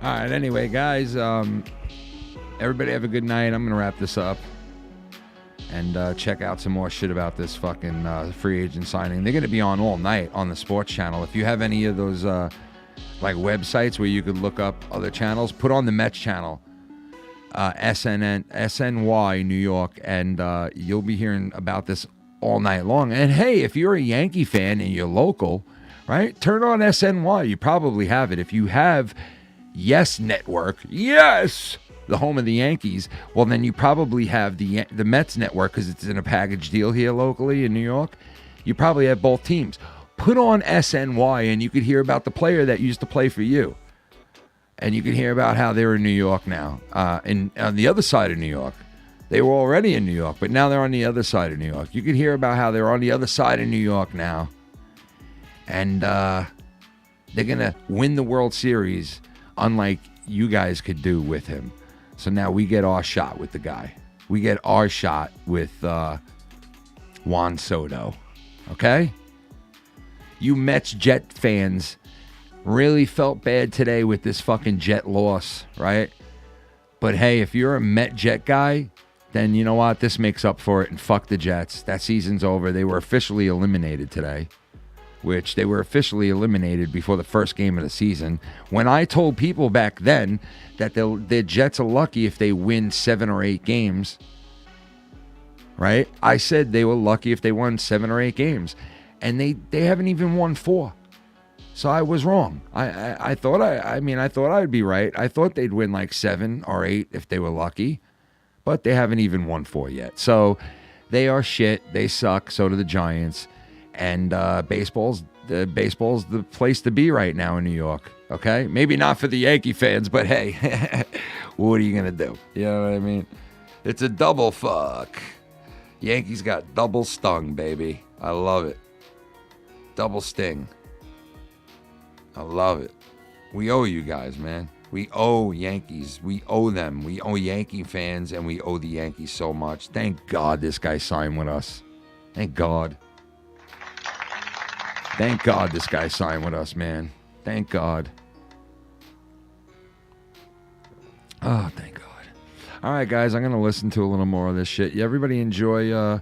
right, anyway, guys, everybody have a good night. I'm going to wrap this up and check out some more shit about this fucking free agent signing. They're going to be on all night on the sports channel. If you have any of those like websites where you could look up other channels, put on the Mets channel, SNY New York, and you'll be hearing about this all night long. And hey, if you're a Yankee fan and you're local, right, turn on SNY. You probably have it. If you have Yes Network, yes, the home of the Yankees, well, then you probably have the Mets Network because it's in a package deal here locally in New York. You probably have both teams. Put on SNY and you could hear about the player that used to play for you. And you can hear about how they're in New York now, and on the other side of New York. They were already in New York, but now they're on the other side of New York. You can hear about how they're on the other side of New York now. And they're going to win the World Series, unlike you guys could do with him. So now we get our shot with the guy. We get our shot with Juan Soto. Okay? You Mets Jet fans really felt bad today with this fucking Jet loss, right? But hey, if you're a Met Jet guy, then you know what? This makes up for it, and fuck the Jets. That season's over. They were officially eliminated today, which they were officially eliminated before the first game of the season. When I told people back then that the Jets are lucky if they win 7 or 8 games, right? I said they were lucky if they won 7 or 8 games, and they haven't even won 4. So I was wrong. I thought I'd be right. I thought they'd win like 7 or 8 if they were lucky, but they haven't even won 4 yet. So they are shit. They suck. So do the Giants. And baseball's the place to be right now in New York. Okay, maybe not for the Yankee fans, but hey, what are you gonna do? You know what I mean? It's a double fuck. Yankees got double stung, baby. I love it. Double sting. I love it. We owe you guys, man. We owe Yankees. We owe them. We owe Yankee fans, and we owe the Yankees so much. Thank God this guy signed with us. Thank God. Thank God this guy signed with us, man. Thank God. Oh, thank God. All right, guys, I'm going to listen to a little more of this shit. Everybody enjoy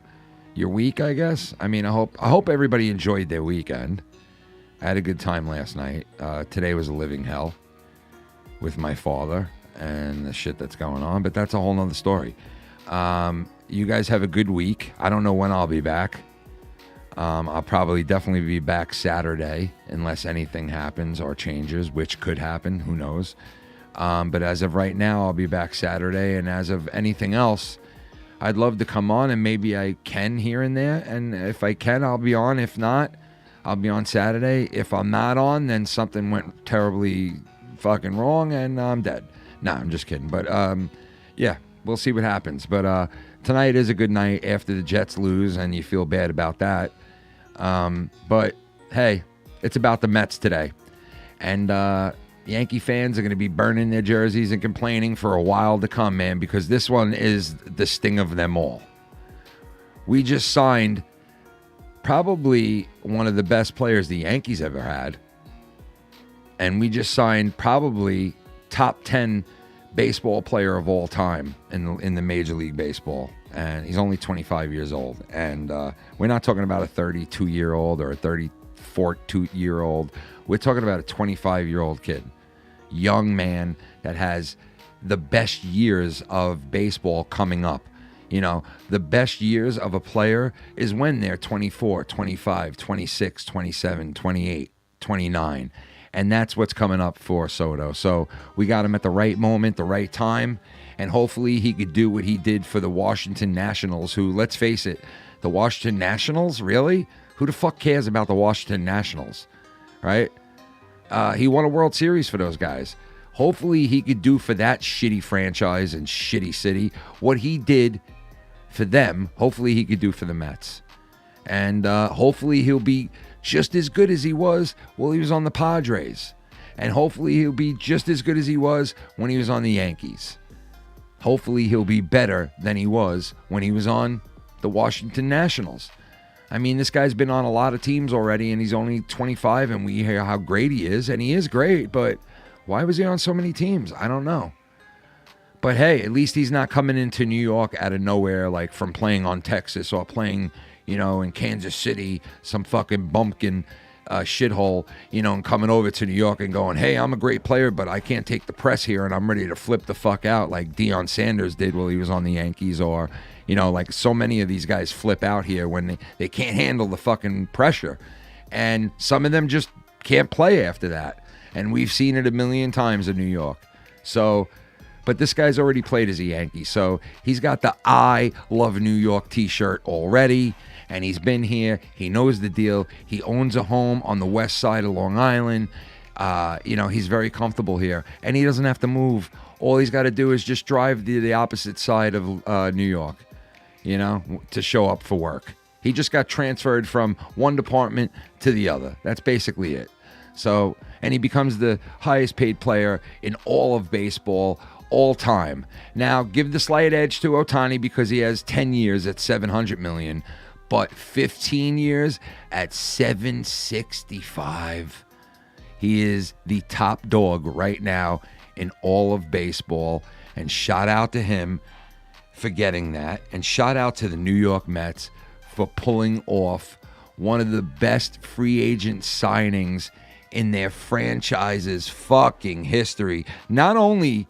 your week, I guess. I mean, I hope everybody enjoyed their weekend. I had a good time last night. Today was a living hell with my father and the shit that's going on, but that's a whole nother story. You guys have a good week. I don't know when I'll be back. I'll probably definitely be back Saturday unless anything happens or changes, which could happen. Who knows? But as of right now, I'll be back Saturday. And as of anything else, I'd love to come on, and maybe I can here and there. And if I can, I'll be on. If not, I'll be on Saturday. If I'm not on, then something went terribly fucking wrong and I'm dead. Nah, I'm just kidding. But yeah, we'll see what happens. But tonight is a good night after the Jets lose, and you feel bad about that. But hey, it's about the Mets today. And Yankee fans are going to be burning their jerseys and complaining for a while to come, man, because this one is the sting of them all. We just signed probably one of the best players the Yankees ever had. And we just signed probably top 10 baseball player of all time in the Major League Baseball. And he's only 25 years old. And we're not talking about a 32-year-old or a 34-year-old. We're talking about a 25-year-old kid. Young man that has the best years of baseball coming up. You know, the best years of a player is when they're 24, 25, 26, 27, 28, 29. And that's what's coming up for Soto. So we got him at the right moment, the right time. And hopefully he could do what he did for the Washington Nationals, who, let's face it, the Washington Nationals, really? Who the fuck cares about the Washington Nationals, right? He won a World Series for those guys. Hopefully he could do for that shitty franchise and shitty city what he did for them. Hopefully he could do for the Mets. And hopefully he'll be just as good as he was while he was on the Padres. And hopefully he'll be just as good as he was when he was on the Yankees. Hopefully he'll be better than he was when he was on the Washington Nationals. I mean, this guy's been on a lot of teams already, and he's only 25, and we hear how great he is, and he is great, but Why was he on so many teams? I don't know. But hey, at least he's not coming into New York out of nowhere, like from playing on Texas or playing, you know, in Kansas City, some fucking bumpkin shithole, you know, and coming over to New York and going, hey, I'm a great player, but I can't take the press here and I'm ready to flip the fuck out like Deion Sanders did while he was on the Yankees, or, you know, like so many of these guys flip out here when they can't handle the fucking pressure. And some of them just can't play after that. And we've seen it a million times in New York. So, but this guy's already played as a Yankee. So he's got the I Love New York t-shirt already. And he's been here. He knows the deal. He owns a home on the west side of Long Island. You know, he's very comfortable here. And he doesn't have to move. All he's got to do is just drive to the opposite side of New York, you know, to show up for work. He just got transferred from one department to the other. That's basically it. So, and he becomes the highest paid player in all of baseball all time. Now, give the slight edge to Ohtani because he has 10 years at $700 million, but 15 years at $765. He is the top dog right now in all of baseball, and shout out to him for getting that, and shout out to the New York Mets for pulling off one of the best free agent signings in their franchise's fucking history. Not only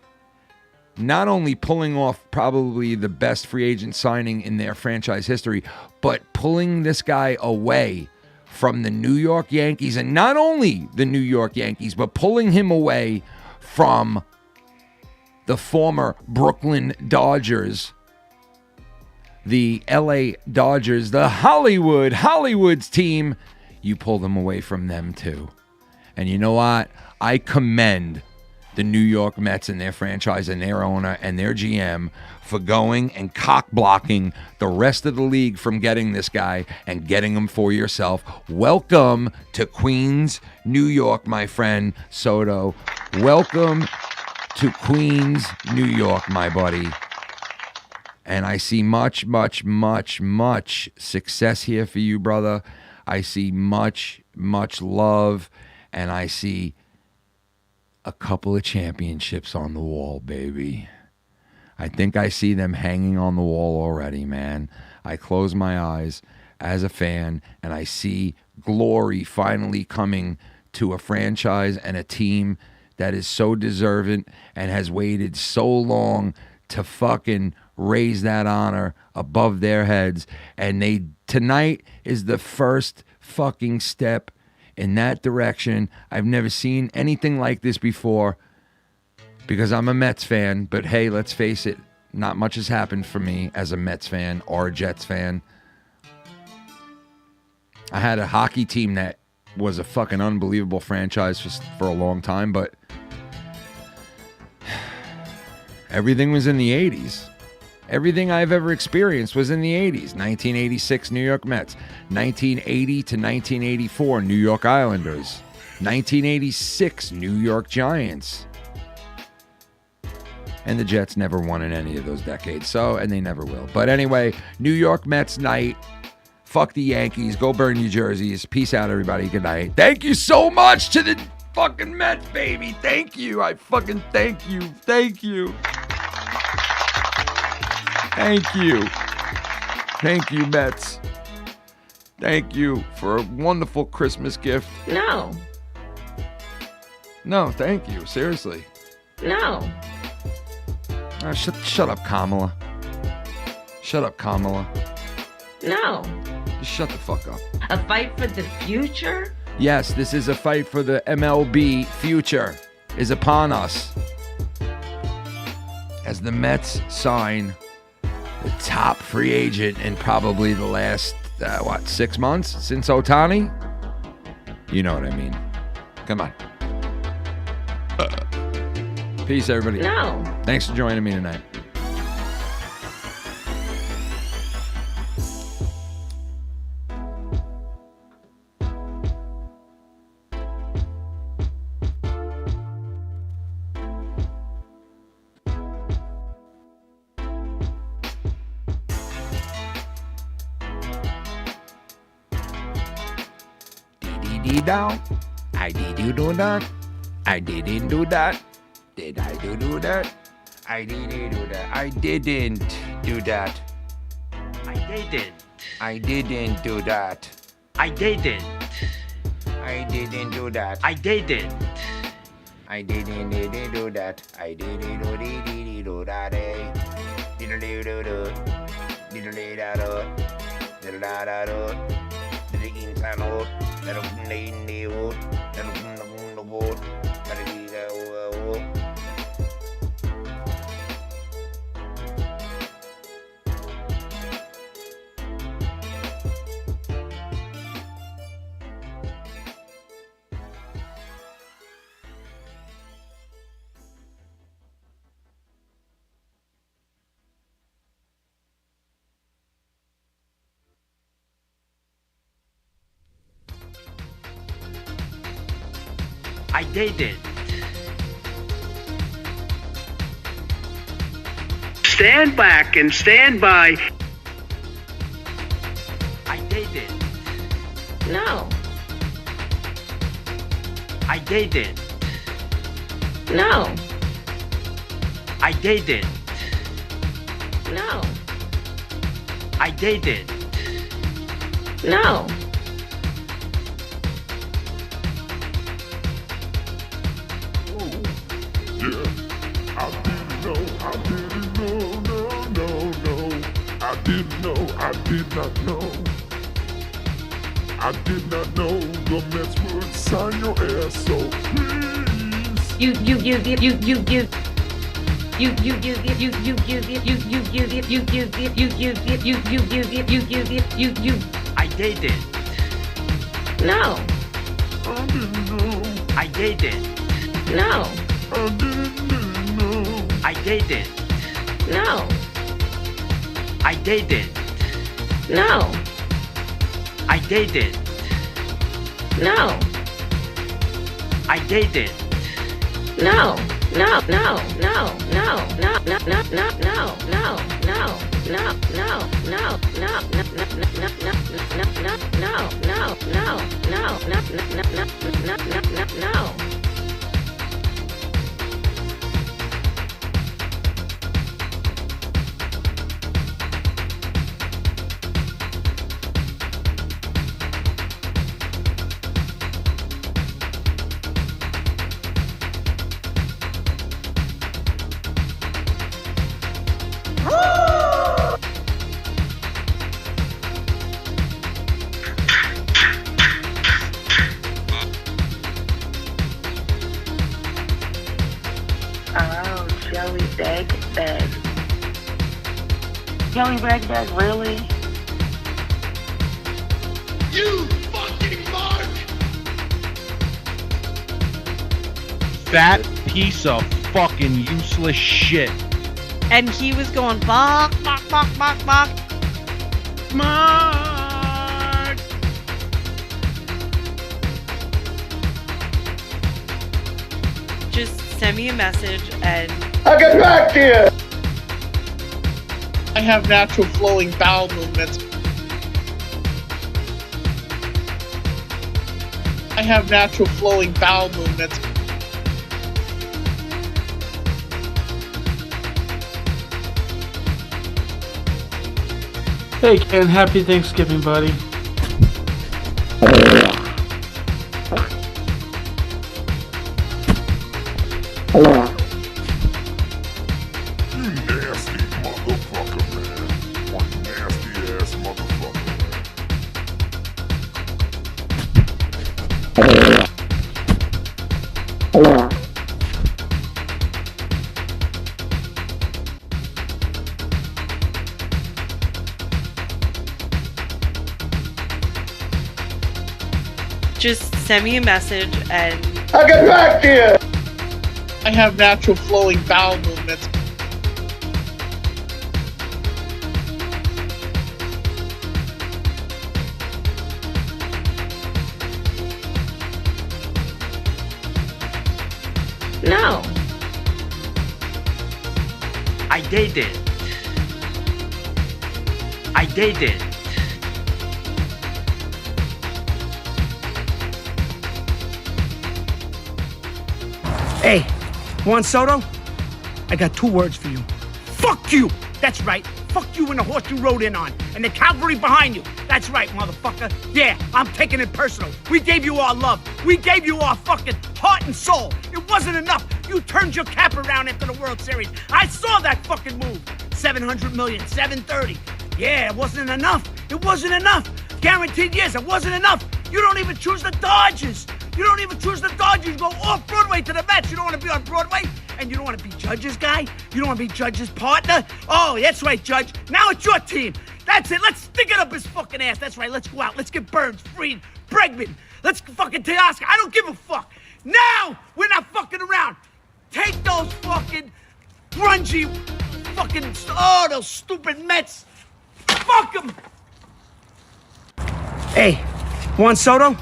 pulling off probably the best free agent signing in their franchise history, but pulling this guy away from the New York Yankees, and not only the New York Yankees, but pulling him away from the former Brooklyn Dodgers, the LA Dodgers, the Hollywood's team. You pull them away from them too. And you know what? I commend the New York Mets and their franchise and their owner and their GM for going and cock blocking the rest of the league from getting this guy and getting him for yourself. Welcome to Queens, New York, my friend Soto. Welcome to Queens, New York, my buddy. And I see much, much, much, much success here for you, brother. I see much, much love, and I see a couple of championships on the wall, baby. I think I see them hanging on the wall already, man. I close my eyes as a fan, and I see glory finally coming to a franchise and a team that is so deserving and has waited so long to fucking raise that honor above their heads. And tonight is the first fucking step in that direction. I've never seen anything like this before because I'm a Mets fan. But hey, let's face it, not much has happened for me as a Mets fan or a Jets fan. I had a hockey team that was a fucking unbelievable franchise for a long time, but everything was in the 80s. Everything I've ever experienced was in the 80s. 1986 New York Mets. 1980 to 1984 New York Islanders. 1986 New York Giants. And the Jets never won in any of those decades. And they never will. But anyway, New York Mets night. Fuck the Yankees. Go burn your jerseys. Peace out, everybody. Good night. Thank you so much to the fucking Mets, baby. Thank you. I fucking thank you. Thank you. Thank you. Thank you, Mets. Thank you for a wonderful Christmas gift. No. No, thank you. Seriously. No. Shut up, Kamala. Shut up, Kamala. No. Just shut the fuck up. A fight for the future? Yes, this is a fight for the MLB future is upon us. As the Mets sign the top free agent in probably the last, 6 months since Ohtani? You know what I mean. Come on. Peace, everybody. No. Thanks for joining me tonight. Down. I did you do that? I didn't do that. Did I do that? I didn't do that. I didn't do that. I didn't. I didn't do that. I didn't. I didn't do that. I didn't. I didn't do that. I didn't do that. Diddle do do do. Diddle do da do. Diddle da da do. Diddle in san out. Diddle in the wood. Diddle in the wood. Diddle in the wood. I didn't. Stand back and stand by. I didn't. No. I didn't. No. I didn't. No. I didn't. No. I did not know. I did not know the Mets would sign your ass, so please. I didn't. No. I didn't know. I didn't. No. I didn't know. I didn't. No. I didn't. No. I didn't. No. I didn't. No. No. No. No. No. No. No. No. No. No. No. No. No. No. No. No. No. Joey Baghdad, really? You fucking mark! Fat piece of fucking useless shit. And he was going, bark, bark, bark, bark, bark. Mark! Just send me a message and I'll get back to you! I have natural flowing bowel movements. I have natural flowing bowel movements. Hey Ken, happy Thanksgiving, buddy. You nasty motherfucker, man. One nasty ass motherfucker. just send me a message and I'll get back to you! I have natural flowing bowel movements. No. I didn't. I didn't. Hey, Juan Soto, I got 2 words for you. Fuck you! That's right. Fuck you and the horse you rode in on. And the cavalry behind you. That's right, motherfucker. Yeah, I'm taking it personal. We gave you our love. We gave you our fucking heart and soul. It wasn't enough. You turned your cap around after the World Series. I saw that fucking move. 700 million, 730. Yeah, it wasn't enough. It wasn't enough. Guaranteed years, it wasn't enough. You don't even choose the Dodgers. You don't even choose the Dodgers. You go off Broadway to the Mets. You don't want to be on Broadway? And you don't want to be Judge's guy? You don't want to be Judge's partner? Oh, that's right, Judge. Now it's your team. That's it. Let's stick it up his fucking ass. That's right. Let's go out. Let's get Burns, Fried, Bregman. Let's fucking Teoscar. I don't give a fuck. Now we're not fucking around. Take those fucking grungy fucking, oh, those stupid Mets. Fuck them. Hey, Juan Soto?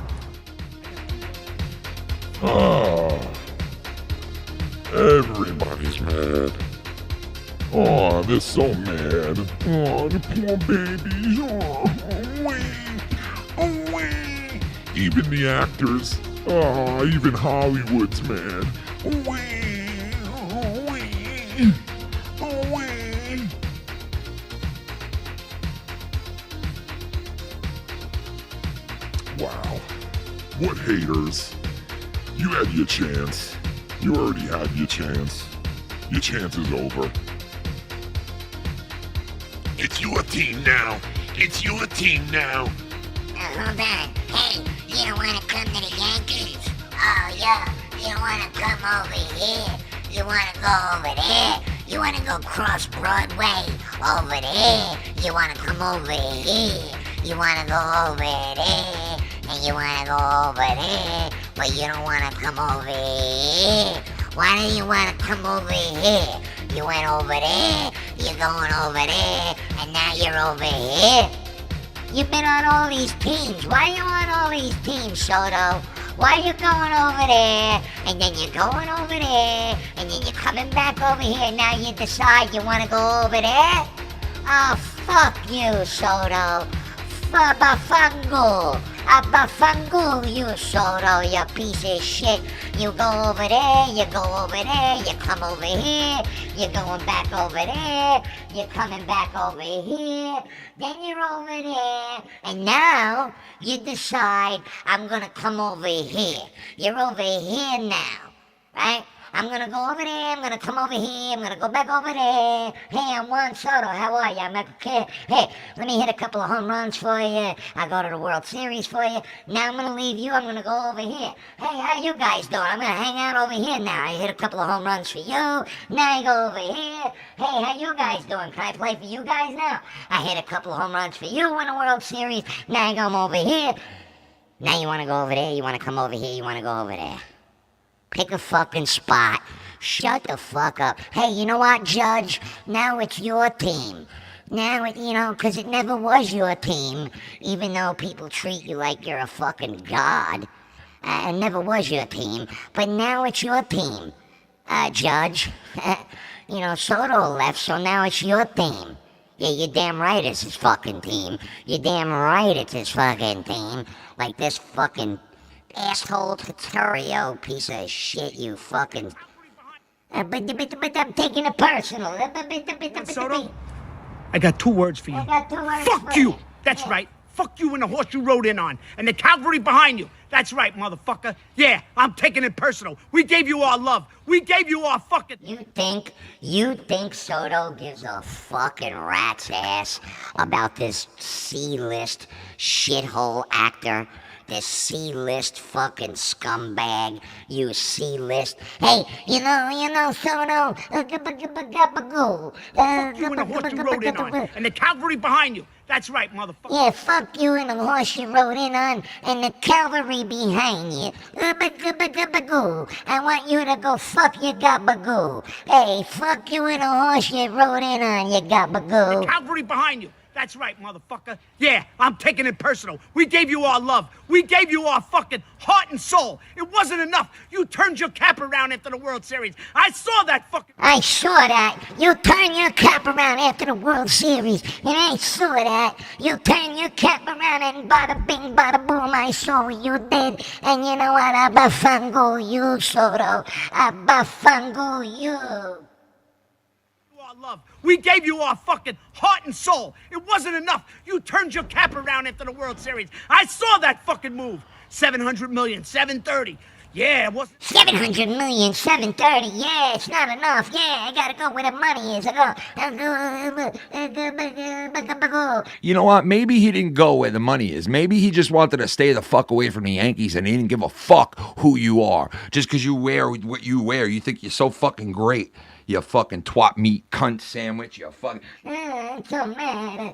Oh, everybody's mad. Oh, they're so mad. Oh, the poor babies. Oh, wee. Even the actors. Oh, even Hollywood's mad. Wee. Wow. What haters. You had your chance. You already had your chance. Your chance is over. It's your team now. It's your team now. Hold on. Hey, you don't want to come to the Yankees? Oh, yeah. You don't want to come over here? You want to go over there? You want to go cross Broadway over there? You want to come over here? You want to go over there? And you want to go over there? But you don't want to come over here. Why do you want to come over here? You went over there, you're going over there, and now you're over here. You've been on all these teams. Why are you on all these teams, Soto? Why are you going over there, and then you're going over there, and then you're coming back over here, now you decide you want to go over there? Oh, fuck you, Soto. Abafangu, you Soto, you piece of shit. You go over there, you go over there, you come over here, you're going back over there, you're coming back over here, then you're over there, and now you decide, I'm gonna come over here. You're over here now, right? I'm gonna go over there, I'm gonna come over here, I'm gonna go back over there. Hey, I'm Juan Soto, how are you? I'm okay. Hey, let me hit a couple of home runs for you. I'll go to the World Series for you. Now I'm gonna leave you, I'm gonna go over here. Hey, how you guys doing? I'm gonna hang out over here now. I hit a couple of home runs for you. Now I go over here. Hey, how you guys doing? Can I play for you guys now? I hit a couple of home runs for you in the World Series. Now I come over here. Now you wanna go over there, you wanna come over here, you wanna go over there. Pick a fucking spot. Shut the fuck up. Hey, you know what, Judge? Now it's your team. Now, because it never was your team, even though people treat you like you're a fucking god. It never was your team, but now it's your team, Judge. Soto left, so now it's your team. Yeah, you're damn right it's his fucking team. You're damn right it's his fucking team. Like this fucking asshole Tutorio piece of shit, you fucking. But I'm taking it personal. Soto, I got 2 words for you. Fuck you! That's right. Fuck you and the horse you rode in on, and the cavalry behind you. That's right, motherfucker. Yeah, I'm taking it personal. We gave you our love. We gave you our fucking. You think Soto gives a fucking rat's ass about this C-list shithole actor? This C-list fucking scumbag, you C-list. Hey, Soto, Fuck you and the horse you rode in on, and the cavalry behind you. That's right, motherfucker. Yeah, fuck you and the horse you rode in on, and the cavalry behind you. I want you to go fuck your gabagoo. Hey, fuck you and the horse you rode in on, you gabagoo. The cavalry behind you. That's right, motherfucker. Yeah, I'm taking it personal. We gave you our love. We gave you our fucking heart and soul. It wasn't enough. You turned your cap around after the World Series. I saw that fucking... I saw that. You turned your cap around after the World Series, and I saw that. You turned your cap around and bada bing, bada boom, I saw what you did. And you know what? I bafango you, Soto. I bafango you. Our love. We gave you our fucking heart and soul. It wasn't enough. You turned your cap around after the World Series. I saw that fucking move. 700 million, 730. Yeah, it wasn't... 700 million, 730. Yeah, it's not enough. Yeah, I gotta go where the money is. You know what? Maybe he didn't go where the money is. Maybe he just wanted to stay the fuck away from the Yankees and he didn't give a fuck who you are. Just because you wear what you wear, you think you're so fucking great. You fucking twat meat cunt sandwich. You fucking... I'm so mad.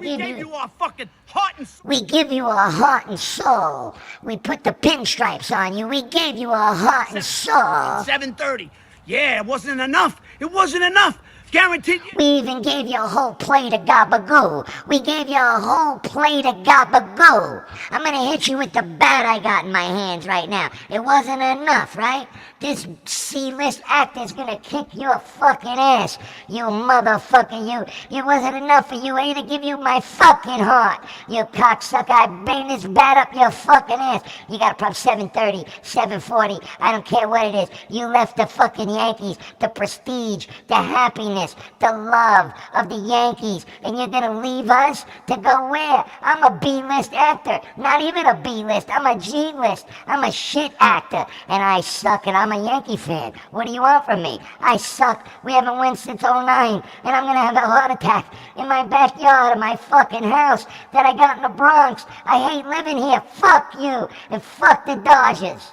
We gave you our fucking heart and soul. We give you our heart and soul. We put the pinstripes on you. We gave you our heart and soul. 730. Yeah, it wasn't enough. It wasn't enough. Guaranteed you. We even gave you a whole plate of gabagoo. We gave you a whole plate of gabagoo. I'm gonna hit you with the bat I got in my hands right now. It wasn't enough, right? This C-list actor's gonna kick your fucking ass. You motherfucker, you. It wasn't enough for you. I had to give you my fucking heart. You cocksucker, I bang this bat up your fucking ass. You got a problem 730, 740. I don't care what it is. You left the fucking Yankees, the prestige, the happiness, the love of the Yankees, and you're gonna leave us to go where? I'm a B-list actor. Not even a B-list. I'm a G-list. I'm a shit actor, and I suck, and I'm a Yankee fan. What do you want from me? I suck. We haven't won since 09, and I'm gonna have a heart attack in my backyard of my fucking house that I got in the Bronx. I hate living here. Fuck you, and fuck the Dodgers.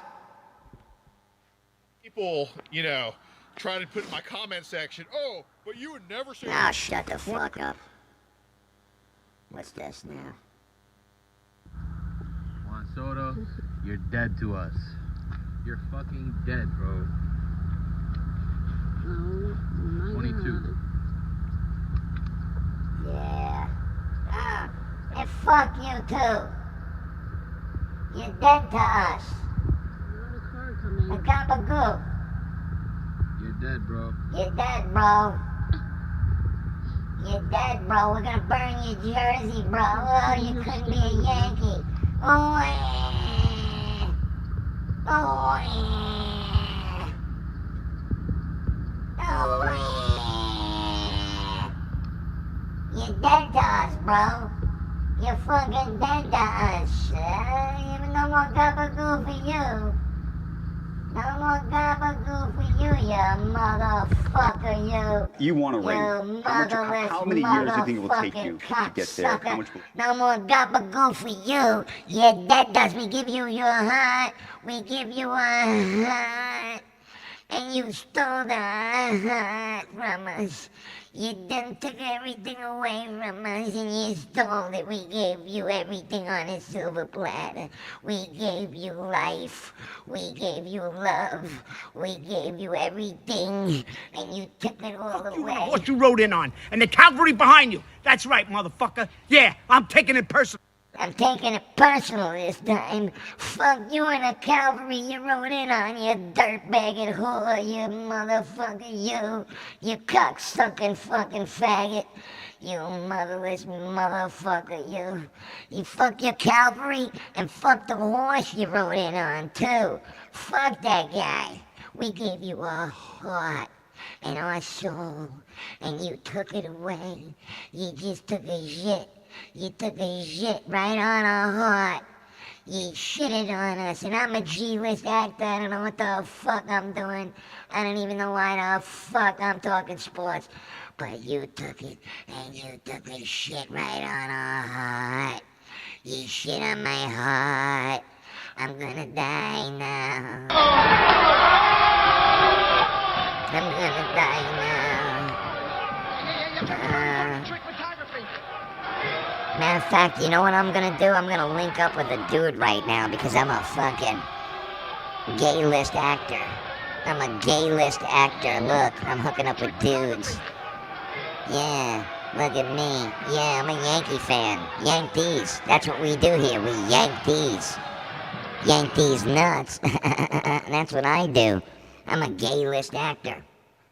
People, you know, try to put in my comment section, oh, but you would never say... Ah, shut the fuck up. What's this now? Juan Soto, you're dead to us. You're fucking dead, bro. Oh, my 22. God. Yeah. Ah, and fuck you too. You're dead to us. A gabagoo. You're dead, bro. You're dead, bro. You're dead, bro. We're gonna burn your jersey, bro. Oh, you couldn't be a Yankee. Oh, yeah. Oh, yeah. Oh, yeah. You're dead to us, bro. You're fucking dead to us. No more gabagoo for you. No more gabagoo for you, you motherfucker, you. You want to ring. How many years do you think it will take you to get there? How much? No more gabagoo for you. You're dead to us. We give you your heart. We give you our heart. And you stole the heart from us. You done took everything away from us and you stole it. We gave you everything on a silver platter. We gave you life. We gave you love. We gave you everything and you took it all away. What you rode in on, and the cavalry behind you. That's right, motherfucker. Yeah, I'm taking it personal. I'm taking it personal this time. Fuck you and the cavalry you rode in on, you dirtbagged whore, you motherfucker, you cocksucking fucking faggot. You motherless motherfucker, you. You fuck your cavalry and fuck the horse you rode in on, too. Fuck that guy. We gave you our heart and our soul, and you took it away. You just took a shit. You took a shit right on our heart. You shitted on us, and I'm a G-list actor. I don't know what the fuck I'm doing. I don't even know why the fuck I'm talking sports. But you took it, and you took a shit right on our heart. You shit on my heart. I'm gonna die now. I'm gonna die now. Matter of fact, you know what I'm gonna do? I'm gonna link up with a dude right now because I'm a fucking gay list actor. I'm a gay list actor. Look, I'm hooking up with dudes. Yeah, Look at me. Yeah, I'm a Yankee fan. Yank these. That's what we do here. We yank these. Yank these nuts. That's what I do. I'm a gay list actor.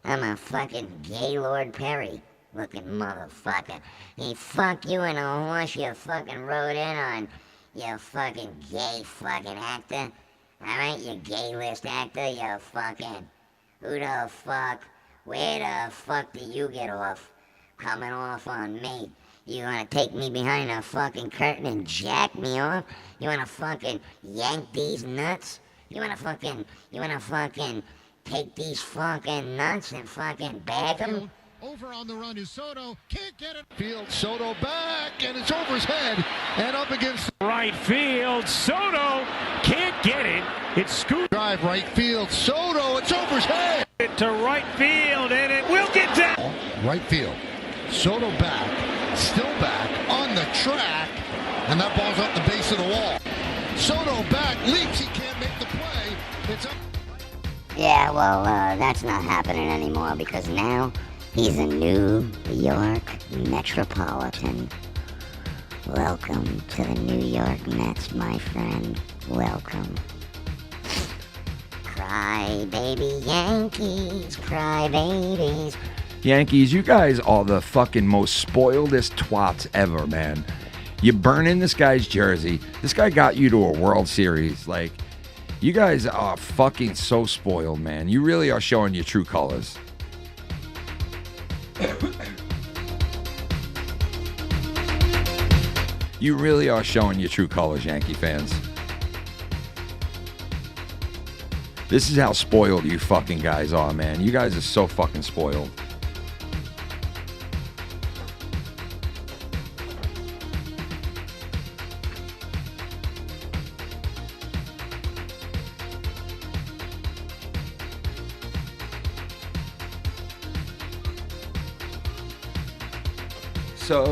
I'm a fucking Gaylord Perry looking motherfucker. Hey, fuck you and a horse you fucking rode in on, you fucking gay fucking actor. Alright, you gay list actor, you fucking... Who the fuck? Where the fuck do you get off? Coming off on me. You wanna take me behind a fucking curtain and jack me off? You wanna fucking yank these nuts? You wanna fucking take these fucking nuts and fucking bag them? Over on the run is Soto. Can't get it. Field, Soto back, and it's over his head and up against right field. Soto can't get it. It's scoot. Drive right field. Soto, it's over his head. To right field, and it will get down. Right field. Soto back, still back, on the track, and that ball's up the base of the wall. Soto back, leaps, he can't make the play. It's up. Yeah, well, that's not happening anymore because now he's a New York Metropolitan. Welcome to the New York Mets, my friend. Welcome. Cry baby Yankees, cry babies. Yankees, you guys are the fucking most spoiledest twats ever, man. You burning this guy's jersey. This guy got you to a World Series. Like, you guys are fucking so spoiled, man. You really are showing your true colors. You really are showing your true colors, Yankee fans. This is how spoiled you fucking guys are, man. You guys are so fucking spoiled.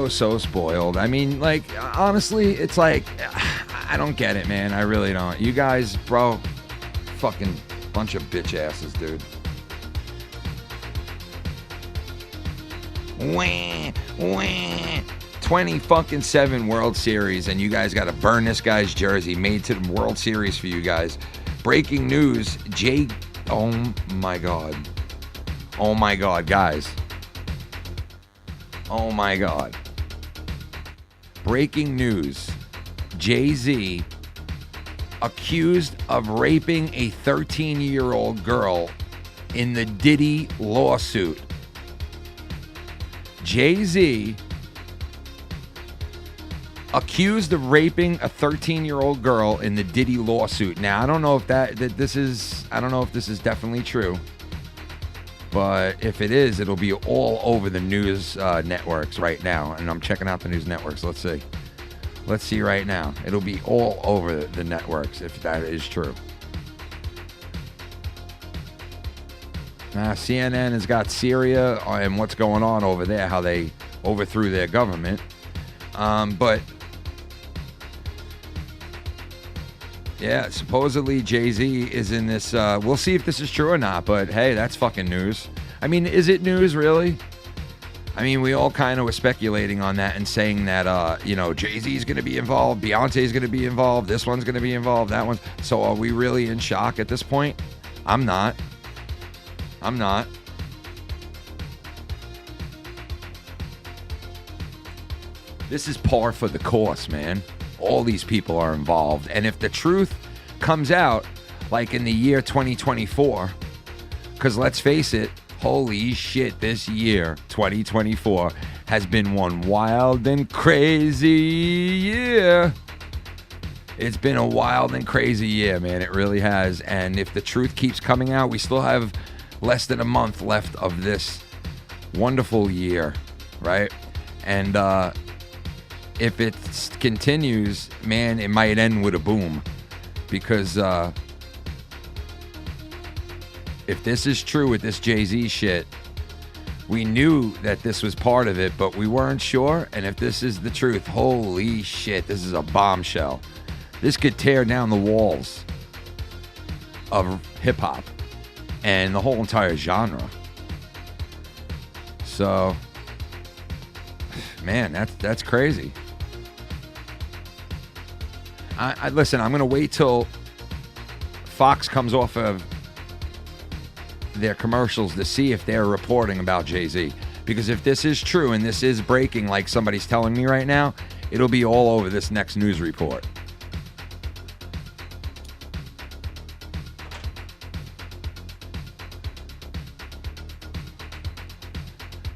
So spoiled. I mean, like, honestly, it's like, I don't get it, man. I really don't. You guys, bro, fucking bunch of bitch asses, dude. Wah, wah. 20-7 World Series, and you guys got to burn this guy's jersey made to the World Series for you guys. Breaking news, oh my God. Oh my God, guys. Oh my God. Breaking news. Jay-Z accused of raping a 13-year-old girl in the Diddy lawsuit. Jay-Z accused of raping a 13-year-old girl in the Diddy lawsuit. Now, I don't know if this is definitely true. But if it is, it'll be all over the news networks right now. And I'm checking out the news networks. Let's see. Let's see right now. It'll be all over the networks if that is true. CNN has got Syria and what's going on over there, how they overthrew their government. But yeah, supposedly Jay-Z is in this. We'll see if this is true or not, but hey, that's fucking news. I mean, is it news, really? I mean, we all kind of were speculating on that and saying that, Jay-Z is going to be involved, Beyonce is going to be involved, this one's going to be involved, that one's. So are we really in shock at this point? I'm not. This is par for the course, man. All these people are involved. And if the truth comes out, like in the year 2024, because let's face it, holy shit, this year, 2024, has been one wild and crazy year. It's been a wild and crazy year, man. It really has. And if the truth keeps coming out, we still have less than a month left of this wonderful year, right? And, if it continues, man, it might end with a boom. Because if this is true with this Jay-Z shit, we knew that this was part of it, but we weren't sure. And if this is the truth, holy shit, this is a bombshell. This could tear down the walls of hip-hop and the whole entire genre. So man, that's crazy. I listen, I'm going to wait till Fox comes off of their commercials to see if they're reporting about Jay-Z. Because if this is true and this is breaking like somebody's telling me right now, it'll be all over this next news report.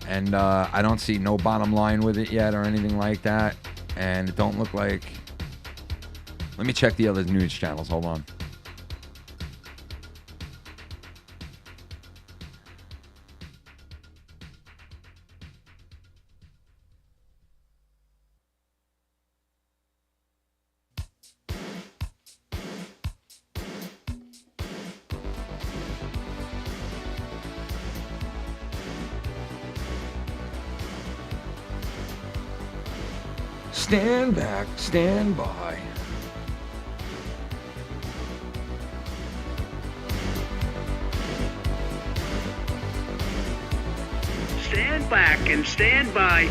And I don't see no bottom line with it yet or anything like that. And it don't look like... Let me check the other news channels. Hold on. Stand back, stand by. Stand back and stand by.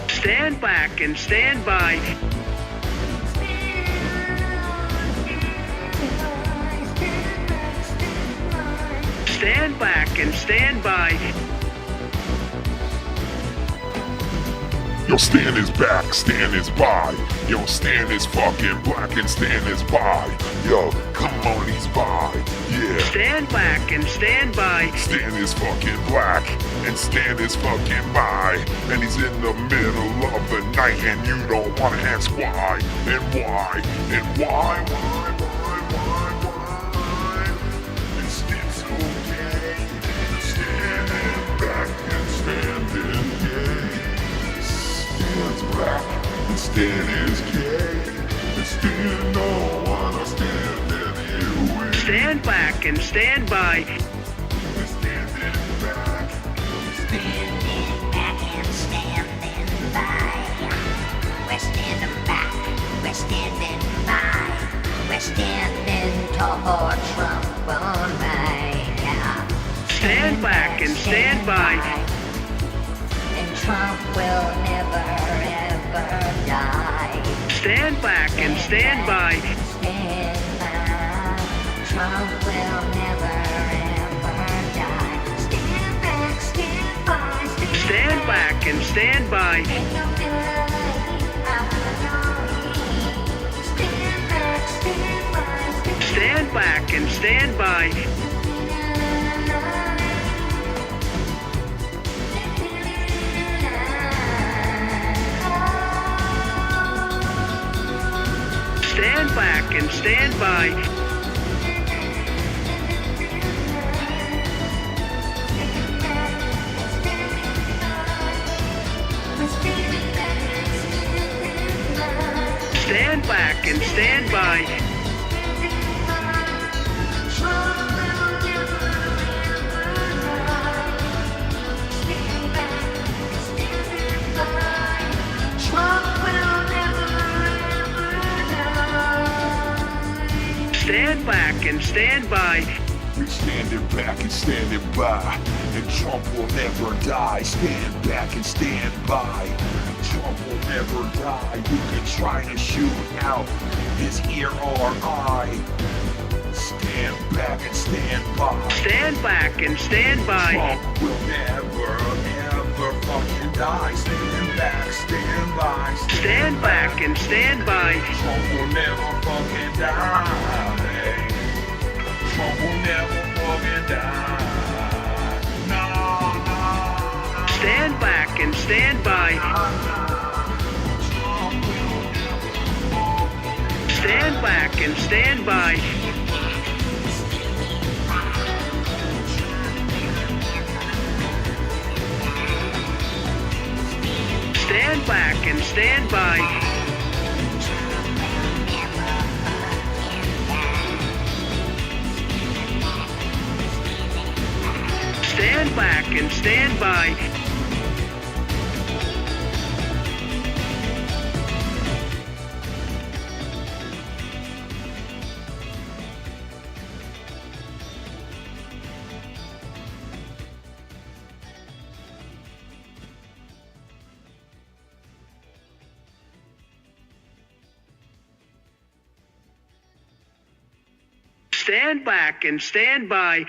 Stand back and stand by. Stand back and stand by. Yo, Stan is back, Stan is by. Yo, Stan is fucking black and Stan is by. Yo, come on, he's by. Yeah. Stand back and stand by. Stan is fucking black and Stan is fucking by. And he's in the middle of the night and you don't want to ask why. And why. And why. And Stan's okay. Standing back and standing gay. Stan's black and Stan is gay. And Stan don't wanna stand anyway. Stand back and stand by. We're standing back. Standing back and standing by. We're standing back. We're standing by. We're standing tall Trump all right. Stand back and stand by. And Trump will never ever die. Stand back and stand by. Stand by. Trump will never ever die. Stand back, stand by. Stand back and stand by. Stand back and stand by. Stand back and stand by. Stand back and stand by. Stand back and stand by. We're standing back and standing by. And Trump will never die. Stand back and stand by. Trump will never die. You can try to shoot out his ear or eye. Stand back and stand by. Stand back and stand by. Trump will never, ever fucking die. Stand back, stand by. Stand back and stand by. Trump will never fucking die. Trump will never fucking die. No, no, no. Stand back and stand by. Stand back and stand by. Stand back and stand by. Stand back and stand by. stand back and stand by.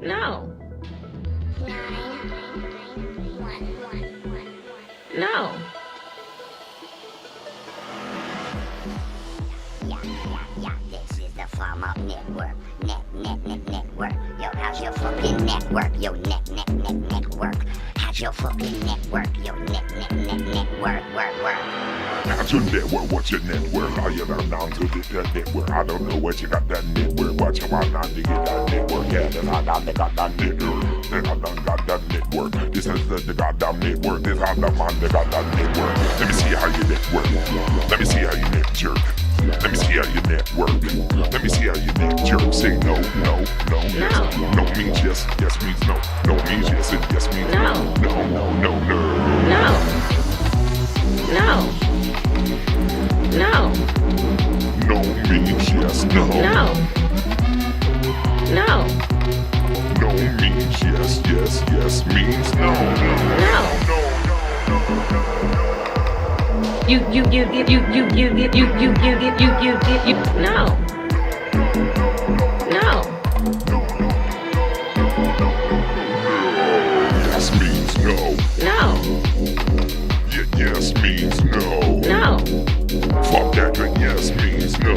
No. No. Yeah, this is the Farm Up Network. Network. Yo, how's your fucking network? Yo, network. How's your fucking network? Yo, network. How's your network? What's your network? How you not down to that network? I don't know what you got that network. What you want not to get that network? Yeah, then I got that network. Then I done got that network. This is the goddamn network. This how the man that got that network. Let me see how you network. Let me see how you net jerk. Let me see how you network. Let me see how you net jerk. Say no, yes. No means yes, yes means no. No means yes, and yes means no. No. No means yes, no. No means yes means no. You Yes means no. Yeah, yes means no. Fuck that, but yes means no.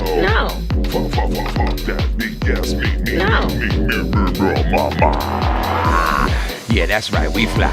Fuck that, be yes, me, mama. Yeah, that's right, we fly.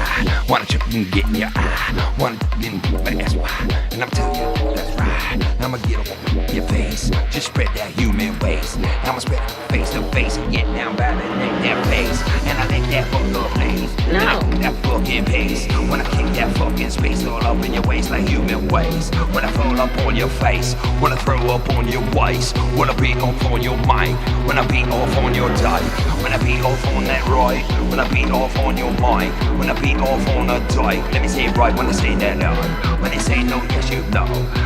Why don't you get in your eye? One in that's why. And I'm telling you, that's right. I'ma get on your face. Just spread that human waste. I'ma spread face to face and get down by the neck, that face. And I let that fuck up blaze. That fucking pace. When I kick that fucking space all up in your waist like human waste. When I fall up on your face. When I throw up on your waist. When I beat off on your mic. When I beat off on your dike. When I beat off on that right. When I beat off on your mind. When I beat off on a dike. Let me say it right when I say that no. When they say no, yes you know.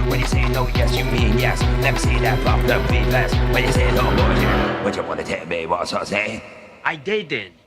When you say no, yes you mean yes. Let me see that pop the beat fast. When you say no, bullshit. What you wanna tell me, what's I say? I dated.